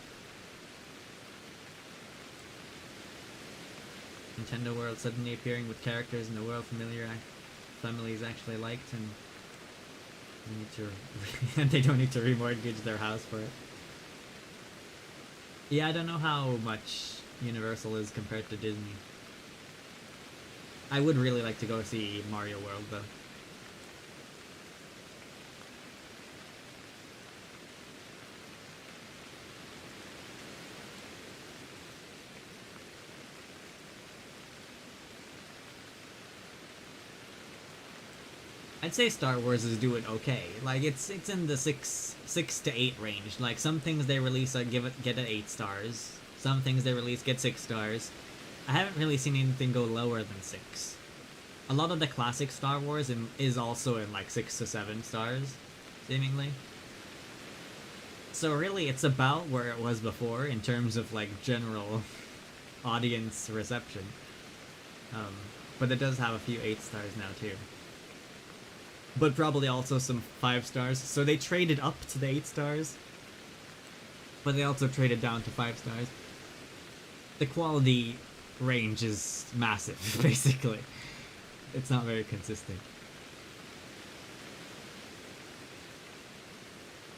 [SPEAKER 1] Nintendo World suddenly appearing with characters in the world families actually liked, and and they don't need to remortgage their house for it. Yeah, I don't know how much Universal is compared to Disney. I would really like to go see Mario World, though. I'd say Star Wars is doing okay. Like, it's in the 6 to 8 range. Like, some things they release get at 8 stars. Some things they release get 6 stars. I haven't really seen anything go lower than 6. A lot of the classic Star Wars is also in like 6 to 7 stars, seemingly. So really, it's about where it was before in terms of like general audience reception. But it does have a few 8 stars now too. But probably also some 5 stars. So they traded up to the 8 stars, but they also traded down to 5 stars. The quality range is massive, basically. It's not very consistent.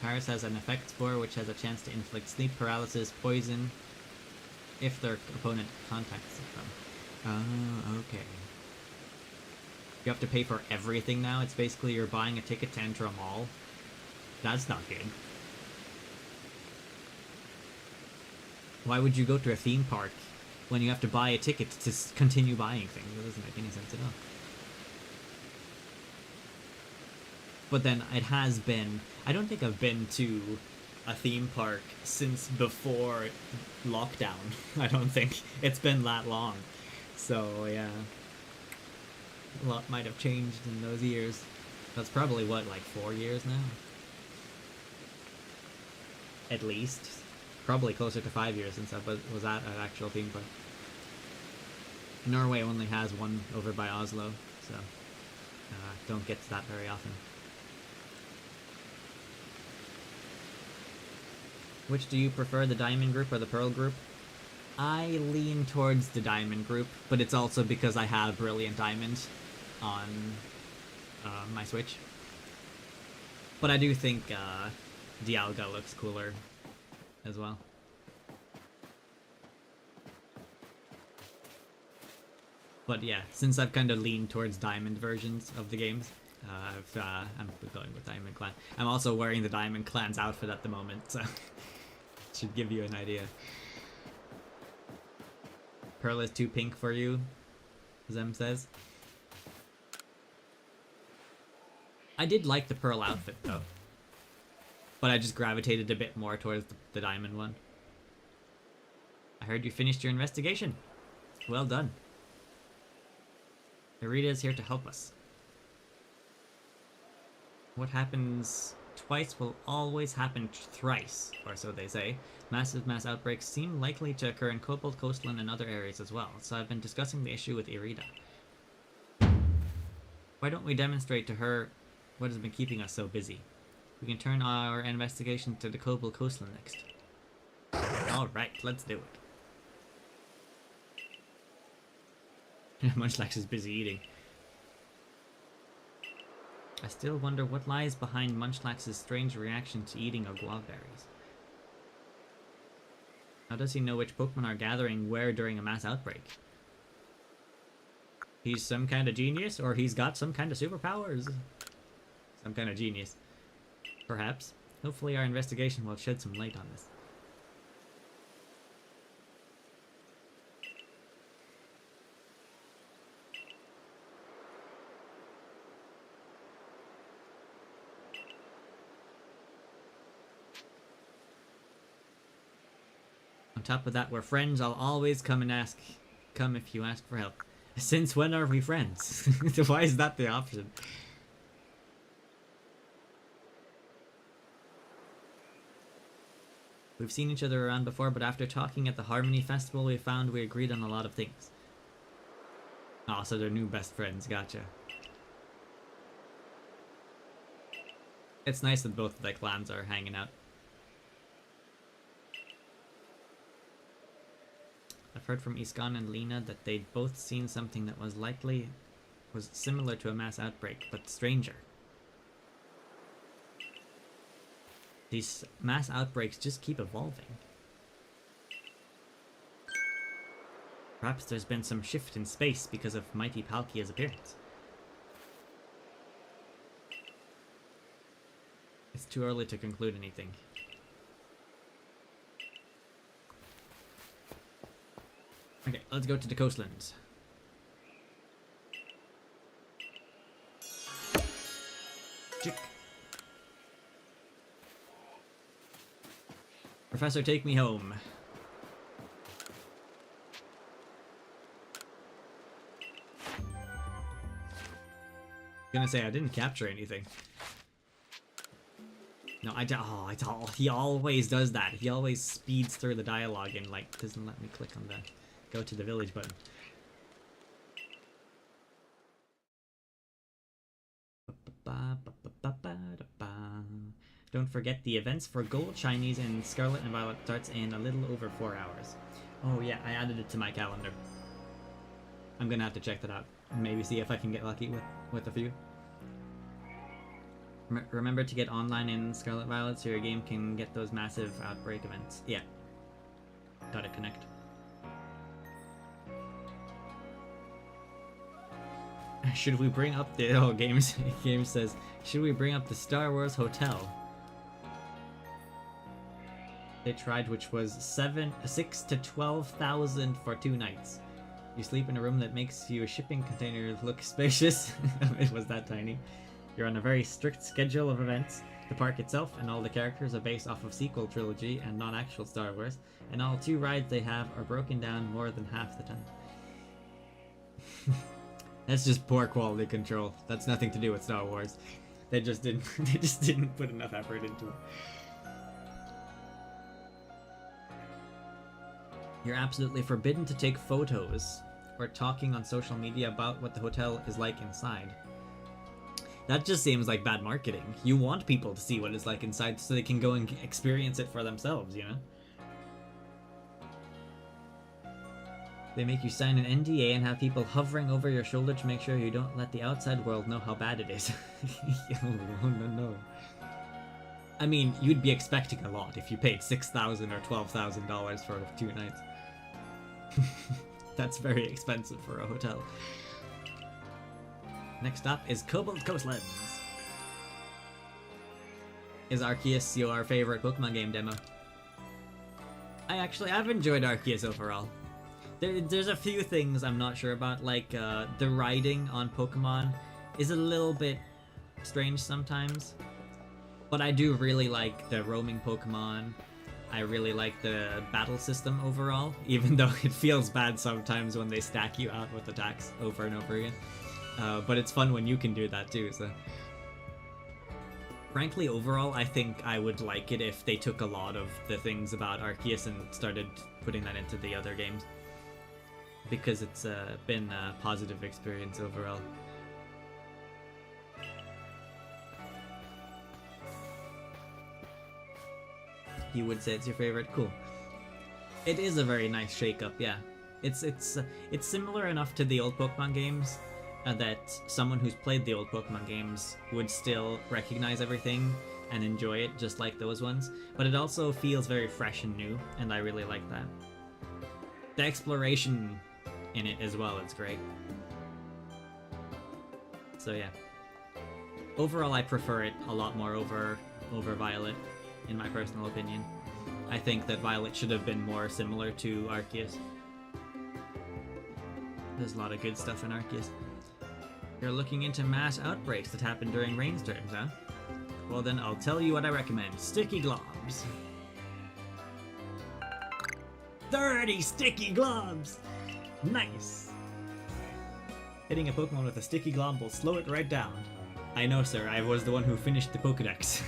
[SPEAKER 1] Paris has an effect spore which has a chance to inflict sleep paralysis, poison, if their opponent contacts them. Oh, okay. You have to pay for everything now? It's basically you're buying a ticket to enter a mall? That's not good. Why would you go to a theme park when you have to buy a ticket to continue buying things? That doesn't make any sense at all. But then it has been... I don't think I've been to a theme park since before lockdown. I don't think. It's been that long. So, yeah. A lot might have changed in those years. That's probably, what, like 4 years now? At least. Probably closer to 5 years since I was at an actual theme park. Norway only has one over by Oslo, so don't get to that very often. Which do you prefer, the Diamond group or the Pearl group? I lean towards the Diamond group, but it's also because I have Brilliant Diamond on my Switch. But I do think Dialga looks cooler as well. But yeah, since I've kind of leaned towards Diamond versions of the games, I'm going with Diamond Clan. I'm also wearing the Diamond Clan's outfit at the moment, so should give you an idea. Pearl is too pink for you, Zem says. I did like the Pearl outfit though, but I just gravitated a bit more towards the Diamond one. I heard you finished your investigation. Well done. Irida is here to help us. What happens twice will always happen thrice, or so they say. Massive mass outbreaks seem likely to occur in Cobalt Coastline and other areas as well, so I've been discussing the issue with Irida. Why don't we demonstrate to her what has been keeping us so busy? We can turn our investigation to the Cobalt Coastline next. Alright, let's do it. Munchlax is busy eating. I still wonder what lies behind Munchlax's strange reaction to eating guava berries. How does he know which Pokemon are gathering where during a mass outbreak? He's some kind of genius, or he's got some kind of superpowers. Some kind of genius. Perhaps. Hopefully our investigation will shed some light on this. On top of that, we're friends. I'll always come if you ask for help. Since when are we friends? Why is that the option? We've seen each other around before, but after talking at the Harmony Festival, we found we agreed on a lot of things. Oh, so they're new best friends. Gotcha. It's nice that both of the clans are hanging out. I've heard from Iskan and Lena that they'd both seen something that was similar to a mass outbreak, but stranger. These mass outbreaks just keep evolving. Perhaps there's been some shift in space because of Mighty Palkia's appearance. It's too early to conclude anything. Okay, let's go to the coastlands. Chick. Professor, take me home. Gonna say I didn't capture anything. No, he always does that. He always speeds through the dialogue and like doesn't let me click on the go to the village button. Don't forget the events for Gold, Chinese, and Scarlet and Violet starts in a little over 4 hours. Oh yeah, I added it to my calendar. I'm gonna have to check that out and maybe see if I can get lucky with a few. Remember to get online in Scarlet Violet so your game can get those massive outbreak events. Yeah. Gotta connect. Should we bring up the... Oh, Games says, should we bring up the Star Wars Hotel? They tried, which was 6 to 12,000 for 2 nights. You sleep in a room that makes your shipping container look spacious. It was that tiny. You're on a very strict schedule of events. The park itself and all the characters are based off of sequel trilogy and non-actual Star Wars, and all 2 rides they have are broken down more than half the time. That's just poor quality control. That's nothing to do with Star Wars. They just didn't put enough effort into it. You're absolutely forbidden to take photos or talking on social media about what the hotel is like inside. That just seems like bad marketing. You want people to see what it's like inside so they can go and experience it for themselves, you know? They make you sign an NDA and have people hovering over your shoulder to make sure you don't let the outside world know how bad it is. No. I mean, you'd be expecting a lot if you paid $6,000 or $12,000 for 2 nights. That's very expensive for a hotel. Next up is Cobalt Coastlands. Is Arceus your favorite Pokemon game demo? I've enjoyed Arceus overall. There's a few things I'm not sure about, like the riding on Pokemon is a little bit strange sometimes. But I do really like the roaming Pokemon. I really like the battle system overall, even though it feels bad sometimes when they stack you out with attacks over and over again. But it's fun when you can do that too, so... Frankly, overall, I think I would like it if they took a lot of the things about Arceus and started putting that into the other games. Because it's been a positive experience overall. You would say it's your favorite? Cool. It is a very nice shake-up, yeah. It's similar enough to the old Pokemon games that someone who's played the old Pokemon games would still recognize everything and enjoy it just like those ones, but it also feels very fresh and new, and I really like that. The exploration in it as well, it's great. So yeah. Overall, I prefer it a lot more over Violet, in my personal opinion. I think that Violet should have been more similar to Arceus. There's a lot of good stuff in Arceus. You're looking into mass outbreaks that happen during rainstorms, huh? Well then, I'll tell you what I recommend. Sticky globs. 30 sticky globs! Nice! Hitting a Pokemon with a sticky glob will slow it right down. I know, sir. I was the one who finished the Pokedex.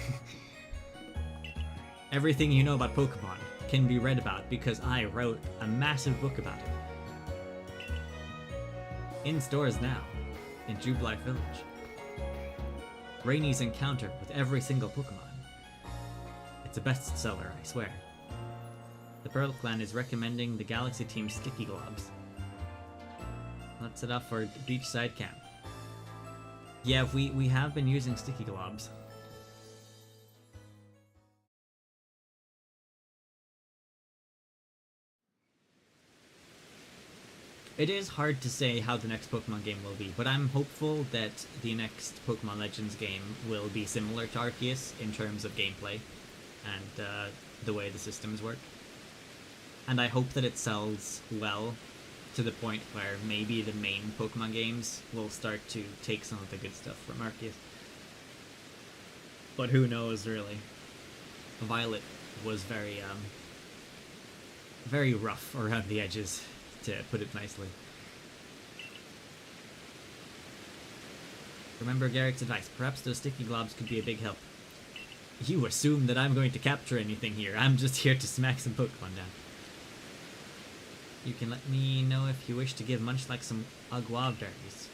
[SPEAKER 1] Everything you know about Pokemon can be read about because I wrote a massive book about it. In stores now, in Jubilife Village. Rainy's encounter with every single Pokemon. It's a bestseller, I swear. The Pearl Clan is recommending the Galaxy Team's Sticky Globs. Let's set off for Beachside Camp. Yeah, we have been using Sticky Globs. It is hard to say how the next Pokemon game will be, but I'm hopeful that the next Pokemon Legends game will be similar to Arceus in terms of gameplay and the way the systems work. And I hope that it sells well to the point where maybe the main Pokemon games will start to take some of the good stuff from Arceus. But who knows, really. Violet was very rough around the edges, to put it nicely. Remember Garrick's advice. Perhaps those sticky globs could be a big help. You assume that I'm going to capture anything here. I'm just here to smack some Pokemon down. You can let me know if you wish to give Munchlax some Aguav berries.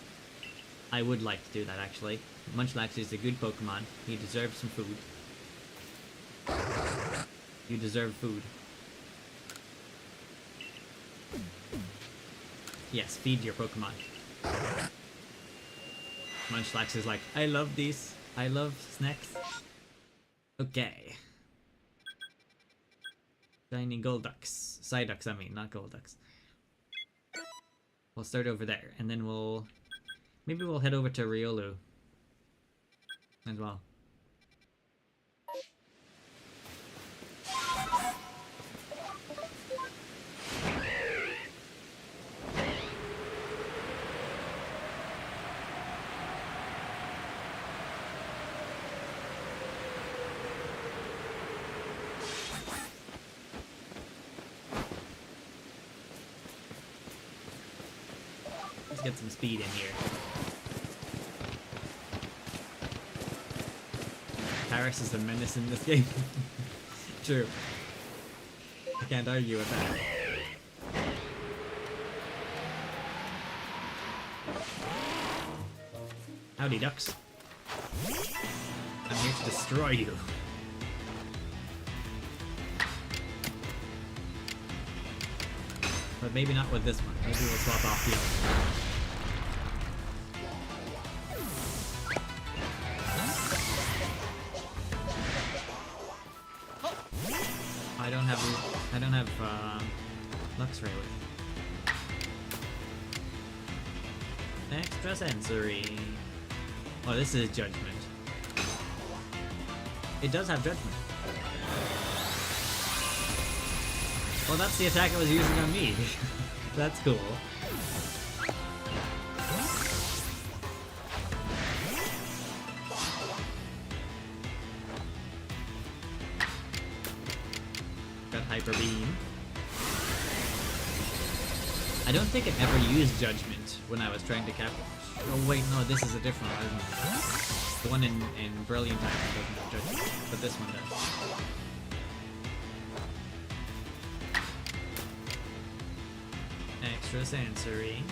[SPEAKER 1] I would like to do that, actually. Munchlax is a good Pokemon. He deserves some food. You deserve food. Yes, feed your Pokemon. Munchlax is like, I love these. I love snacks. Okay. Shiny Golducks. Psyducks, I mean, not Golducks. We'll start over there, and then maybe we'll head over to Riolu as well. Let's get some speed in here. Paris is a menace in this game. True. I can't argue with that. Howdy, ducks. I'm here to destroy you. But maybe not with this one. Maybe we'll swap off heal. I don't have Luxray with me. Extra sensory. Oh, this is Judgment. It does have Judgment. Well, that's the attack I was using on me. That's cool. Got Hyper Beam. I don't think it ever used Judgment when I was trying to capture. Oh wait, no, this is a different one, isn't it? The one in Brilliant Time doesn't have Judgment, but this one does. Extra sensory.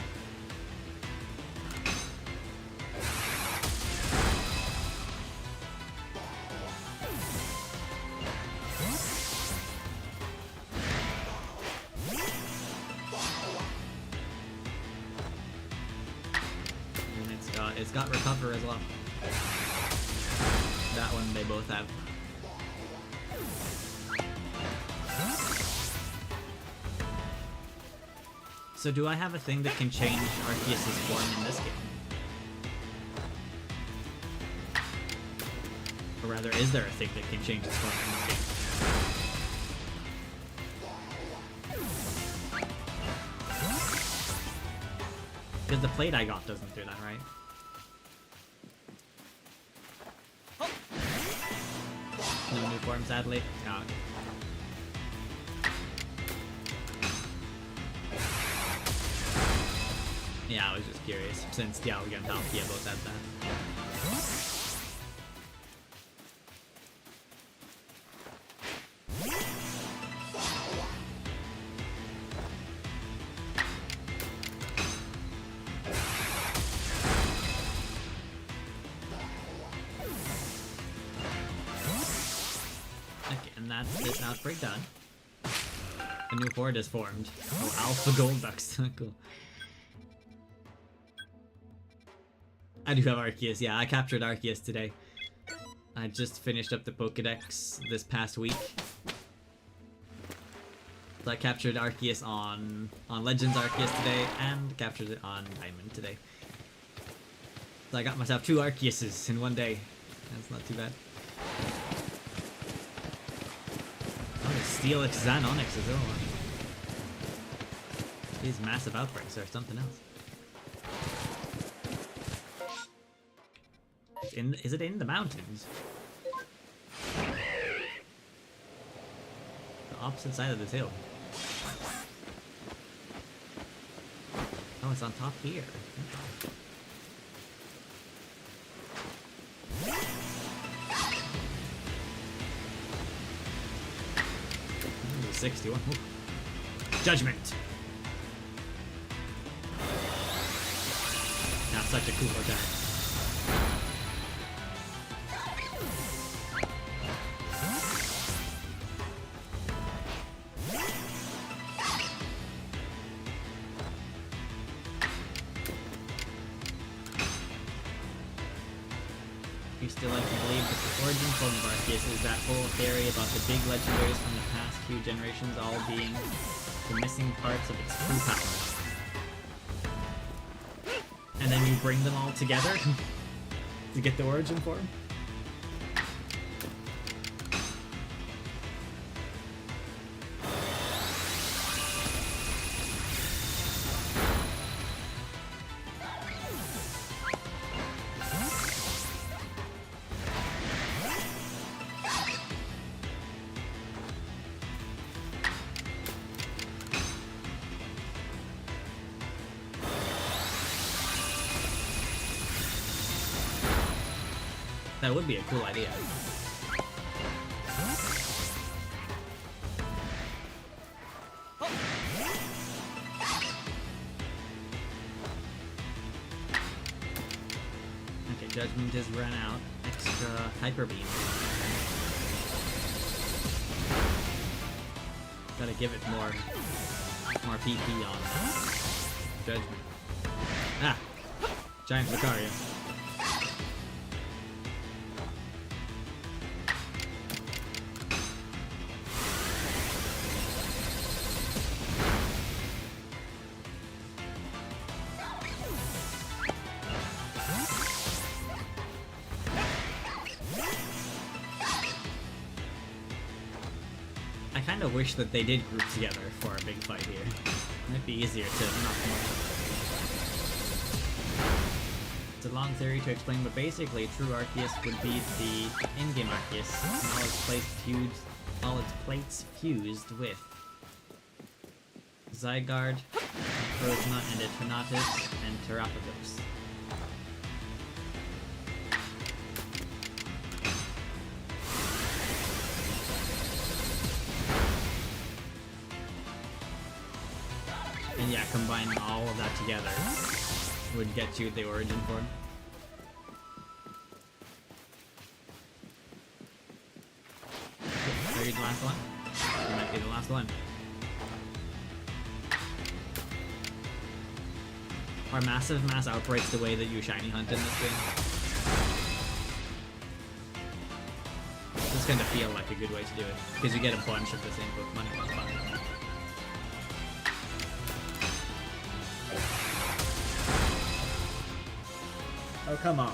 [SPEAKER 1] it's got recover as well. That one they both have. So do I have a thing that can change Arceus' form in this game? Or rather, is there a thing that can change its form in this game? Because the plate I got doesn't do that, right? No new form, sadly. Oh, okay. Yeah, I was just curious, since Dialga and Palkia both had that. Okay, and that's this outbreak done. A new horde is formed. Oh, Alpha Golducks. Cool. I do have Arceus, yeah, I captured Arceus today. I just finished up the Pokedex this past week. So I captured Arceus on Legends Arceus today, and captured it on Diamond today. So I got myself 2 Arceuses in one day. That's not too bad. Oh, the Steelix Xanonix is over. These massive outbreaks are something else. Is it in the mountains? The opposite side of this hill. Oh, it's on top here. Okay. 61. Ooh. Judgment! That's such a cool attack. You still like to believe that the origin form of Arceus is that whole theory about the big legendaries from the past few generations all being the missing parts of its true power. And then you bring them all together to get the origin form? That would be a cool idea. Okay, Judgment is run out. Extra Hyper Beam. Gotta give it more PP on Judgment. Ah! Giant Lucario. I kind of wish that they did group together for a big fight here. Might be easier to knock them out. It's a long theory to explain, but basically, true Arceus would be the in-game Arceus, and all its plates fused with Zygarde, Frozma, and Eternatus, and Terrapagos. And yeah, combining all of that together would get you the origin form. Maybe the last one? It might be the last one. Are massive mass outbreaks the way that you shiny hunt in this game? This kind of feel like a good way to do it, because you get a bunch of the same Pokemon at one spot. Oh, come on.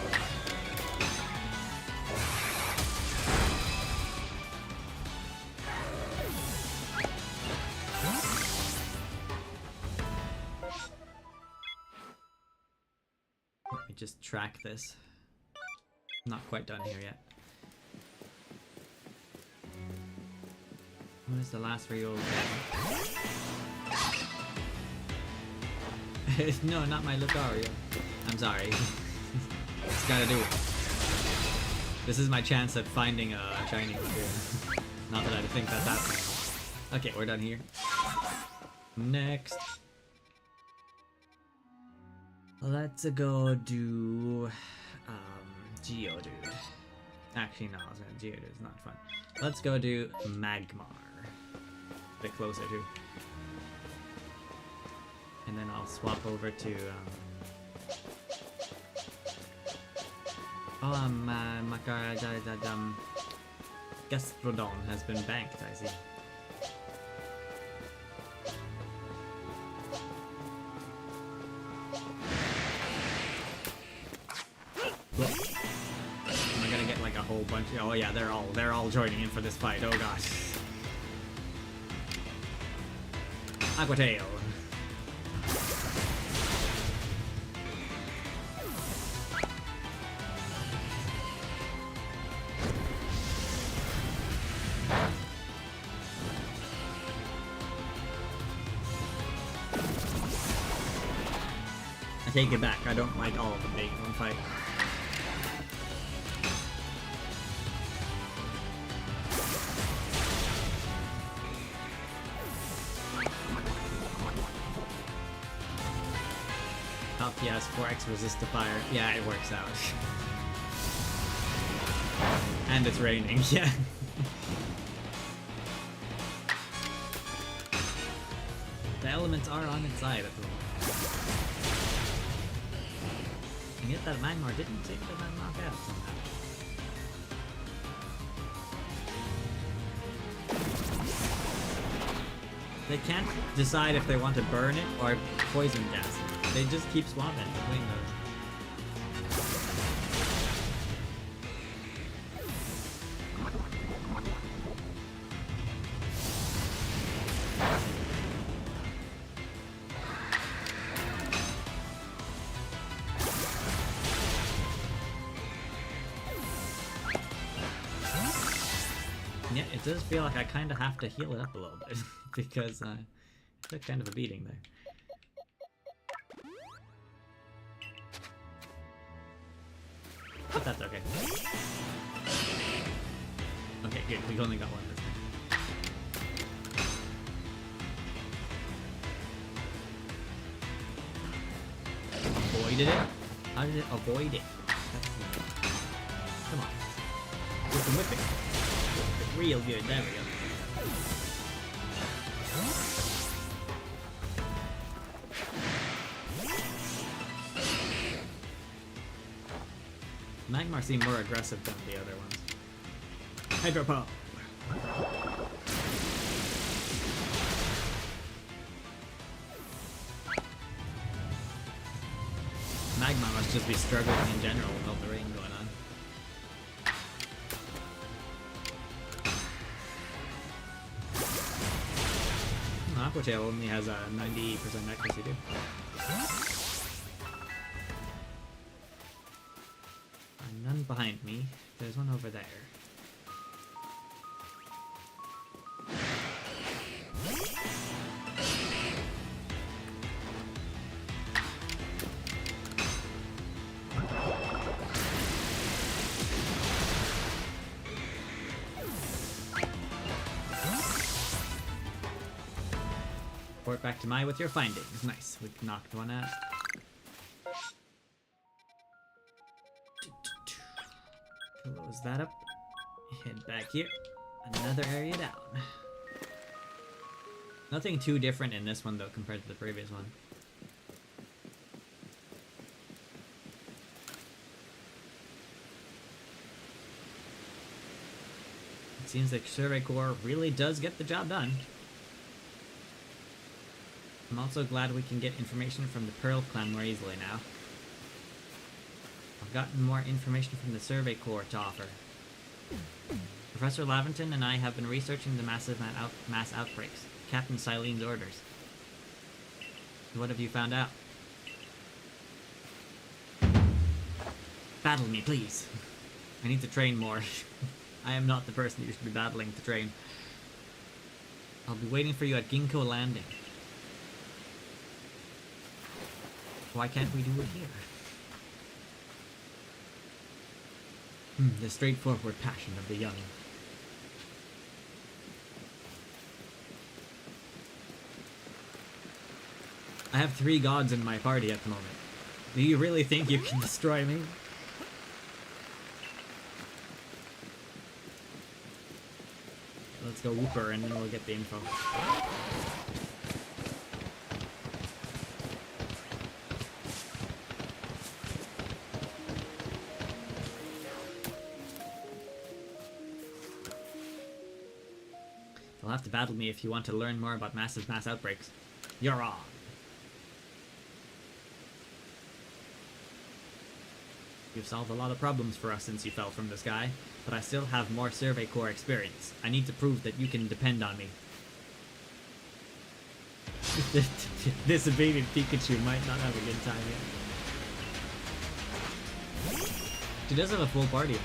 [SPEAKER 1] Let me just track this. Not quite done here yet. What is the last real game? No, not my Lucario. I'm sorry. Just gotta do it. This is my chance at finding a shiny one here. Not that I think that's happening. Okay, we're done here. Next. Let's go do Geodude. Actually, no, Geodude is not fun. Let's go do Magmar. A bit closer too. And then I'll swap over to Gastrodon has been banked, I see. Am I gonna get like a whole bunch? Oh yeah, they're all joining in for this fight. Oh gosh. Aqua Tail. I take it back. I don't like all of them being in one fight. Yes, 4x resist to fire. Yeah, it works out. And it's raining, yeah. The elements are on its side at the moment. And yet that Magmar didn't seem to knock out somehow. They can't decide if they want to burn it or poison gas it. They just keep swapping between those. Yeah, it does feel like I kind of have to heal it up a little bit because I took kind of a beating there. But that's okay. Okay, good. We've only got one this time. Avoided it? How did it avoid it? Come on. We can whip it. Whip it real good. There we go. Magmar seem more aggressive than the other ones. Hydro Pump! Magmar must just be struggling in general with all the rain going on. Aqua Tail only has a 90% accuracy too. None behind me. There's one over there. Report back to Mai with your findings. Nice. We knocked one out. Close that up. Head back here. Another area down. Nothing too different in this one though compared to the previous one. Seems like Survey Corps really does get the job done. I'm also glad we can get information from the Pearl Clan more easily now. I've gotten more information from the Survey Corps to offer. Professor Laventon and I have been researching the massive mass outbreaks. Captain Silene's orders. What have you found out? Battle me, please. I need to train more. I am not the person you should be battling to train. I'll be waiting for you at Ginkgo Landing. Why can't we do it here? The straightforward passion of the young. I have 3 gods in my party at the moment. Do you really think you can destroy me? Let's go Whooper and then we'll get the info. You'll have to battle me if you want to learn more about massive mass outbreaks. You're on. You've solved a lot of problems for us since you fell from the sky, but I still have more Survey Corps experience. I need to prove that you can depend on me. Disobedient Pikachu might not have a good time yet. She does have a full party now.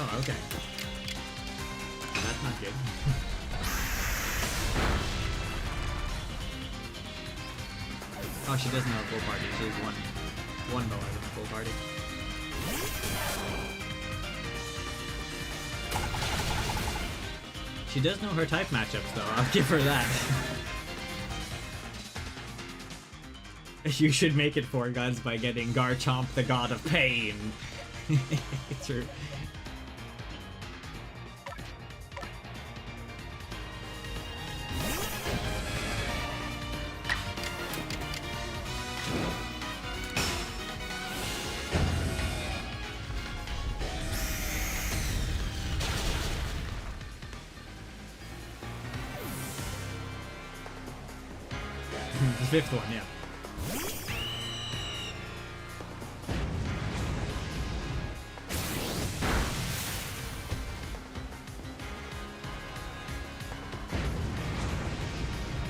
[SPEAKER 1] Oh, okay. That's not good. Oh, she doesn't have a full party. She has one more than a full party. She does know her type matchups, though. I'll give her that. You should make it 4 gods by getting Garchomp, the god of pain. True. The 5th one, yeah.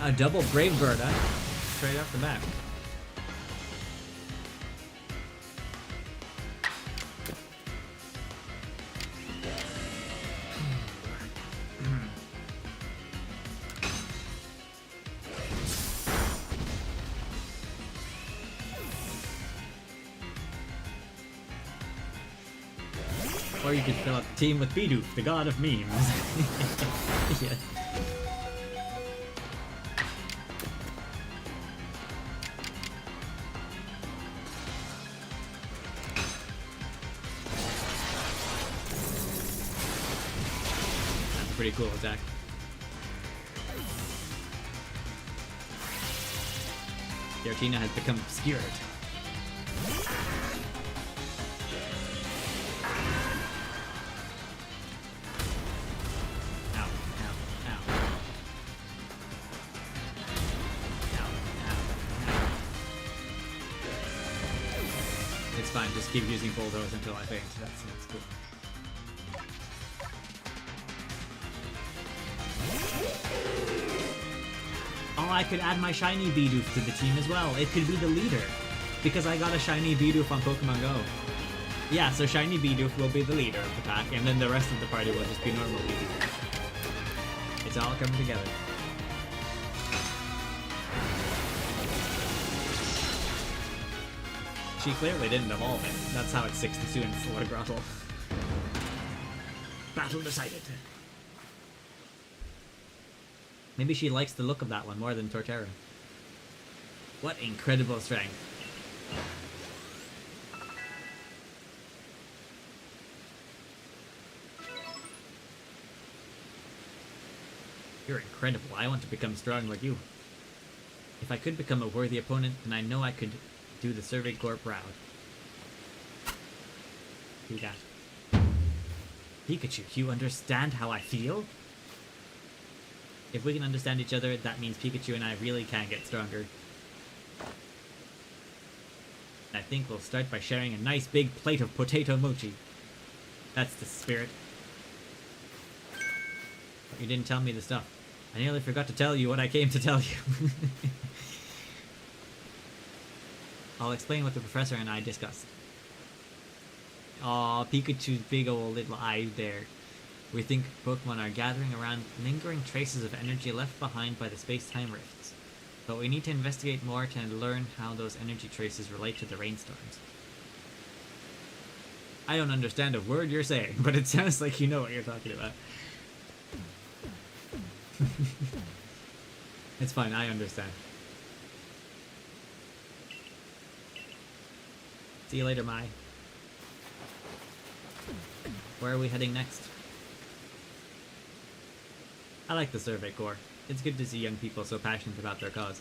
[SPEAKER 1] A double Brave Bird, huh? Straight off the bat. Or you could fill up the team with Bidoof, the god of memes. Yeah. That's a pretty cool attack. Giratina has become obscured. It's fine, just keep using Bulldoze until I faint. That's cool. Oh, I could add my shiny Bidoof to the team as well. It could be the leader. Because I got a shiny Bidoof on Pokemon Go. Yeah, so shiny Bidoof will be the leader of the pack, and then the rest of the party will just be normal Bidoof. It's all coming together. She clearly didn't evolve it. That's how it's 62 in Slaughtergrottle. Battle decided. Maybe she likes the look of that one more than Torterra. What incredible strength. You're incredible. I want to become strong like you. If I could become a worthy opponent, then I know I could do the Survey Corps proud. Do that. Pikachu, you understand how I feel? If we can understand each other, that means Pikachu and I really can get stronger. I think we'll start by sharing a nice big plate of potato mochi. That's the spirit. But you didn't tell me the stuff. I nearly forgot to tell you what I came to tell you. I'll explain what the professor and I discussed. Aw, Pikachu's big old little eyes there. We think Pokemon are gathering around lingering traces of energy left behind by the space-time rifts. But we need to investigate more to learn how those energy traces relate to the rainstorms. I don't understand a word you're saying, but it sounds like you know what you're talking about. It's fine, I understand. See you later, Mai. Where are we heading next? I like the Survey Corps. It's good to see young people so passionate about their cause.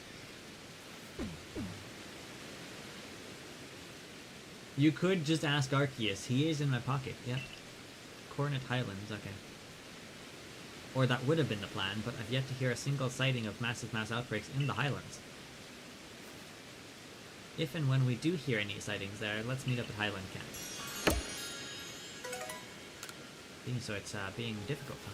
[SPEAKER 1] You could just ask Arceus. He is in my pocket, yep. Cornet Highlands, okay. Or that would have been the plan, but I've yet to hear a single sighting of massive mass outbreaks in the Highlands. If and when we do hear any sightings there, let's meet up at Highland Camp. So it's being difficult, huh?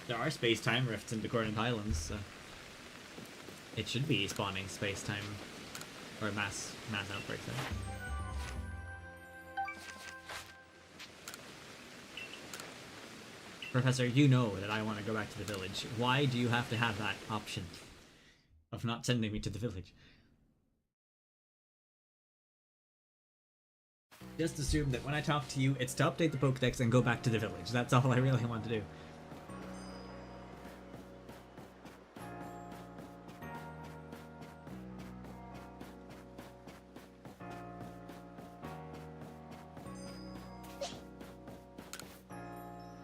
[SPEAKER 1] There are space-time rifts in the Cornet Highlands, so it should be spawning space-time or mass outbreaks there. Professor, you know that I want to go back to the village. Why do you have to have that option of not sending me to the village? Just assume that when I talk to you, it's to update the Pokedex and go back to the village. That's all I really want to do.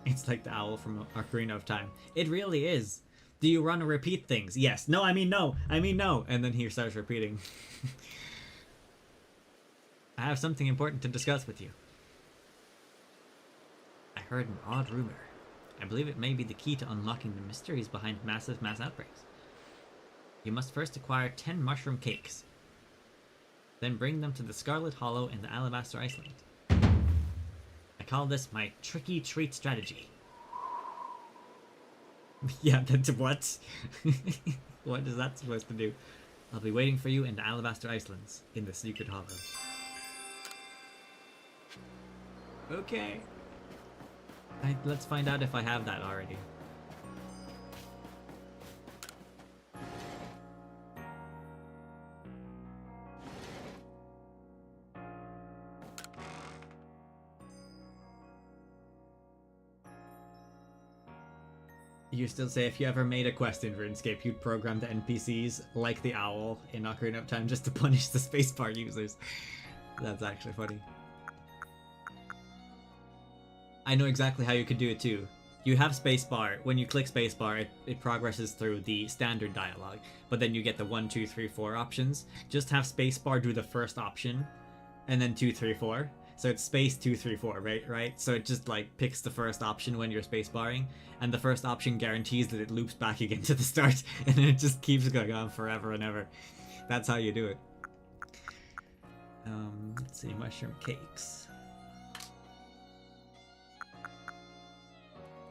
[SPEAKER 1] It's like the owl from Ocarina of Time. It really is. Do you run or repeat things? Yes. No, I mean no. I mean no. And then he starts repeating. I have something important to discuss with you. I heard an odd rumor. I believe it may be the key to unlocking the mysteries behind massive mass outbreaks. You must first acquire 10 mushroom cakes. Then bring them to the Scarlet Hollow in the Alabaster Iceland. I call this my tricky treat strategy. Yeah, that's what? What is that supposed to do? I'll be waiting for you in the Alabaster Icelands in the Secret Hollow. Okay. Let's find out if I have that already. You still say if you ever made a quest in RuneScape, you'd program the NPCs like the owl in Ocarina of Time just to punish the spacebar users. That's actually funny. I know exactly how you could do it too. You have spacebar. When you click spacebar, it progresses through the standard dialogue, but then you get the 1, 2, 3, 4 options. Just have spacebar do the first option, and then 2, 3, 4. So it's space 2, 3, 4, right? So it just like picks the first option when you're spacebarring, and the first option guarantees that it loops back again to the start, and then it just keeps going on forever and ever. That's how you do it. Let's see, mushroom cakes.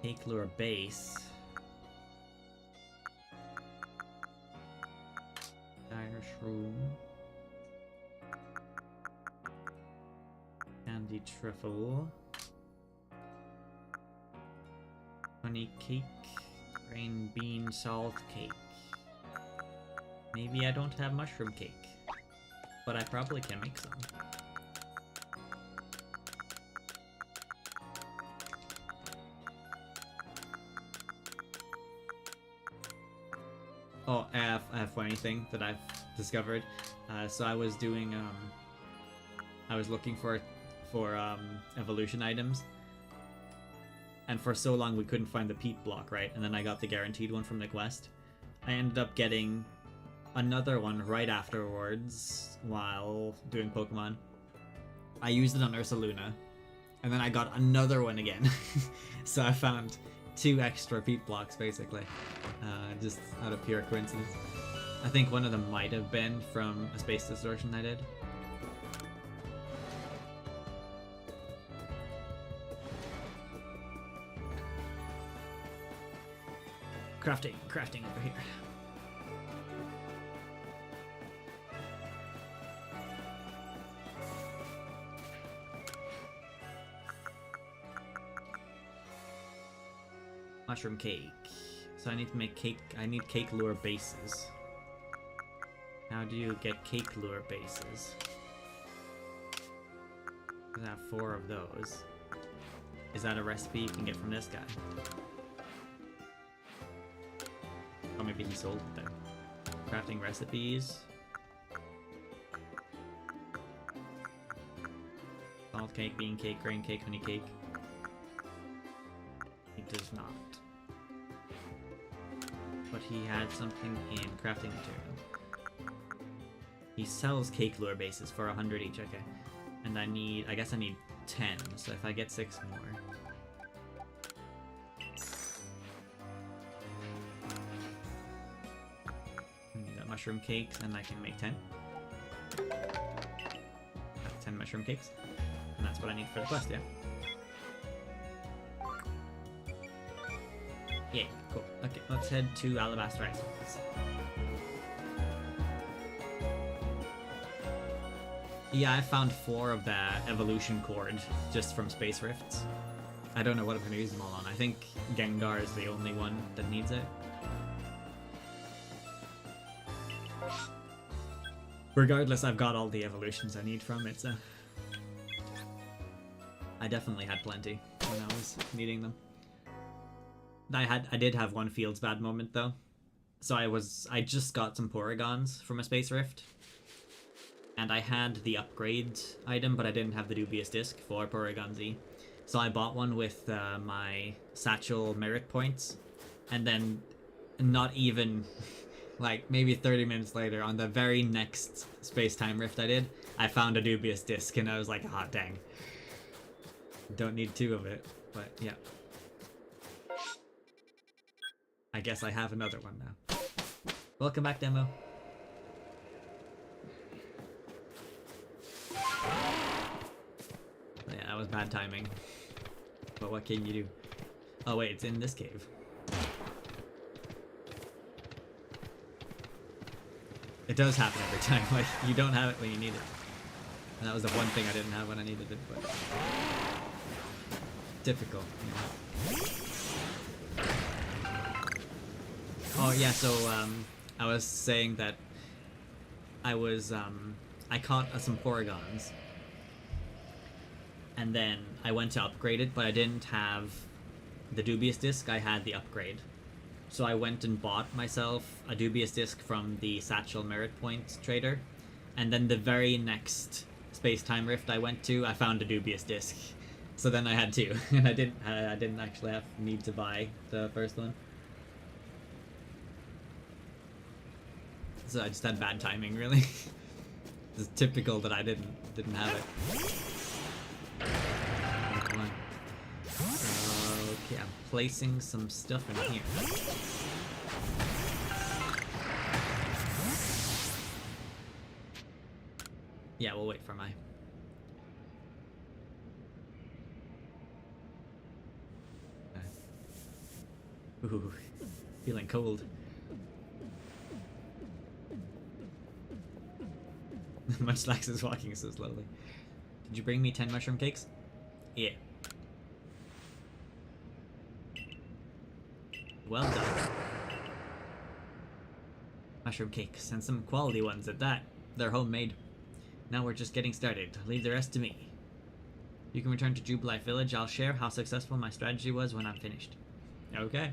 [SPEAKER 1] Cake lure base. Dire shroom. Candy truffle. Honey cake. Grain bean salt cake. Maybe I don't have mushroom cake, but I probably can make some. Oh, I have a funny thing that I've discovered. So I was doing, I was looking for for evolution items. And for so long we couldn't find the peat block, right? And then I got the guaranteed one from the quest. I ended up getting another one right afterwards while doing Pokemon. I used it on Ursaluna, and then I got another one again. So I found 2 extra peat blocks, basically, just out of pure coincidence. I think one of them might have been from a space distortion I did. Crafting over here. Mushroom cake. So I need to make cake. I need cake lure bases. How do you get cake lure bases? I have 4 of those. Is that a recipe you can get from this guy? Oh, maybe he sold it there. Crafting recipes. Salt cake, bean cake, grain cake, honey cake. He does not. But he had something in crafting material. He sells cake lure bases for 100 each, okay. And I guess I need 10, so if I get 6 more. Mushroom cakes, and I can make 10. That's 10 mushroom cakes. And that's what I need for the quest, yeah. Yay, cool. Okay, let's head to Alabaster Islands. Yeah, I found 4 of the evolution cord just from Space Rifts. I don't know what I'm going to use them all on. I think Gengar is the only one that needs it. Regardless, I've got all the evolutions I need from it, so... I definitely had plenty when I was needing them. I did have one Fields Bad moment, though. So I just got some Porygons from a Space Rift. And I had the upgrade item, but I didn't have the Dubious Disc for Porygon Z. So I bought one with my Satchel Merit Points. And then, not even... like, maybe 30 minutes later, on the very next space-time rift I did, I found a Dubious Disc, and I was like, ah, dang. Don't need 2 of it, but yeah. I guess I have another one now. Welcome back, Demo. Yeah, that was bad timing. But what can you do? Oh wait, it's in this cave. It does happen every time, like, you don't have it when you need it. And that was the one thing I didn't have when I needed it, but... typical, you know. Oh yeah, so, I was saying that I was, I caught some Porygons. And then I went to upgrade it, but I didn't have the Dubious Disc, I had the upgrade. So I went and bought myself a Dubious Disc from the Satchel Merit Point trader. And then the very next space-time rift I went to, I found a Dubious Disc. So then I had 2. And I didn't actually need to buy the first one. So I just had bad timing, really. It's typical that I didn't have it. Come on. Okay, I'm placing some stuff in here. Yeah, we'll wait for my... Ooh, feeling cold. Munchlax is walking so slowly. Did you bring me 10 mushroom cakes? Yeah. Well done. Mushroom cakes, and some quality ones at that. They're homemade. Now we're just getting started. Leave the rest to me. You can return to Jubilife Village. I'll share how successful my strategy was when I'm finished. Okay.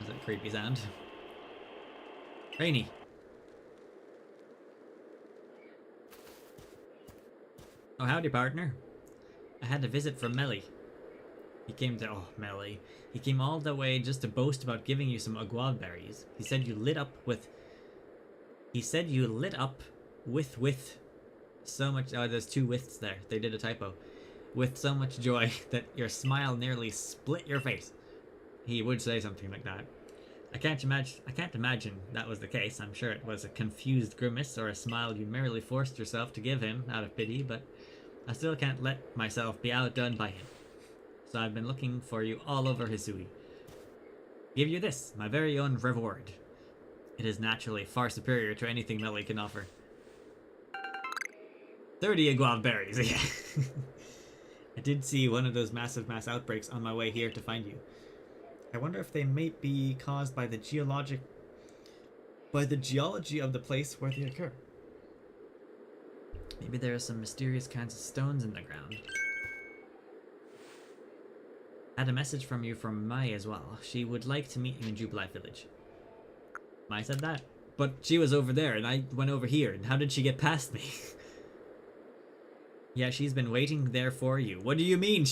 [SPEAKER 1] That's a creepy sound. Rainy. Oh, howdy, partner. I had a visit from Melly. He came to... Oh, Melly. He came all the way just to boast about giving you some aguave berries. He said you lit up with... with so much... Oh, there's two withs there. They did a typo. With so much joy that your smile nearly split your face. He would say something like that. I can't imagine that was the case. I'm sure it was a confused grimace or a smile you merely forced yourself to give him out of pity, but I still can't let myself be outdone by him. So I've been looking for you all over Hisui. Give you this, my very own reward. It is naturally far superior to anything Melly can offer. 30 aguave berries, yeah. I did see one of those massive mass outbreaks on my way here to find you. I wonder if they may be caused by the geology of the place where they occur. Maybe there are some mysterious kinds of stones in the ground. I had a message from you from Mai as well. She would like to meet you in Jubilee Village. Mai said that? But she was over there and I went over here, and how did she get past me? Yeah, she's been waiting there for you. What do you mean?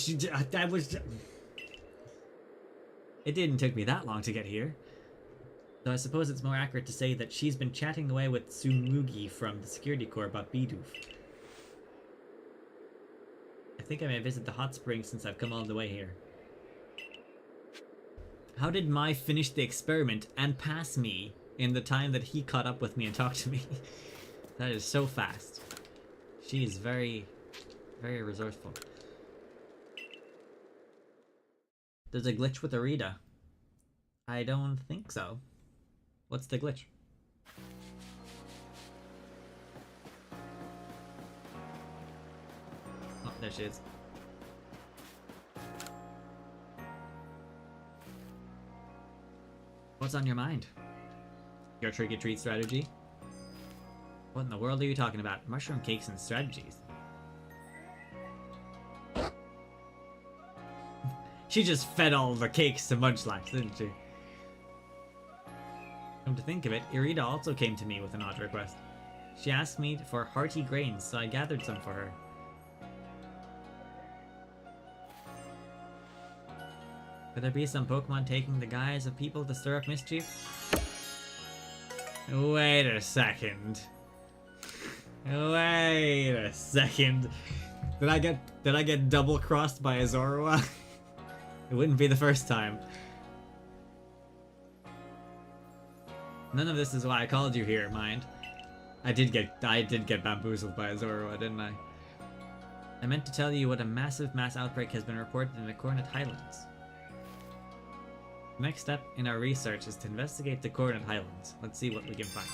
[SPEAKER 1] It didn't take me that long to get here. Though I suppose it's more accurate to say that she's been chatting away with Tsumugi from the security corps about Bidoof. I think I may visit the hot springs since I've come all the way here. How did Mai finish the experiment and pass me in the time that he caught up with me and talked to me? That is so fast. She is very, very resourceful. There's a glitch with Arita. I don't think so. What's the glitch? Oh, there she is. What's on your mind? Your trick-or-treat strategy? What in the world are you talking about? Mushroom cakes and strategies? She just fed all the cakes to Munchlax, didn't she? Come to think of it, Irida also came to me with an odd request. She asked me for hearty grains, so I gathered some for her. Could there be some Pokemon taking the guise of people to stir up mischief? Wait a second. Wait a second. Did I get double crossed by a Zorua? It wouldn't be the first time. None of this is why I called you here, mind. I did get bamboozled by a Zorua, didn't I? I meant to tell you what a massive mass outbreak has been reported in the Coronet Highlands. The next step in our research is to investigate the Coronet Highlands. Let's see what we can find.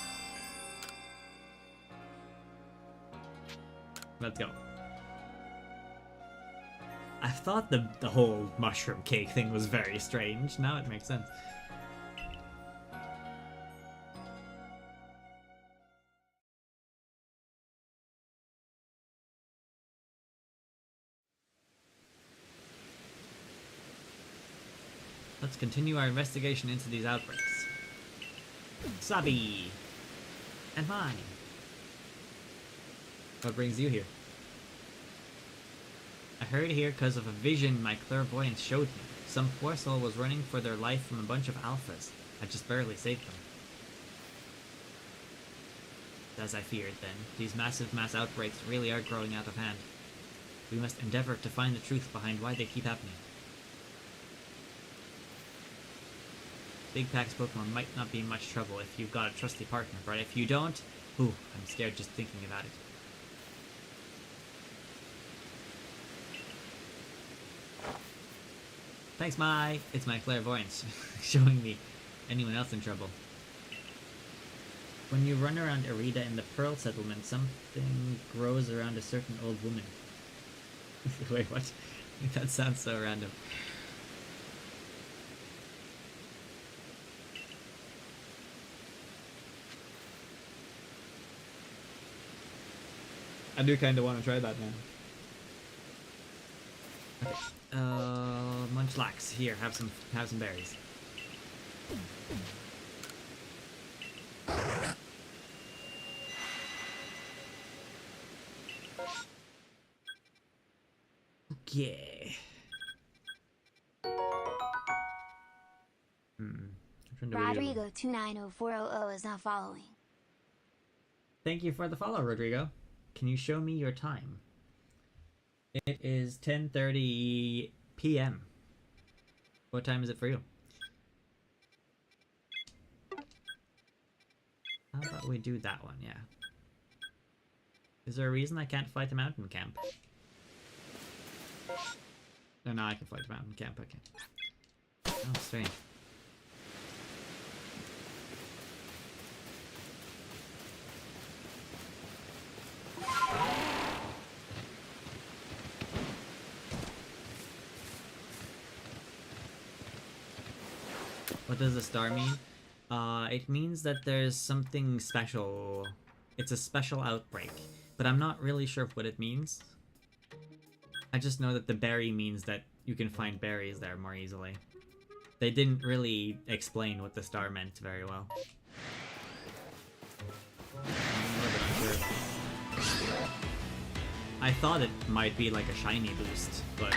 [SPEAKER 1] Let's go. I thought the whole mushroom cake thing was very strange. Now it makes sense. Let's continue our investigation into these outbreaks. Sabi! And mine! What brings you here? I hurried here because of a vision my clairvoyance showed me. Some poor soul was running for their life from a bunch of alphas. I just barely saved them. As I feared then, these massive mass outbreaks really are growing out of hand. We must endeavor to find the truth behind why they keep happening. Big Pack's Pokemon might not be in much trouble if you've got a trusty partner, but if you don't, ooh, I'm scared just thinking about it. Thanks, Mai! It's my clairvoyance, showing me anyone else in trouble. When you run around Arita in the Pearl Settlement, something grows around a certain old woman. Wait, what? That sounds so random. I do kind of want to try that now. Okay. Munchlax, here, have some berries. Okay.
[SPEAKER 2] Rodrigo 290400 is not following.
[SPEAKER 1] Thank you for the follow, Rodrigo. Can you show me your time? It is 10:30 p.m. What time is it for you? How about we do that one, yeah. Is there a reason I can't fight the mountain camp? No, no, I can fight the mountain camp, okay. Oh, strange. What does the star mean? It means that there's something special. It's a special outbreak, but I'm not really sure what it means. I just know that the berry means that you can find berries there more easily. They didn't really explain what the star meant very well. I thought it might be like a shiny boost, but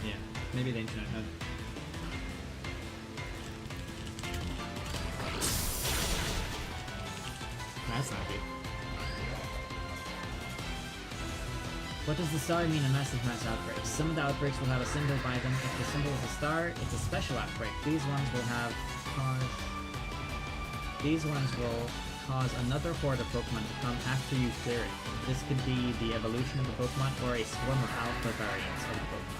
[SPEAKER 1] yeah, maybe the internet had. That's not good. What does the star mean in massive mass outbreaks? Some of the outbreaks will have a symbol by them. If the symbol is a star, it's a special outbreak. These ones will cause another horde of Pokemon to come after you clear it. This could be the evolution of the Pokemon or a swarm of alpha variants of the Pokemon.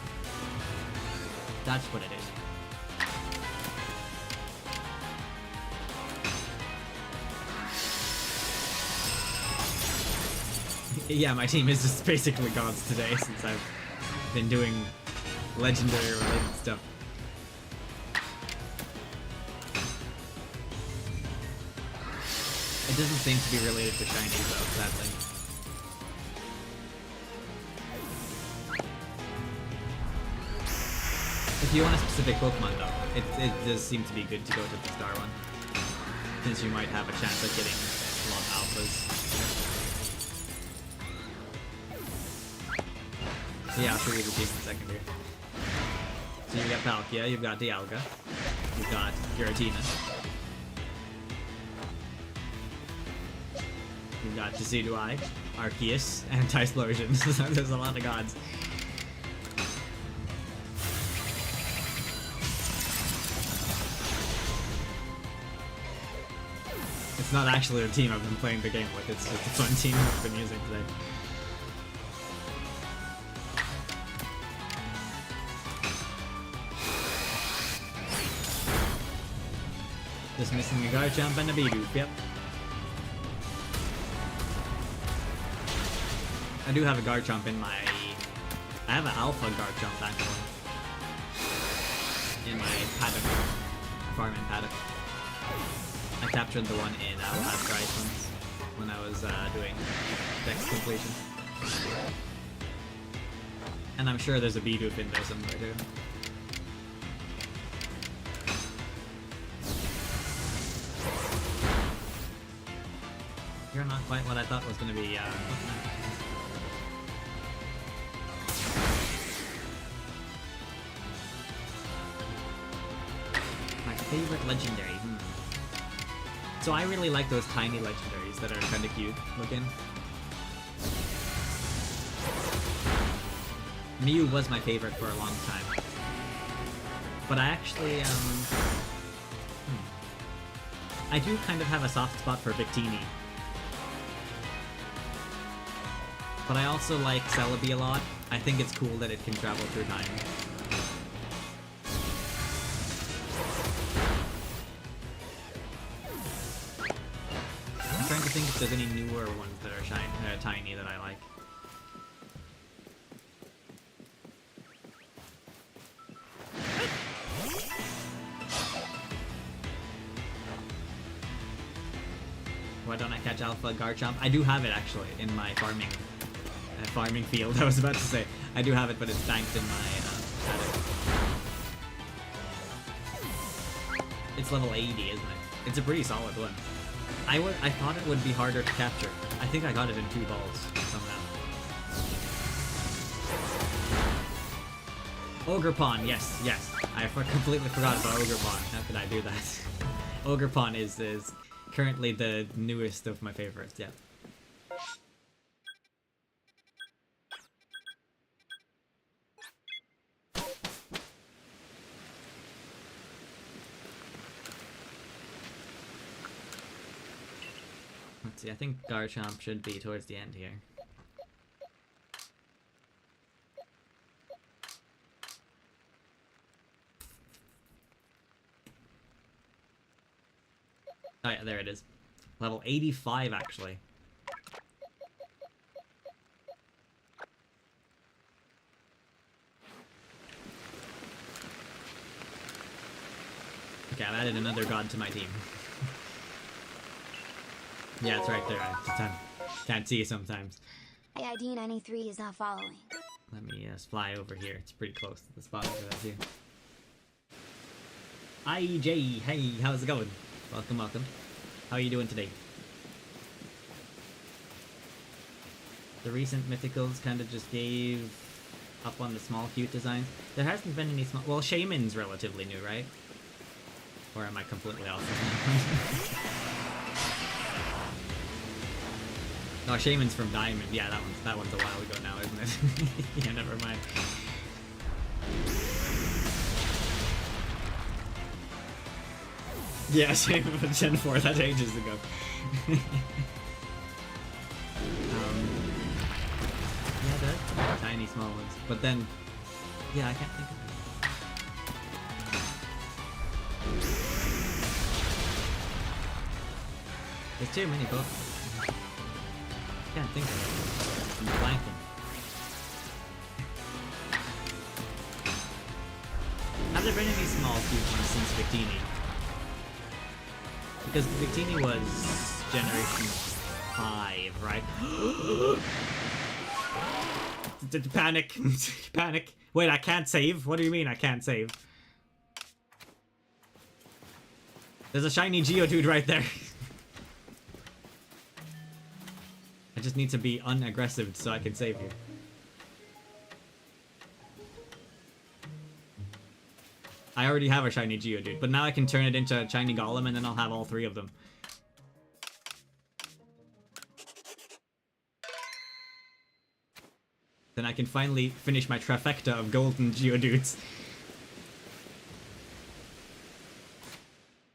[SPEAKER 1] That's what it is. Yeah, my team is just basically gods today since I've been doing legendary related stuff. It doesn't seem to be related to shinies though, sadly. If you want a specific Pokemon though, it does seem to be good to go to the star one. Since you might have a chance of getting a lot of alphas. Yeah, I'll show you the team in a second here. So you've got Palkia, you've got Dialga, you've got Giratina, you've got Decidueye, Arceus, and Typhlosion. So there's a lot of gods. It's not actually the team I've been playing the game with, it's just a fun team I've been using today. Just missing a Garchomp and a Bidoof, yep. I do have a Garchomp in my... I have an Alpha Garchomp actually. In my paddock. Farming paddock. I captured the one in Last Icelands when I was doing Dex completion. And I'm sure there's a Bidoof in there somewhere too. You're not quite what I thought was going to be, My favorite legendary, So I really like those tiny legendaries that are kind of cute looking. Mew was my favorite for a long time. But I actually, I do kind of have a soft spot for Victini. But I also like Celebi a lot. I think it's cool that it can travel through time. I'm trying to think if there's any newer ones that are tiny that I like. Why don't I catch Alpha Garchomp? I do have it actually in my farming field. I was about to say I do have it, but it's banked in my paddock. It's level 80, isn't it? It's a pretty solid one. I thought it would be harder to capture. I think I got it in 2 balls somehow. Ogerpon, yes. I completely forgot about Ogerpon. How could I do that? Ogerpon is currently the newest of my favorites, yeah. Let's see, I think Garchomp should be towards the end here. Oh yeah, there it is. Level 85, actually. Okay, I've added another god to my team. Yeah, it's right there. I can't see it sometimes.
[SPEAKER 2] AID93 is not following.
[SPEAKER 1] Let me fly over here. It's pretty close to the spot that I see. IJ, hey, how's it going? Welcome. How are you doing today? The recent mythicals kind of just gave up on the small cute designs. There hasn't been any small... Well, Shaman's relatively new, right? Or am I completely off? No, Shaman's from Diamond. Yeah, that one's a while ago now, isn't it? Yeah, never mind. Yeah, Shaman was Gen 4, that's ages ago. Yeah, the tiny small ones. But then, yeah, I can't think of it. There's too many Pokemon. Can't think of it. I'm blanking. Have there been any small cute ones since Victini? Because Victini was Generation 5, right? Panic! Panic! Wait, I can't save? What do you mean I can't save? There's a shiny Geodude right there. I just need to be unaggressive so I can save you. I already have a shiny Geodude, but now I can turn it into a shiny Golem and then I'll have all 3 of them. Then I can finally finish my trifecta of golden Geodudes.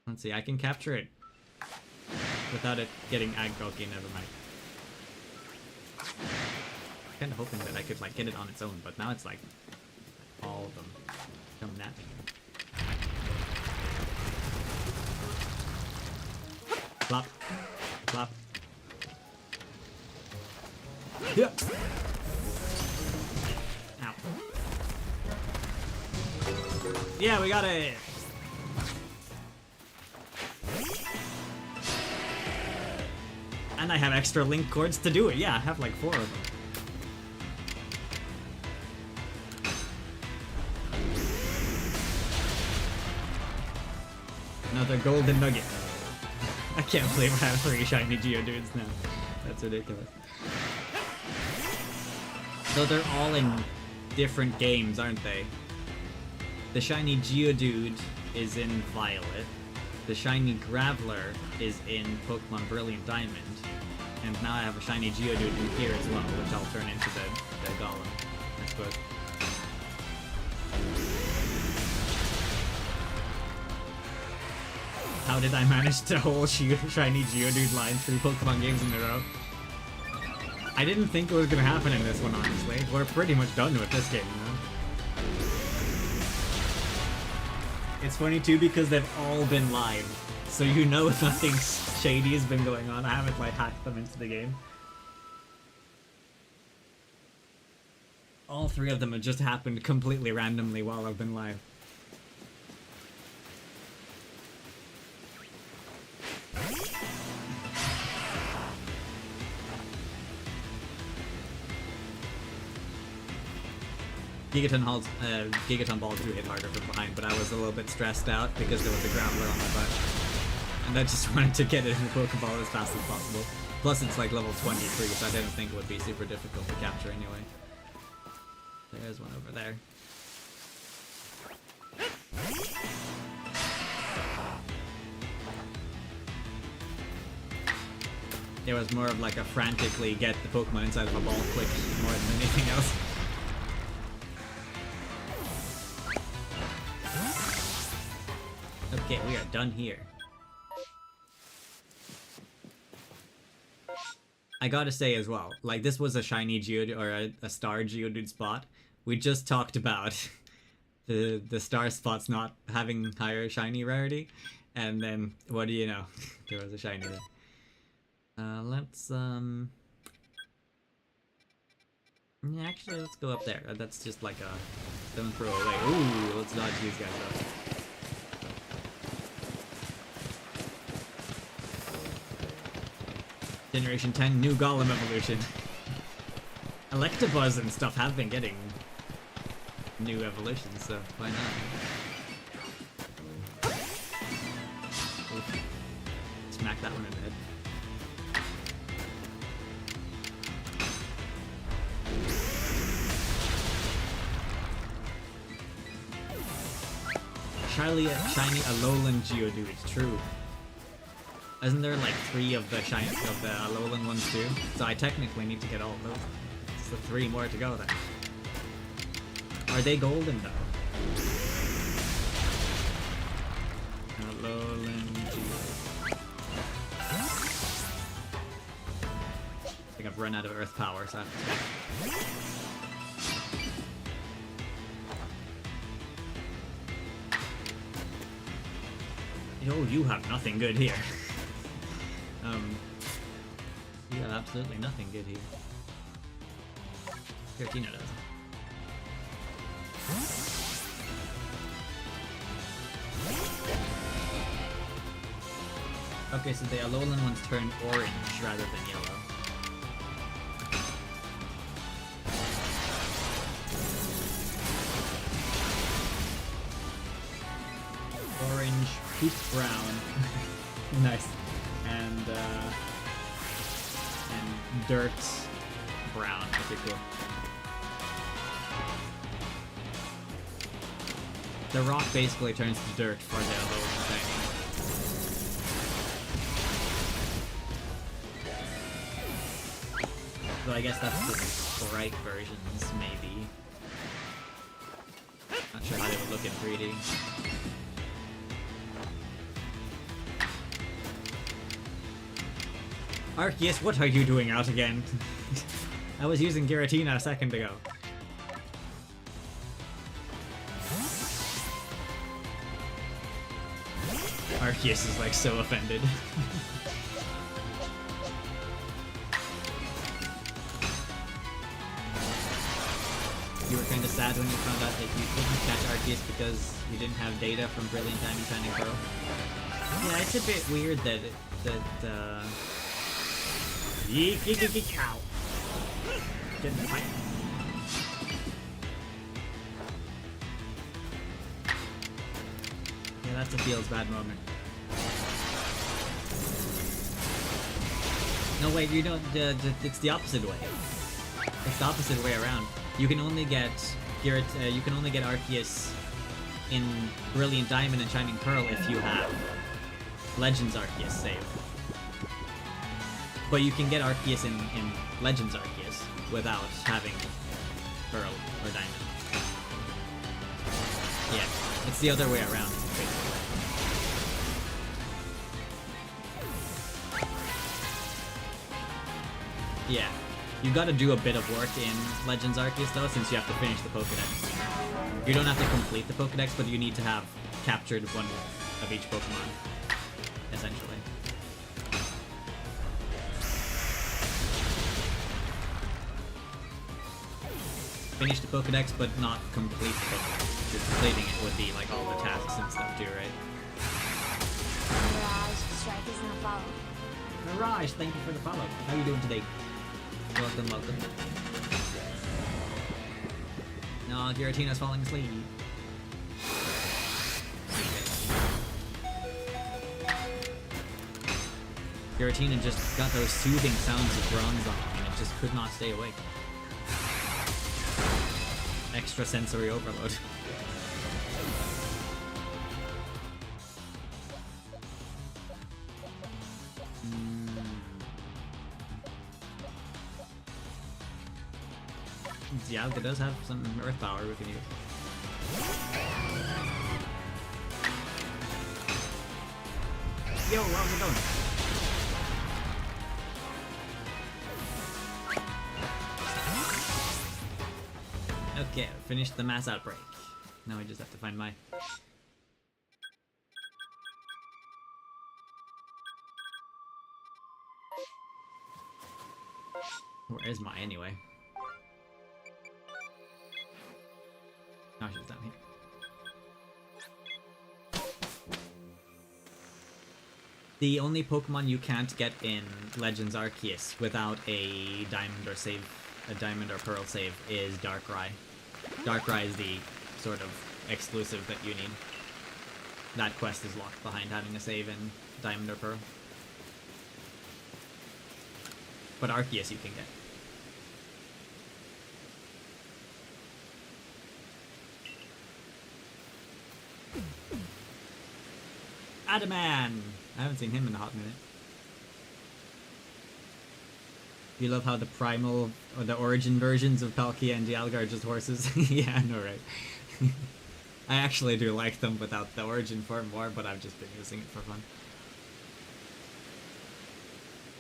[SPEAKER 1] Let's see, I can capture it without it getting aggro. Okay, never mind. Kinda hoping that I could like get it on its own, but now it's like all of them coming at me. Flop. Flop. Yeah. Ow. Yeah, we got it! And I have extra link cords to do it. Yeah, I have like 4 of them. Another golden nugget. I can't believe I have 3 shiny Geodudes now. That's ridiculous. So they're all in different games, aren't they? The shiny Geodude is in Violet. The shiny Graveler is in Pokemon Brilliant Diamond. And now I have a shiny Geodude in here as well, which I'll turn into the Golem, I suppose. How did I manage to hold shiny Geodude line 3 Pokemon games in a row? I didn't think it was gonna happen in this one, honestly. We're pretty much done with this game now. It's funny too because they've all been live, so you know nothing shady has been going on. I haven't like hacked them into the game. All 3 of them have just happened completely randomly while I've been live. Gigaton Balls do hit harder from behind, but I was a little bit stressed out because there was a Groundler on my butt. And I just wanted to get it in the Pokeball as fast as possible. Plus it's like level 23, so I didn't think it would be super difficult to capture anyway. There's one over there. It was more of like a frantically get the Pokemon inside of a ball quick more than anything else. Okay, we are done here. I gotta say as well, like this was a shiny Geodude or a star Geodude spot. We just talked about the star spots not having higher shiny rarity, and then what do you know? There was a shiny there. Let's yeah, actually let's go up there. That's just like a stone throw away. Ooh, let's dodge these guys up. Generation 10 new Golem evolution. Electabuzz and stuff have been getting new evolutions, so why not? Oof. Smack that one in the head. Shiny Alolan Geodude, it's true. Isn't there like 3 of the Alolan ones too? So I technically need to get all of those. So 3 more to go then. Are they golden though? Alolan Geodude. I think I've run out of Earth power, so I have to stop. Oh, you have nothing good here. You have absolutely nothing good here. Giratina does. Okay, so the Alolan ones turn orange rather than yellow. Orange, poop brown. Nice. And dirt brown. Okay, cool. The rock basically turns to dirt for the Alolan shiny. So I guess that's the sprite versions, maybe. Not sure how they would look in 3D. Arceus, what are you doing out again? I was using Giratina a second ago. Arceus is like so offended. You were kinda sad when you found out that you couldn't catch Arceus because you didn't have data from Brilliant Diamond, Shining Pearl. Yeah, it's a bit weird that Yeek, yeek, yeek, yeek, ow. Get in the fight. Yeah, that's a feels bad moment. No, wait, you don't, it's the opposite way. It's the opposite way around. You can only get Arceus in Brilliant Diamond and Shining Pearl if you have Legends Arceus saved. But you can get Arceus in Legends Arceus without having Pearl or Diamond. Yeah, it's the other way around, basically. Yeah, you gotta do a bit of work in Legends Arceus though, since you have to finish the Pokedex. You don't have to complete the Pokedex, but you need to have captured one of each Pokemon, essentially. Finish the Pokedex, but not complete the Pokedex. Because completing it would be like all the tasks and stuff too, right?
[SPEAKER 2] Mirage, strike is not follow.
[SPEAKER 1] Mirage, thank you for the follow. How are you doing today? Welcome, welcome. No, Oh, Giratina's falling asleep. Giratina just got those soothing sounds of Bronzong and it just could not stay awake. Extra sensory overload. Dialga does have some earth power we can use. Yo, how's it going? Okay, finished the mass outbreak. Now I just have to find my... Where is my anyway? Oh, she's down here. The only Pokemon you can't get in Legends Arceus without a Diamond or Pearl save is Darkrai. Darkrai is the sort of exclusive that you need. That quest is locked behind having a save in Diamond or Pearl. But Arceus you can get. Adaman! I haven't seen him in a hot minute. You love how the primal, or the origin versions of Palkia and Dialga are just horses? Yeah, I know, right? I actually do like them without the origin form more, but I've just been using it for fun.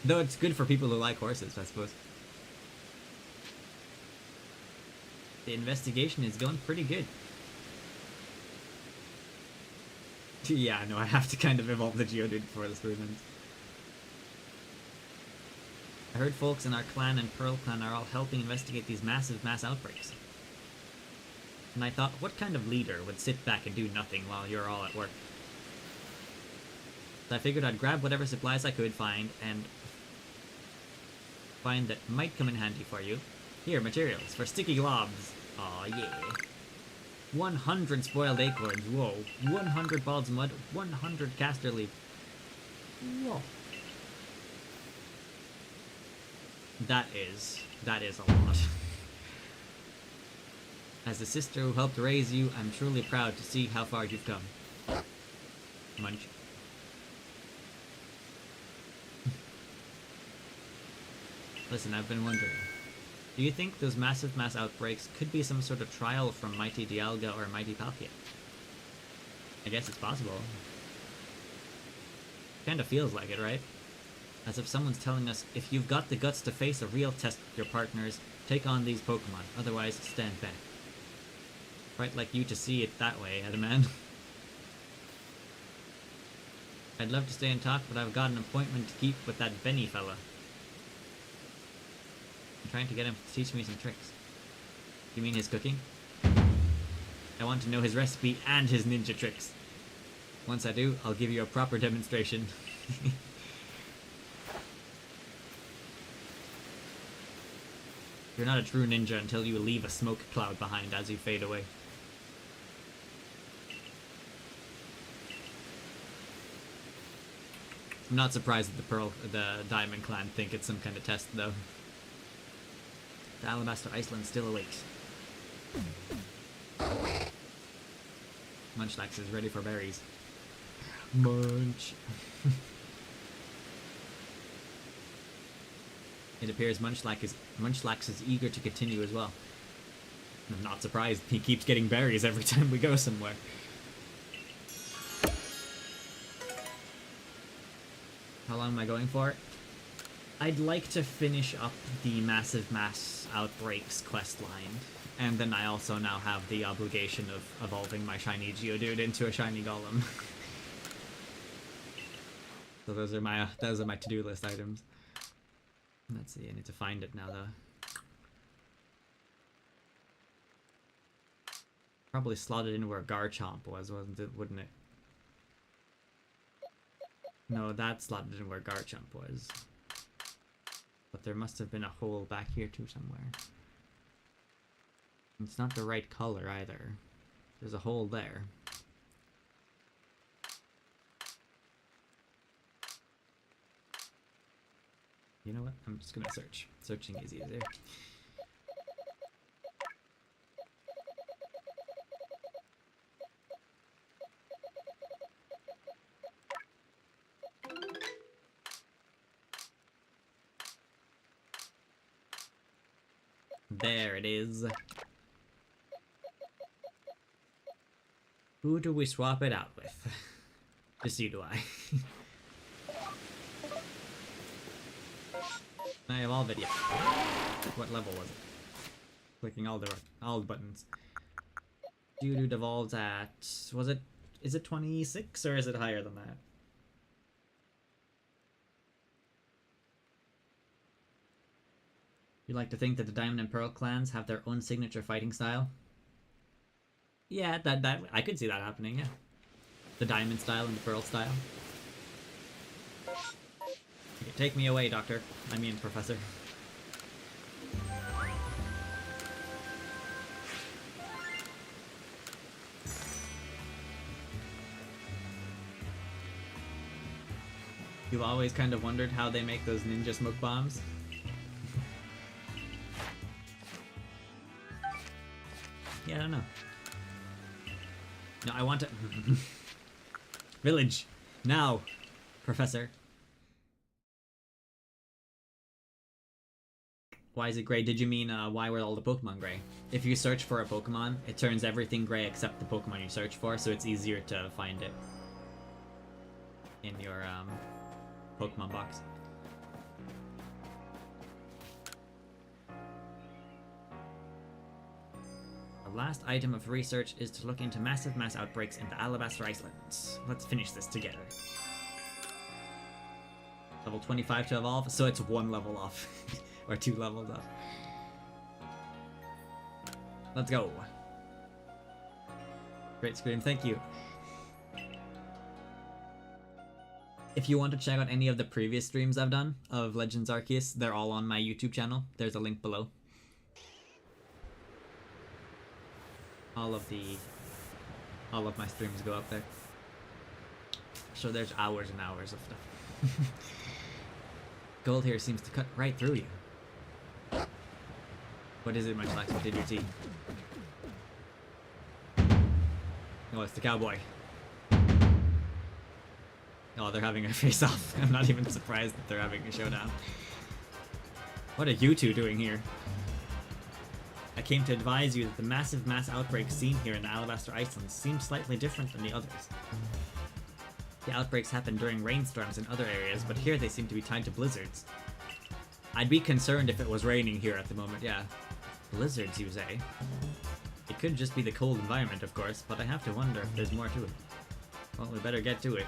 [SPEAKER 1] Though it's good for people who like horses, I suppose. The investigation is going pretty good. Yeah, no, I have to kind of evolve the Geodude before the spoon ends. I heard folks in our clan and Pearl clan are all helping investigate these massive mass outbreaks. And I thought, what kind of leader would sit back and do nothing while you're all at work? So I figured I'd grab whatever supplies I could find that might come in handy for you. Here, materials for sticky globs. Aw, yeah. 100 spoiled acorns, whoa. 100 balls of mud, 100 caster leaf. Whoa. That is a lot. As the sister who helped raise you, I'm truly proud to see how far you've come. Munch. Listen, I've been wondering. Do you think those massive mass outbreaks could be some sort of trial from Mighty Dialga or Mighty Palkia? I guess it's possible. Kinda feels like it, right? As if someone's telling us, if you've got the guts to face a real test with your partners, take on these Pokemon, otherwise stand back. Quite like you to see it that way, Adaman. I'd love to stay and talk, but I've got an appointment to keep with that Benny fella. I'm trying to get him to teach me some tricks. You mean his cooking? I want to know his recipe and his ninja tricks. Once I do, I'll give you a proper demonstration. You're not a true ninja until you leave a smoke cloud behind as you fade away. I'm not surprised that the Diamond Clan think it's some kind of test, though. The Alabaster Iceland still awaits. Munchlax is ready for berries. Munch. It appears Munchlax is eager to continue as well. I'm not surprised. He keeps getting berries every time we go somewhere. How long am I going for? I'd like to finish up the massive mass outbreaks quest line, and then I also now have the obligation of evolving my shiny Geodude into a shiny Golem. So those are my to-do list items. Let's see, I need to find it now though. Probably slotted in where Garchomp was, wouldn't it? No, that slotted in where Garchomp was. But there must have been a hole back here too somewhere. It's not the right color either. There's a hole there. You know what? I'm just gonna search. Searching is easier. There it is. Who do we swap it out with? Just you do I. I have all video. What level was it? Clicking all the buttons. Dude devolves at, is it 26 or is it higher than that? You like to think that the Diamond and Pearl clans have their own signature fighting style? Yeah, that I could see that happening, yeah. The Diamond style and the Pearl style. Okay, take me away, Doctor. I mean, Professor. You've always kind of wondered how they make those ninja smoke bombs? Yeah, I don't know. No, I want to... Village! Now! Professor. Why is it gray? Did you mean, why were all the Pokemon gray? If you search for a Pokemon, it turns everything gray except the Pokemon you search for, so it's easier to find it in your, Pokemon box. The last item of research is to look into massive mass outbreaks in the Alabaster Icelands. Let's finish this together. Level 25 to evolve, so it's 1 level off. Or 2 levels off. Let's go. Great Scream, thank you. If you want to check out any of the previous streams I've done of Legends Arceus, they're all on my YouTube channel. There's a link below. All of my streams go up there. So there's hours and hours of stuff. Gold here seems to cut right through you. What is it, my flax? What did you see? Oh, it's the cowboy. Oh, they're having a face-off. I'm not even surprised that they're having a showdown. What are you two doing here? I came to advise you that the massive mass outbreaks seen here in the Alabaster Icelands seem slightly different than the others. The outbreaks happen during rainstorms in other areas, but here they seem to be tied to blizzards. I'd be concerned if it was raining here at the moment, yeah. Blizzards, you say? It could just be the cold environment, of course, but I have to wonder if there's more to it. Well, we better get to it.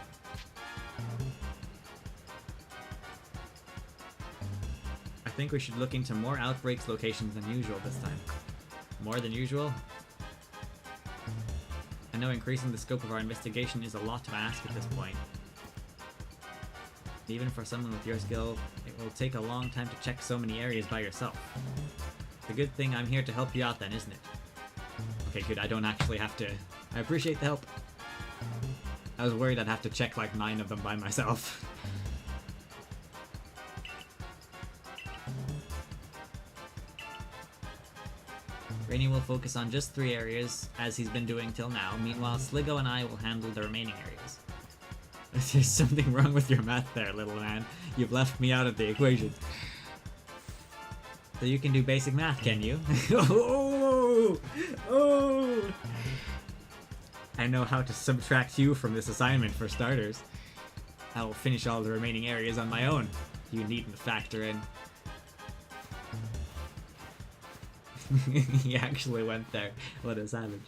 [SPEAKER 1] I think we should look into more outbreaks locations than usual this time. More than usual? I know increasing the scope of our investigation is a lot to ask at this point. Even for someone with your skill, it will take a long time to check so many areas by yourself. It's a good thing I'm here to help you out then, isn't it? Okay, good, I don't actually have to... I appreciate the help. I was worried I'd have to check like 9 of them by myself. Rainy will focus on just 3 areas, as he's been doing till now. Meanwhile, Sligo and I will handle the remaining areas. There's something wrong with your math there, little man. You've left me out of the equation. So you can do basic math, can you? Oh! Oh! I know how to subtract you from this assignment, for starters. I will finish all the remaining areas on my own. You needn't factor in. He actually went there. What a savage.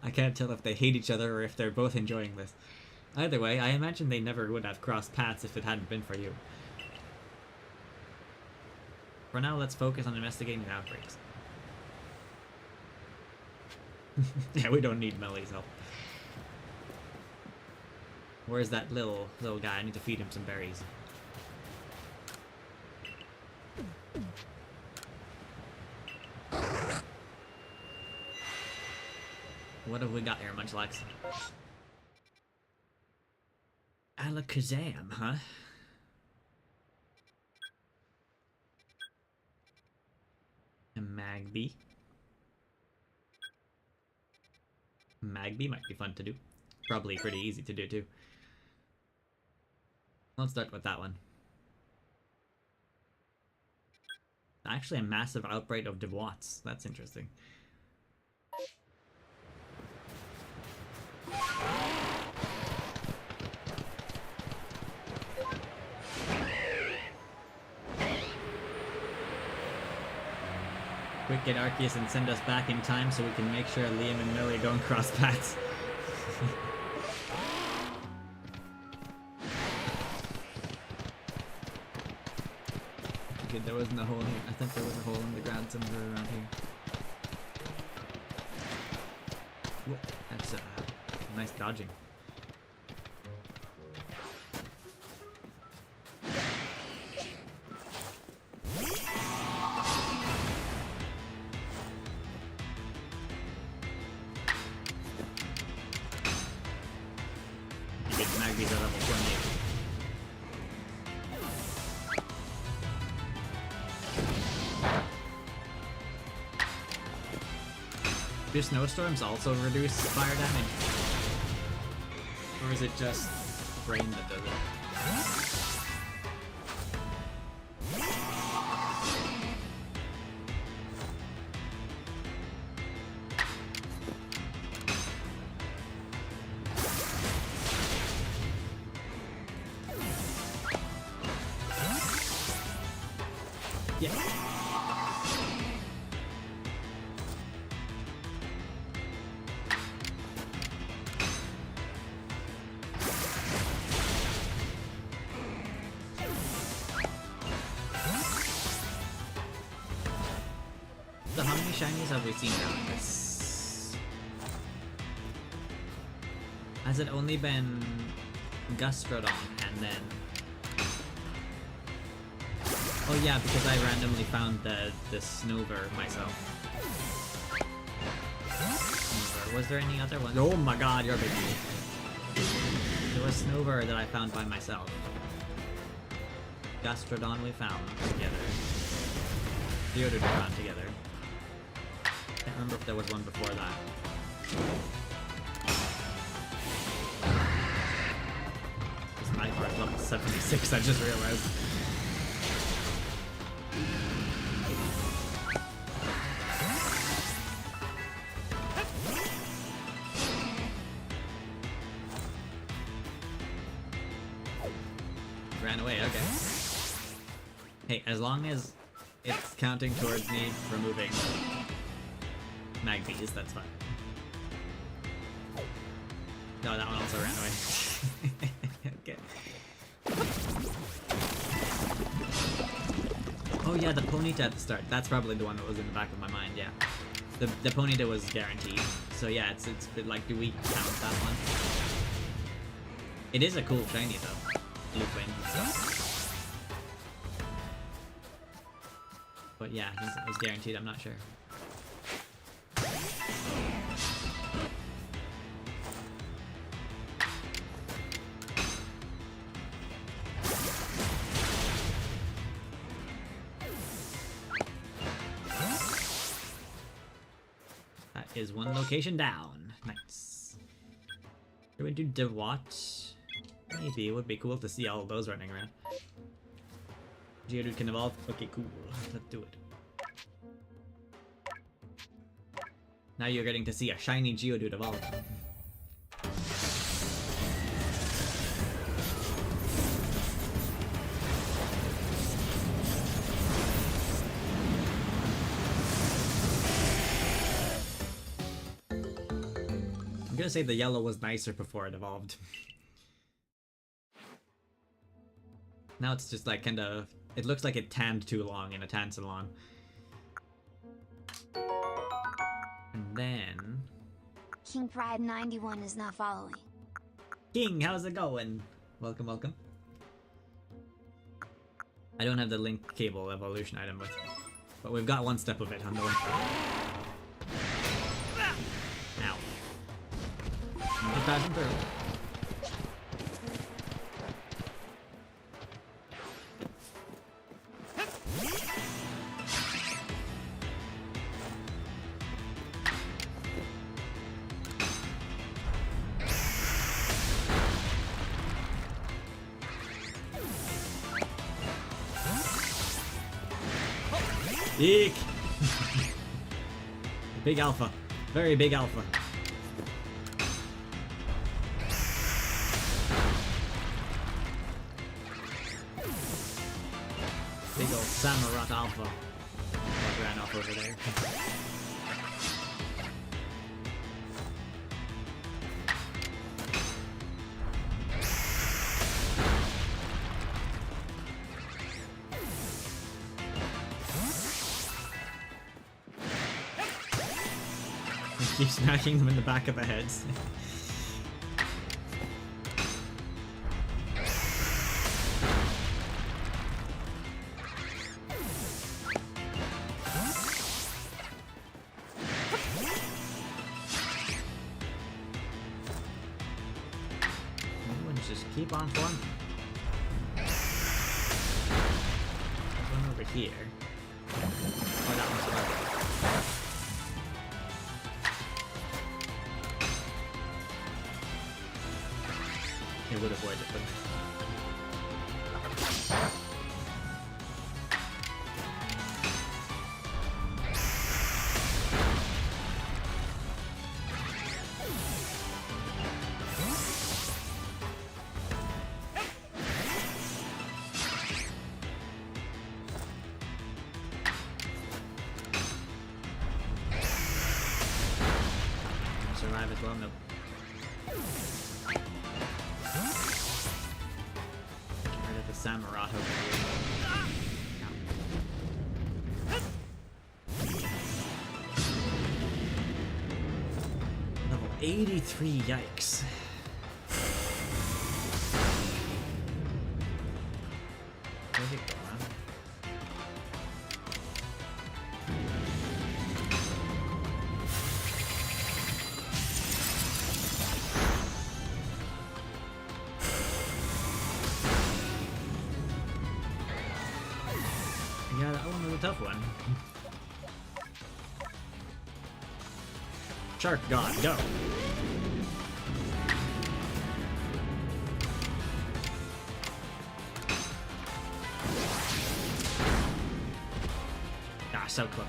[SPEAKER 1] I can't tell if they hate each other or if they're both enjoying this. Either way, I imagine they never would have crossed paths if it hadn't been for you. For now, let's focus on investigating the outbreaks. Yeah, we don't need Melly's help. Where's that little guy? I need to feed him some berries. What have we got here, Munchlax? Alakazam, huh? A Magby. Magby might be fun to do. Probably pretty easy to do too. Let's start with that one. Actually, a massive outbreak of Devots. That's interesting. Quick, get Arceus and send us back in time so we can make sure Liam and Millie don't cross paths. Okay, there wasn't a hole here. I think there was a hole in the ground somewhere around here. Whoa, that's nice dodging. Magby's at level 28. Do snowstorms also reduce fire damage? Or is it just rain that does it? Yeah. So how many shinies have we seen now in this? Has it only been Gastrodon and then... Oh yeah, because I randomly found the Snover myself. Snover. Was there any other one? Oh my god, you're a big deal. There was Snover that I found by myself. Gastrodon we found together. Geodude we found together. Can't remember if there was one before that. This Magmar is level 76, I just realized. Ran away, okay. Hey, as long as it's counting towards me removing Magpies, that's fine. No, that one also ran away. Okay. Oh yeah, the Ponyta at the start. That's probably the one that was in the back of my mind, yeah. The Ponyta was guaranteed. So yeah, it's like, do we count that one? It is a cool shiny though. Blue Flame stuff. But yeah, it was guaranteed, I'm not sure. That is one location down. Nice. Should we do Dewat? Maybe, it would be cool to see all of those running around. Geodude can evolve? Okay, cool. Let's do it. Now you're getting to see a shiny Geodude evolve. I'm gonna say the yellow was nicer before it evolved. Now it's just like kind of... It looks like it tanned too long in a tan salon. And then...
[SPEAKER 2] King Pride 91 is not following.
[SPEAKER 1] King, how's it going? Welcome, welcome. I don't have the link cable evolution item with, but we've got one step of it on the way. Ow. passing through. Eek! Big alpha. Very big alpha. Big old Samurott alpha. That ran off over there. Keep smashing them in the back of the heads. Just keep on forming. There's one over here. Oh, that one's over. It would avoid it, but survive as well. Nope. Samurott over here. Level 83, yikes. Where'd it go, man? Yeah, that one was a tough one. Shark God, go! Ah, so close.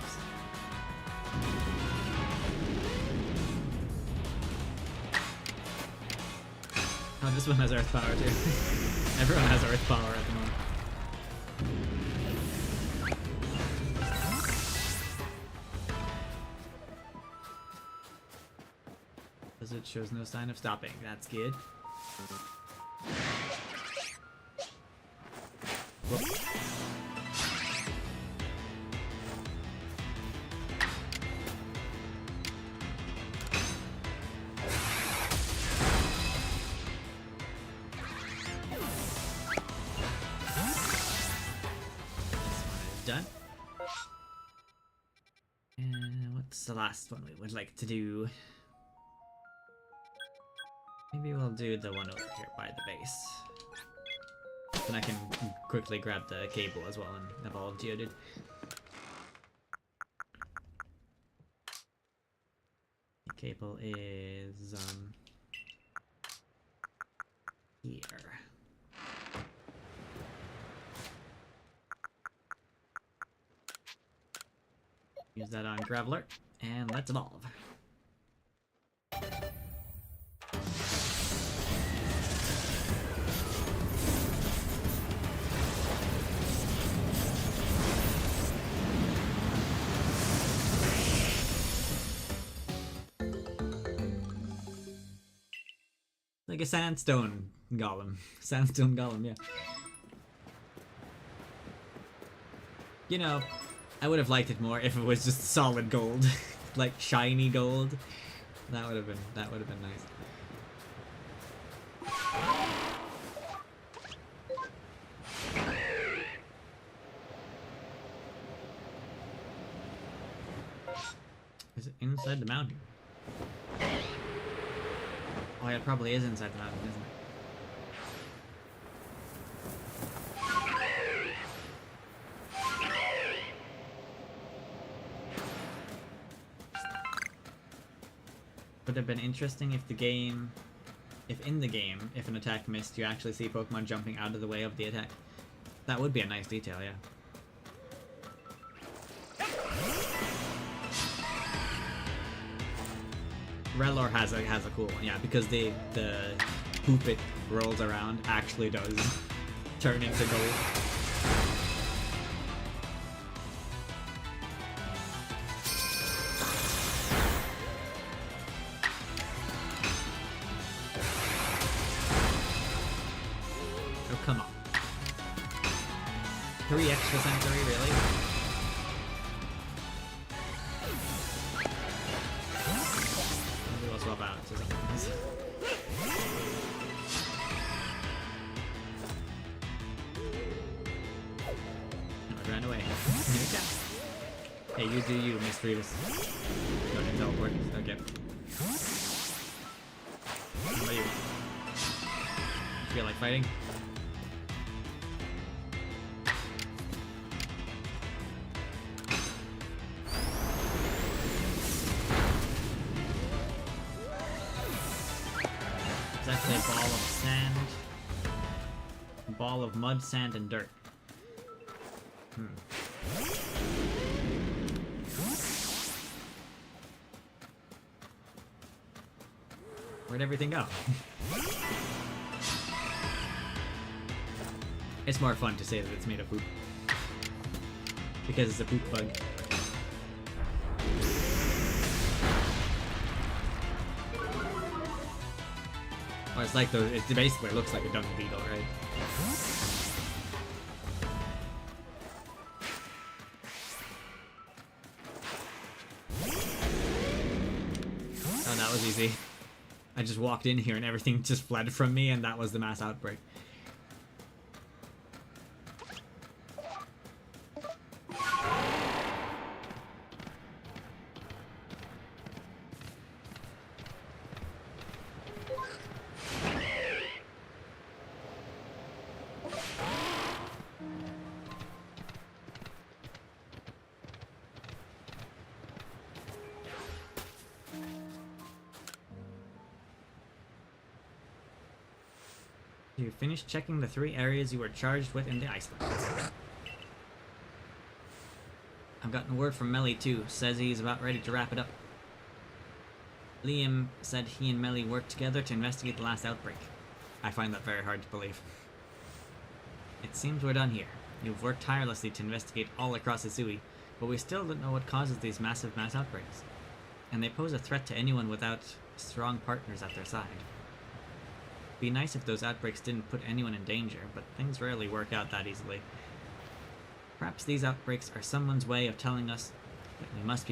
[SPEAKER 1] Oh, this one has earth power too. Everyone has earth power at the moment. It shows no sign of stopping. That's good. Whoop. This one is done. And what's the last one we would like to do? Maybe we'll do the one over here by the base. Then I can quickly grab the cable as well and evolve Geodude. The cable is here. Use that on Graveler, and let's evolve. Like a sandstone golem. Sandstone golem, yeah. You know, I would have liked it more if it was just solid gold. Like shiny gold. That would have been nice. Is it inside the mountain? Oh yeah, it probably is inside the mountain, isn't it? Would have been interesting if in the game, if an attack missed, you actually see Pokemon jumping out of the way of the attack. That would be a nice detail, yeah. Relor has a cool one, yeah, because the poop it rolls around actually does turn into gold. Oh, come on. 3 extra sensory, really? Maybe we'll swap out to something else. No, it ran away. Here it comes. Hey, you do you, Miss Rivas. Don't need teleport. Okay. What about you? Feel like fighting? It's actually a ball of sand. A ball of mud, sand, and dirt. Where'd everything go? It's more fun to say that it's made of poop. Because it's a poop bug. Or it's like it basically looks like a dung beetle, right? Oh, that was easy. I just walked in here and everything just fled from me, and that was the mass outbreak. You finished checking the 3 areas you were charged with in the Iceland. I've gotten word from Melly too. Says he's about ready to wrap it up. Liam said he and Melly worked together to investigate the last outbreak. I find that very hard to believe. It seems we're done here. You've worked tirelessly to investigate all across Hisui, but we still don't know what causes these mass outbreaks. And they pose a threat to anyone without strong partners at their side. Be nice if those outbreaks didn't put anyone in danger, but things rarely work out that easily. Perhaps these outbreaks are someone's way of telling us that we must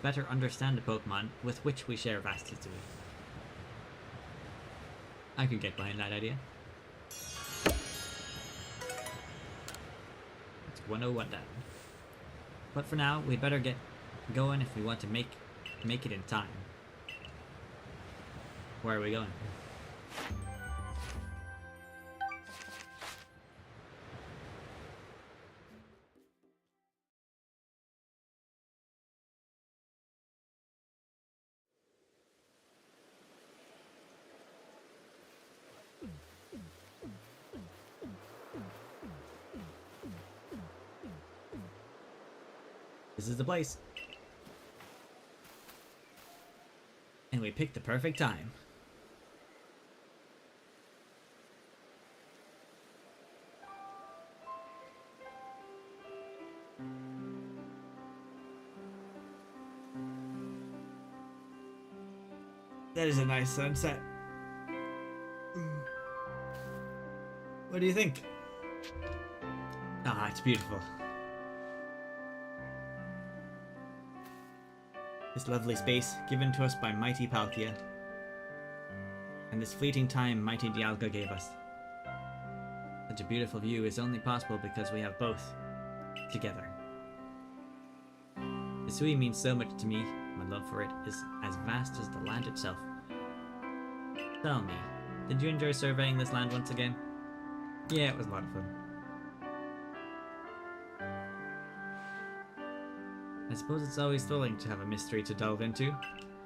[SPEAKER 1] better understand the Pokemon with which we share vast history. I could get behind that idea. It's 101 down. But for now, we'd better get going if we want to make it in time. Where are we going? This is the place. And we picked the perfect time. That is a nice sunset. What do you think? Ah, it's beautiful. This lovely space given to us by mighty Palkia, and this fleeting time mighty Dialga gave us. Such a beautiful view is only possible because we have both together. Hisui means so much to me. My love for it is as vast as the land itself. Tell me, did you enjoy surveying this land once again? Yeah, it was a lot of fun. I suppose it's always thrilling to have a mystery to delve into.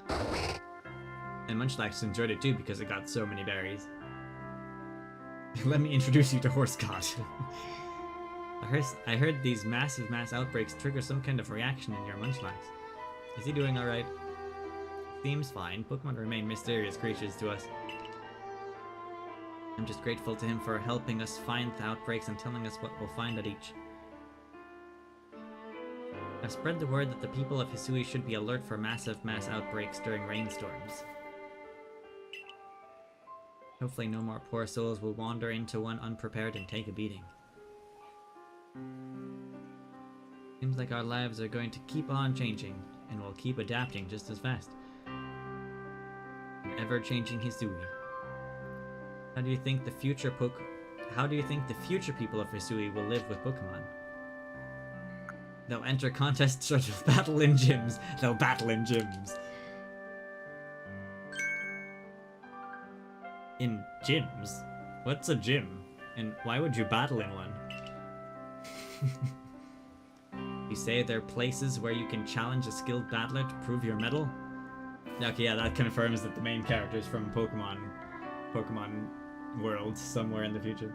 [SPEAKER 1] And Munchlax enjoyed it too because it got so many berries. Let me introduce you to Horse God. I heard these mass outbreaks trigger some kind of reaction in your Munchlax. Is he doing alright? Seems fine. Pokemon remain mysterious creatures to us. I'm just grateful to him for helping us find the outbreaks and telling us what we'll find at each. I've spread the word that the people of Hisui should be alert for mass outbreaks during rainstorms. Hopefully no more poor souls will wander into one unprepared and take a beating. Seems like our lives are going to keep on changing, and we'll keep adapting just as fast. An ever-changing Hisui. How do you think the future people of Hisui will live with Pokemon? They'll enter contests or they'll battle in gyms. They'll battle in gyms. In gyms? What's a gym? And why would you battle in one? You say there are places where you can challenge a skilled battler to prove your mettle? Okay, yeah, that confirms that the main character is from Pokemon world somewhere in the future.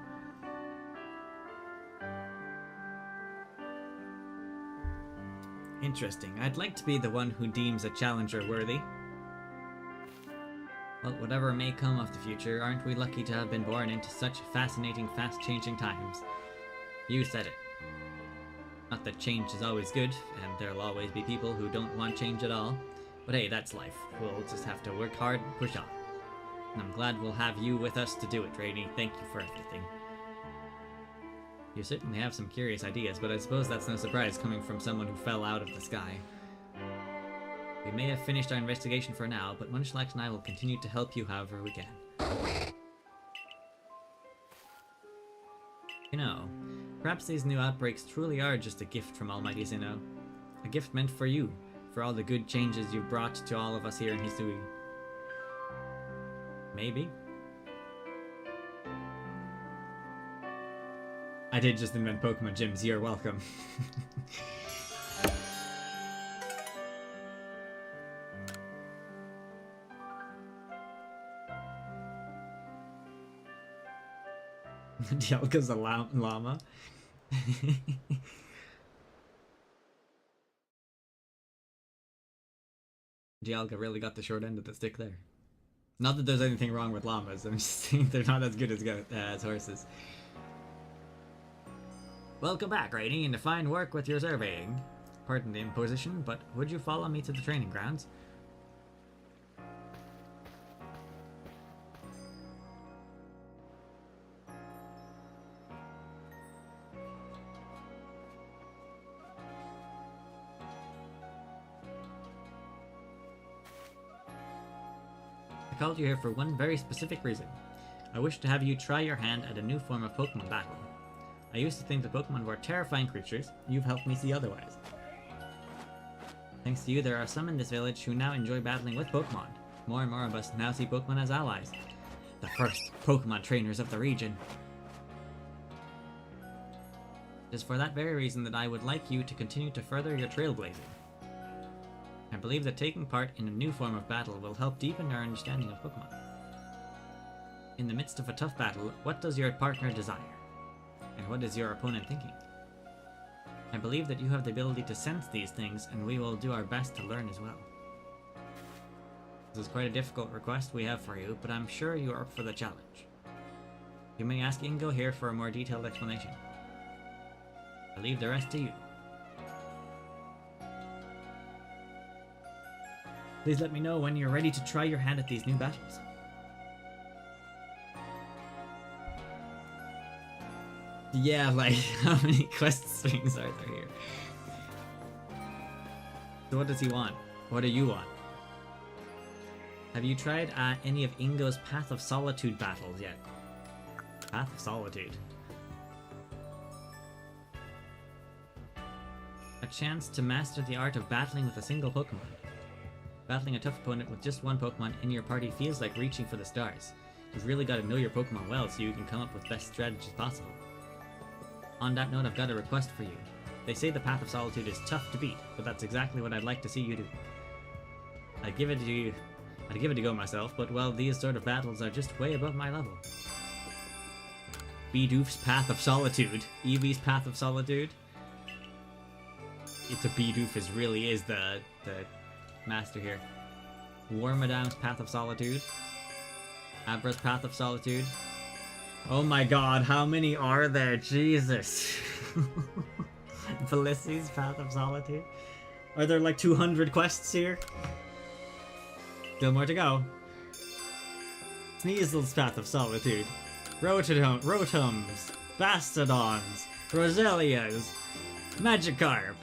[SPEAKER 1] Interesting. I'd like to be the one who deems a challenger worthy. Well, whatever may come of the future, aren't we lucky to have been born into such fascinating, fast-changing times? You said it. Not that change is always good, and there'll always be people who don't want change at all. But hey, that's life. We'll just have to work hard and push on. And I'm glad we'll have you with us to do it, Rainy. Thank you for everything. You certainly have some curious ideas, but I suppose that's no surprise coming from someone who fell out of the sky. We may have finished our investigation for now, but Munchlax and I will continue to help you however we can. You know, perhaps these new outbreaks truly are just a gift from Almighty Sinnoh. A gift meant for you, for all the good changes you've brought to all of us here in Hisui. Maybe. I did just invent Pokemon gyms, you're welcome. Dialga's a llama. Dialga really got the short end of the stick there. Not that there's anything wrong with llamas, I'm just saying they're not as good as horses. Welcome back, Rainy, and fine work with your surveying. Pardon the imposition, but would you follow me to the training grounds? I called you here for one very specific reason. I wish to have you try your hand at a new form of Pokemon battle. I used to think that Pokemon were terrifying creatures. You've helped me see otherwise. Thanks to you, there are some in this village who now enjoy battling with Pokemon. More and more of us now see Pokemon as allies. The first Pokemon trainers of the region. It is for that very reason that I would like you to continue to further your trailblazing. I believe that taking part in a new form of battle will help deepen our understanding of Pokemon. In the midst of a tough battle, what does your partner desire? And what is your opponent thinking? I believe that you have the ability to sense these things, and we will do our best to learn as well. This is quite a difficult request we have for you, but I'm sure you are up for the challenge. You may ask Ingo here for a more detailed explanation. I leave the rest to you. Please let me know when you're ready to try your hand at these new battles. Yeah, like, how many quest strings are there here? So what does he want? What do you want? Have you tried any of Ingo's Path of Solitude battles yet? Path of Solitude. A chance to master the art of battling with a single Pokemon. Battling a tough opponent with just one Pokemon in your party feels like reaching for the stars. You've really got to know your Pokemon well so you can come up with best strategies possible. On that note, I've got a request for you. They say the Path of Solitude is tough to beat, but that's exactly what I'd like to see you do. I'd give it a go myself, but well, these sort of battles are just way above my level. Bidoof's Path of Solitude. Eevee's Path of Solitude. It's a Bidoof really is the master here. Wormadame's Path of Solitude. Abra's Path of Solitude. Oh my god, how many are there? Jesus. Felicity's Path of Solitude. Are there like 200 quests here? Still more to go. Sneasel's Path of Solitude. Rotums. Bastodons. Roselias. Magikarp.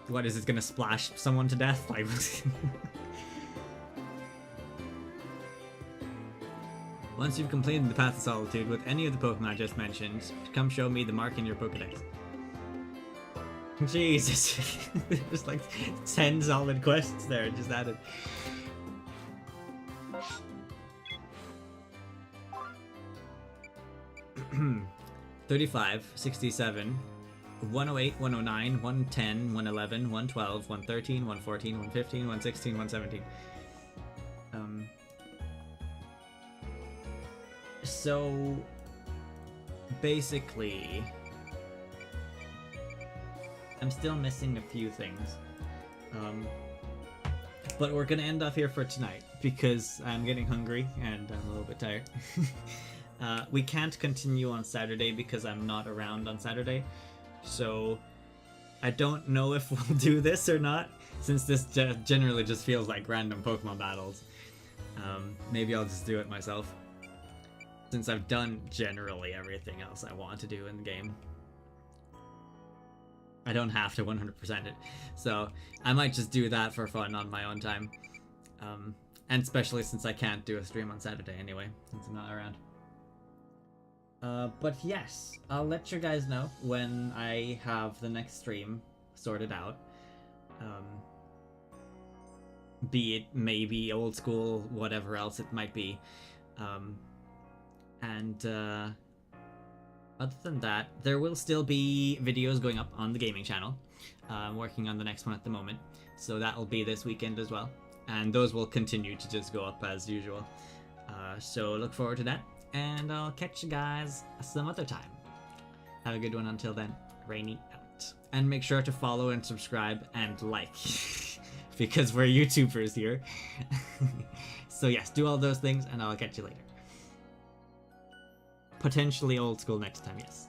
[SPEAKER 1] What is it gonna splash someone to death? Like, once you've completed the Path of Solitude with any of the Pokemon I just mentioned, come show me the mark in your Pokedex. Jesus. There's like 10 solid quests there just added. $35, $67, $108, $109, $110, $111, $112, $113, $114, $115, $116, $117. So basically, I'm still missing a few things. But we're gonna end off here for tonight because I'm getting hungry and I'm a little bit tired. We can't continue on Saturday because I'm not around on Saturday. So I don't know if we'll do this or not, since this generally just feels like random Pokemon battles. Maybe I'll just do it myself, since I've done generally everything else I want to do in the game. I don't have to 100% it, so I might just do that for fun on my own time. And especially since I can't do a stream on Saturday anyway, since I'm not around. But yes, I'll let you guys know when I have the next stream sorted out. Be it maybe old school, whatever else it might be. Other than that, there will still be videos going up on the gaming channel. I'm working on the next one at the moment, so that will be this weekend as well. And those will continue to just go up as usual. So look forward to that. And I'll catch you guys some other time. Have a good one until then. Rainy out. And make sure to follow and subscribe and like. Because we're YouTubers here. So yes, do all those things and I'll catch you later. Potentially old school next time, yes.